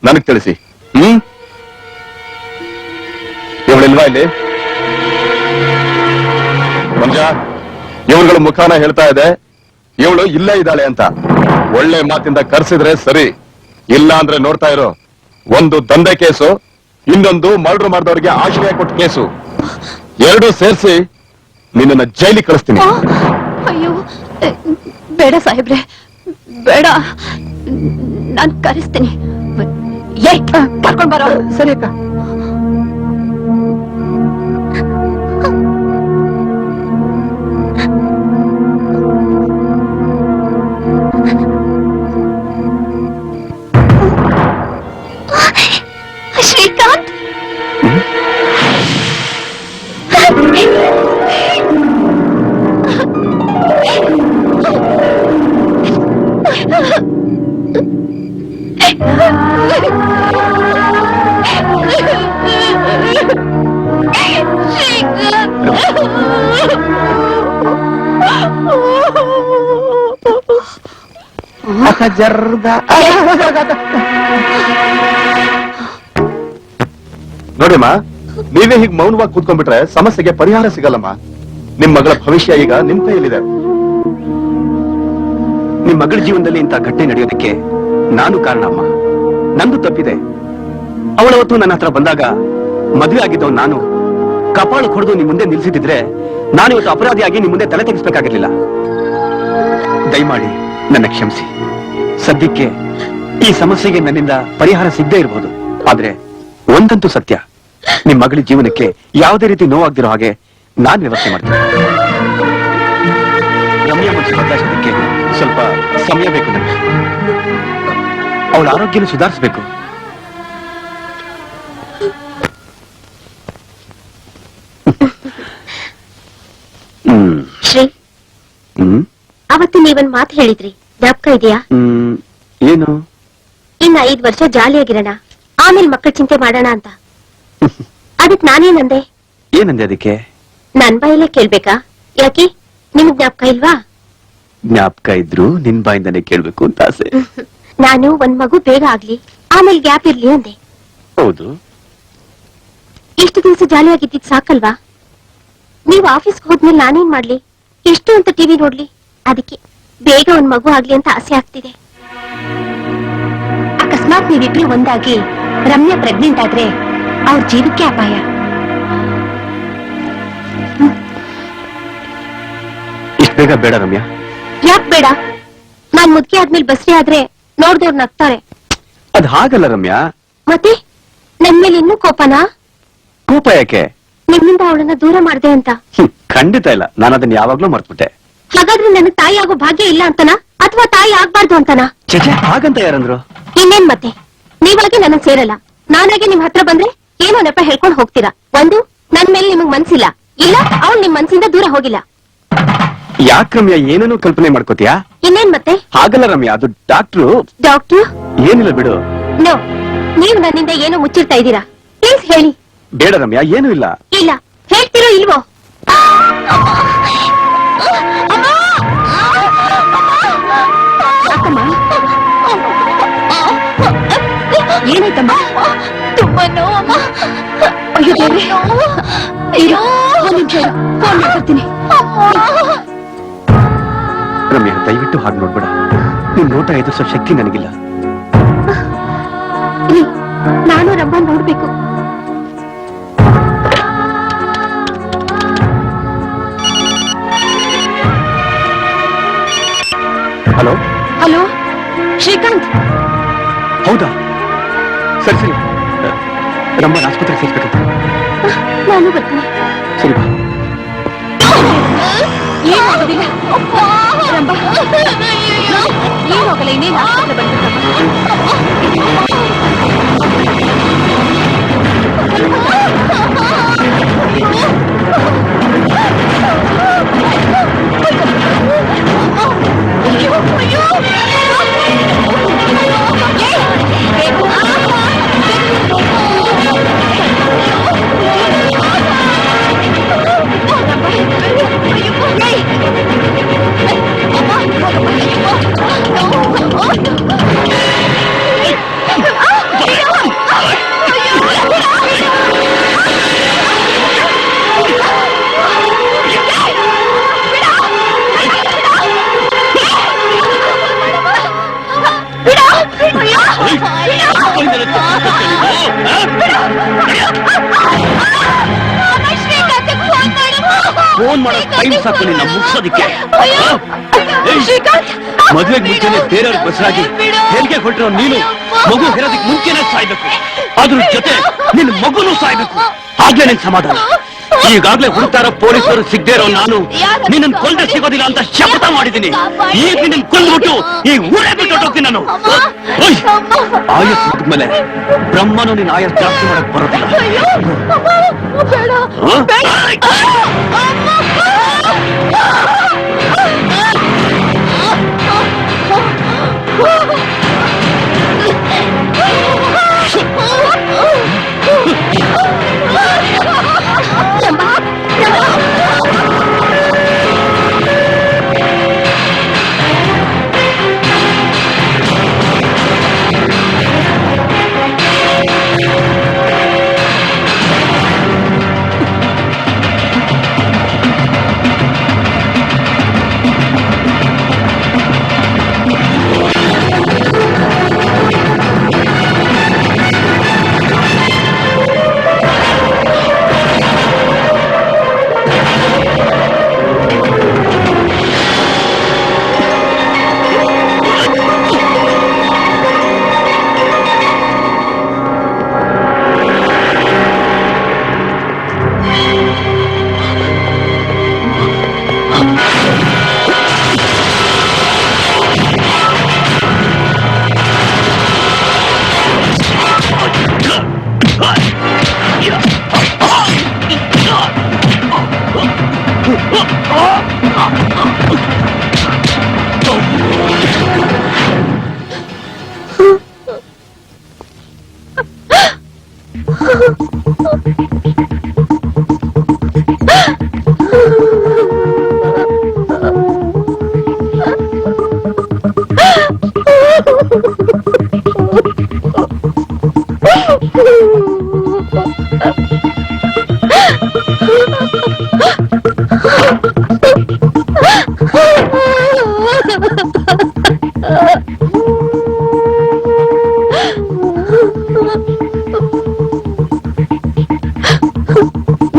ನನಗ್ ತಿಳಿಸಿ. ಇವಳಿಲ್ವಾ ಇಲ್ಲಿ? ಮಂಜ, ಇವಳುಗಳ ಮುಖಾನ ಹೇಳ್ತಾ ಇದೆ ಇವಳು ಇಲ್ಲೇ ಇದ್ದಾಳೆ ಅಂತ. ಒಳ್ಳೆ ಮಾತಿಂದ ಕರ್ಸಿದ್ರೆ ಸರಿ, ಇಲ್ಲ ಅಂದ್ರೆ ನೋಡ್ತಾ ಇರೋ. ಒಂದು ದಂಧೆ ಕೇಸು, ಇನ್ನೊಂದು ಮರ್ಡರ್ ಮಾಡಿದವರಿಗೆ ಆಶ್ರಯ ಕೊಟ್ಟ ಕೇಸು, ಎರಡೂ ಸೇರಿಸಿ ನಿನ್ನನ್ನ ಜೈಲಿಗೆ ಕಳಿಸ್ತೀನಿ. ಅಯ್ಯೋ ಬೇಡ ಸಾಹೇಬ್ರೆ, ಬೇಡ. ನಾನ್ ಕರೆಸ್ತೀನಿ. ಕರ್ಕೊಂಡ್ ಬರೋ. ಸರಿ ಅಕ್ಕ. ಶ್ರೀಕಾಂತ್, ನೋಡಿಮ್ಮ, ನೀವೇ ಹೀಗೆ ಮೌನವಾಗಿ ಕೂತ್ಕೊಂಡ್ಬಿಟ್ರೆ ಸಮಸ್ಯೆಗೆ ಪರಿಹಾರ ಸಿಗಲ್ಲಮ್ಮ. ನಿಮ್ ಮಗಳ ಭವಿಷ್ಯ ಈಗ ನಿಮ್ ಕೈಯಲ್ಲಿದೆ. ನಿಮ್ ಮಗಳ ಜೀವನದಲ್ಲಿ ಇಂಥ ಘಟನೆ ನಡೆಯೋದಕ್ಕೆ ನಾನು ಕಾರಣ ಅಮ್ಮ. ನಂದು ತಪ್ಪಿದೆ. ಅವಳವತ್ತು ನನ್ನ ಹತ್ರ ಬಂದಾಗ ಮದುವೆ ಆಗಿದ್ದವ್ ನಾನು ಕಪಾಳು ಹೊಡೆದು ನಿಮ್ ಮುಂದೆ ನಿಲ್ಸಿದ್ರೆ ನಾನು ಇವತ್ತು ಅಪರಾಧಿಯಾಗಿ ನಿಮ್ ಮುಂದೆ ತಲೆ ತೆಗಿಸ್ಬೇಕಾಗಿರ್ಲಿಲ್ಲ. ದಯಮಾಡಿ ನನ್ನ ಕ್ಷಮಿಸಿ. ಸದ್ಯಕ್ಕೆ ಈ ಸಮಸ್ಯೆಗೆ ನನ್ನಿಂದ ಪರಿಹಾರ ಸಿಗದೇ ಇರಬಹುದು, ಆದ್ರೆ ಒಂದಂತೂ ಸತ್ಯ, ನಿಮ್ ಮಗಳ ಜೀವನಕ್ಕೆ ಯಾವುದೇ ರೀತಿ ನೋವಾಗ್ದಿರೋ ಹಾಗೆ ನಾನ್ ವ್ಯವಸ್ಥೆ ಮಾಡ್ತೀನಿ. ರಮ್ಯ ಮನಸ್ಸು ಬದಲಾಯಿಸೋದಕ್ಕೆ ಸ್ವಲ್ಪ ಸಮಯ ಬೇಕು ನನಗೆ. ಅವಳ ಆರೋಗ್ಯನ ಸುಧಾರಿಸಬೇಕು. ಶ್ರೀ, ಅವತ್ತು ನೀವೊಂದ್ ಮಾತು ಹೇಳಿದ್ರಿ, ಜ್ಞಾಪಕ ಇದೆಯಾ? ಏನು? ಇನ್ನ 5 ವರ್ಷ ಜಾಲಿಯಾಗಿರೋಣ, ಆಮೇಲೆ ಮಕ್ಕಳ ಚಿಂತೆ ಮಾಡೋಣ ಅಂತ. ಅದಕ್ ನಾನೇನಂದೆ? ಏನಂದೆ ಅದಕ್ಕೆ? ನನ್ ಬಾಯಲ್ಲೇ ಕೇಳ್ಬೇಕಾ? ಯಾಕೆ, ನಿಮ್ಗ್ ಜ್ಞಾಪಕ ಇಲ್ವಾ? ಜ್ಞಾಪಕ ಇದ್ರು ನಿನ್ ಬಾಯಿಂದಾನೆ ಕೇಳ್ಬೇಕು ಅಂತ ಆಸೆ. ನಾನು ಒಂದ್ ಮಗು ಬೇಗ ಆಗ್ಲಿ, ಆಮೇಲೆ ಗ್ಯಾಪ್ ಇರ್ಲಿ ಅಂದೆ. ಹೌದು. ಇಷ್ಟು ದಿವಸ ಜಾಲಿಯಾಗಿದ್ದಿದ್ ಸಾಕಲ್ವಾ? ನೀವು ಆಫೀಸ್ಗೆ ಹೋದ್ಮೇಲೆ ನಾನೇನ್ ಮಾಡ್ಲಿ? ಎಷ್ಟು ಅಂತ ಟಿವಿ ನೋಡ್ಲಿ? ಅದಕ್ಕೆ ಬೇಗ ಒಂದ್ ಮಗು ಆಗ್ಲಿ ಅಂತ ಆಸೆ ಆಗ್ತಿದೆ. ಅಕಸ್ಮಾತ್ ನೀವಿಬ್ರು ಒಂದಾಗಿ ರಮ್ಯಾ ಪ್ರೆಗ್ನೆಂಟ್ ಆದ್ರೆ ಅವ್ರ ಜೀವಕ್ಕೆ ಅಪಾಯ. ಇಷ್ಟು ಬೇಗ ಬೇಡ ರಮ್ಯಾ. ಯಾಕ್ ಬೇಡ? ನಾನ್ ಮುದ್ಕೆ ಆದ್ಮೇಲೆ ಬಸ್ರಿ ಆದ್ರೆ ನೋಡ್ದವ್ರು ನಗ್ತಾರೆ. ಅದ್ ಹಾಗಲ್ಲ ರಮ್ಯಾ. ಮತ್ತೆ ನನ್ ಮೇಲೆ ಇನ್ನೂ ಕೋಪನಾ? ಕೋಪ ಯಾಕೆ? ನಿಮ್ಮಿಂದ ಅವಳನ್ನ ದೂರ ಮಾಡ್ದೆ ಅಂತ. ಖಂಡಿತ ಇಲ್ಲ, ನಾನು ಅದನ್ನ ಯಾವಾಗ್ಲೂ ಮರ್ತ್ಬಿಟ್ಟೆ. ಹಾಗಾದ್ರೆ ನನಗ್ ತಾಯಿ ಆಗೋ ಭಾಗ್ಯ ಇಲ್ಲ ಅಂತನಾ ಅಥವಾ ತಾಯಿ ಆಗ್ಬಾರ್ದು ಅಂತನಾ? ಚೇಚೆ, ಹಾಗಂತ ಯಾರಂದ್ರು? ಇನ್ನೇನ್ ಮತ್ತೆ, ನೀವಾಗಿ ನನಗ್ ಸೇರಲ್ಲ. ನಾನಾಗೆ ನಿಮ್ ಹತ್ರ ಬಂದ್ರೆ ಏನೋ ನೆಪ ಹೇಳ್ಕೊಂಡ್ ಹೋಗ್ತೀರಾ. ಒಂದು, ನನ್ ಮೇಲೆ ನಿಮಗ್ ಮನ್ಸಿಲ್ಲ, ಇಲ್ಲ ಅವಳು ನಿಮ್ ಮನ್ಸಿಂದ ದೂರ ಹೋಗಿಲ್ಲ. ಯಾಕೆ ರಮ್ಯಾ ಏನೇನೋ ಕಲ್ಪನೆ ಮಾಡ್ಕೋತೀಯಾ? ಇನ್ನೇನ್ ಮತ್ತೆ? ಹಾಗಲ್ಲ ರಮ್ಯಾ, ಅದು ಡಾಕ್ಟ್ರು. ಡಾಕ್ಟ್ರು? ಏನಿಲ್ಲ ಬಿಡು. ನೋ, ನೀವು ನನ್ನಿಂದ ಏನೋ ಮುಚ್ಚಿರ್ತಾ ಇದ್ದೀರಾ. ಪ್ಲೀಸ್ ಹೇಳಿ. ಬೇಡ ರಮ್ಯಾ, ಏನೂ ಇಲ್ಲ. ಇಲ್ಲ, ಹೇಳ್ತಿರೋ ಇಲ್ವೋ? ಏನಾಯ್ತಮ್ಮ? ತುಂಬಾ ನೋವಮ್ಮ. ಅಯ್ಯೋ ದೇವ್ರೇ, ಇರು, ಒಂದ್ ನಿಮಿಷ ಇರು, ಫೋನ್ ಮಾಡ್ಕೊಡ್ತೀನಿ. ರಮ್ಯಾ, ದಯವಿಟ್ಟು ಹಾಗೆ ನೋಡ್ಬೇಡ. ನಿನ್ ನೋಟ ಎದುರಿಸೋ ಶಕ್ತಿ ನನಗಿಲ್ಲ. ರೀ, ನಾನು ರಂಭ ನೋಡ್ಬೇಕು. Hello hello, Srikanth. ಹೌದಾ? ಸರಿ ಸರಿ, ರಮ್ಮನ್ ಆಸ್ಪತ್ರೆಗೆ ಸೇರ್ಬೇಕಂತ. ನಾನು ಬರ್ತೀನಿ. ಸರಿ ಬಾ. ಏನಾಗೋದಿಲ್ಲ ರಂಭ, ಏನಾಗಲ್ಲ. ಇನ್ನೇನು ಆಸ್ಪತ್ರೆ ಫೋನ್ ಮಾಡೋ ಟೈಮ್ ಸಾಕು ನಿನ್ನ ಮುಗಿಸೋದಿಕ್ಕೆ. ಮದುವೆಗೆ ಮುಂಚೆನೆ ಬೇರೆಯವ್ರ ಬಸರಾಗಿ ಹೆರಿಗೆ ಕೊಟ್ಟಿರೋ ನೀನು ಮಗು ಹೆರೋದಕ್ಕೆ ಮುಂಚೆನೆ ಸಾಯ್ಬೇಕು. ಅದ್ರ ಜೊತೆ ನಿನ್ನ ಮಗುನೂ ಸಾಯ್ಬೇಕು. ಆಗ್ಲೇ ನಿನ್ ಸಮಾಧಾನ. ಈಗಾಗ್ಲೇ ಹುಡುಕ್ತಾರ ಪೊಲೀಸರು ಸಿಗದೆ ಇರೋ ನಾನು ನಿನ್ನನ್ನು ಕೊಂದ್ರೆ ಸಿಗೋದಿಲ್ಲ ಅಂತ ಶಪಥ ಮಾಡಿದ್ದೀನಿ. ಈಗ ನಿನ್ನ ಕೊಂದ್ಬಿಟ್ಟು ಈ ಊರೇ ಬಿಟ್ಟು ಹೋಗ್ತೀನಿ ನಾನು. ಆಯಸ್ ಮುಗಿದ್ಮೇಲೆ ಬ್ರಹ್ಮನು ನಿನ್ನ ಆಯಸ್ ಜಾಸ್ತಿ ಮಾಡಕ್ ಬರೋದಿಲ್ಲ.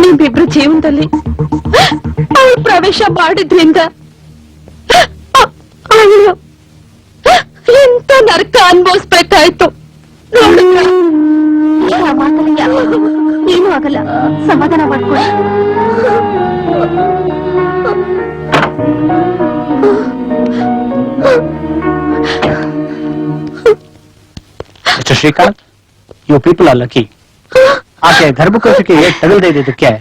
ನಿಮ್ಮಿಬ್ರು ಜೀವನದಲ್ಲಿ ಅವ್ರು ಪ್ರವೇಶ ಮಾಡಿದ್ರಿಂದ ಮಾತಲ್ಲಿ ಏನೂ ಆಗಲ್ಲ, ಸಮಾಧಾನ ಮಾಡ್ಕೊಳ್ಳಿ. Mister Srikanth, you people are lucky. ಆಕೆ ಗರ್ಭಕೋಶಕ್ಕೆ ತಗಲ್ದೇ ಇದ್ದಿದ್ದಕ್ಕೆ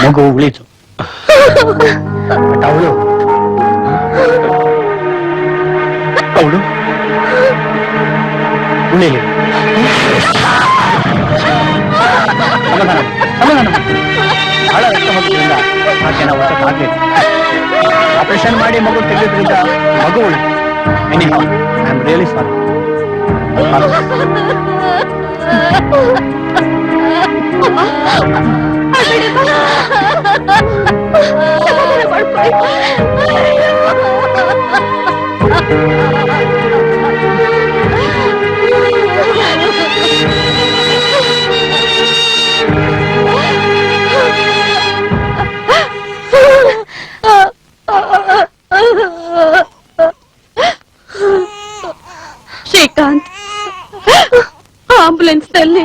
ಮಗು ಉಳಿತು. ಅವಳು ಉಳಿಲಿ. ಸಮಾಧಾನ ಬಹಳ ರಕ್ತ ಹೋಗೋದ್ರಿಂದ ಆಕೆನ ಒತ್ತಕ್ಕಾಗಲಿಲ್ಲ. ಆಪರೇಷನ್ ಮಾಡಿ ಮಗು ತೆಗೆದ್ರಿಂದ ಮಗು ಉಳಿ. Anyhow, I am really sorry. Srikanth, ambulance ನಲ್ಲಿ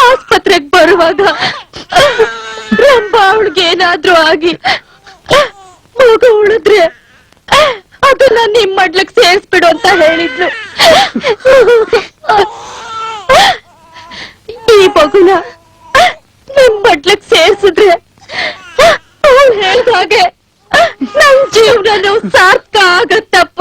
ಆಸ್ಪತ್ರೆಗೆ ಬರುವಾಗ ರಂಭಾ ಅವಳಿಗೆ ಏನಾದ್ರೂ ಆಗಿ ಮಗು ಉಳಿದ್ರೆ ಅದನ್ನ ನಿಮ್ ಮಡ್ಲಕ್ ಸೇರಿಸ್ಬಿಡು ಅಂತ ಹೇಳಿದ್ಲು. ಈ ಮಗುನ ನಿಮ್ ಮಡ್ಲಕ್ ಸೇರ್ಸಿದ್ರೆ ಅವಳು ಹೇಳ್ದಾಗೆ ನಮ್ ಜೀವನನು ಸಾರ್ಥಕ ಆಗತ್ತಪ್ಪ.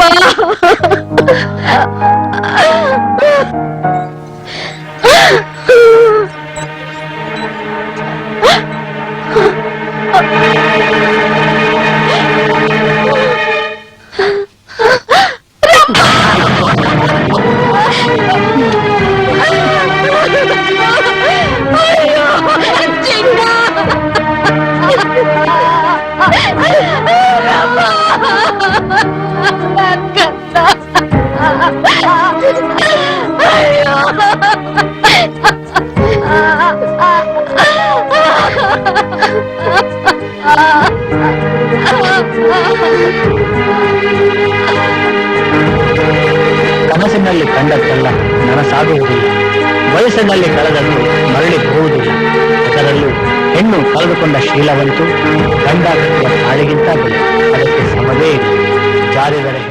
ಕನಸಿನಲ್ಲಿ ಕಂಡದ್ದೆಲ್ಲ ನನಸಾಗುವುದಿಲ್ಲ, ವಯಸ್ಸಿನಲ್ಲಿ ಕಳೆದದ್ದು ಮರಳಿ ಹೋಗುವುದಿಲ್ಲ. ಅದರಲ್ಲೂ ಹೆಣ್ಣು ಕಳೆದುಕೊಂಡ ಶೀಲವಂತೂ ಗಂಡ ಕಟ್ಟಿದ ತಾಳಿಗಿಂತ ಬೆಲೆ, ಅದಕ್ಕೆ ಸಮವೇ ಇಲ್ಲ. ಜಾರಿದರೆ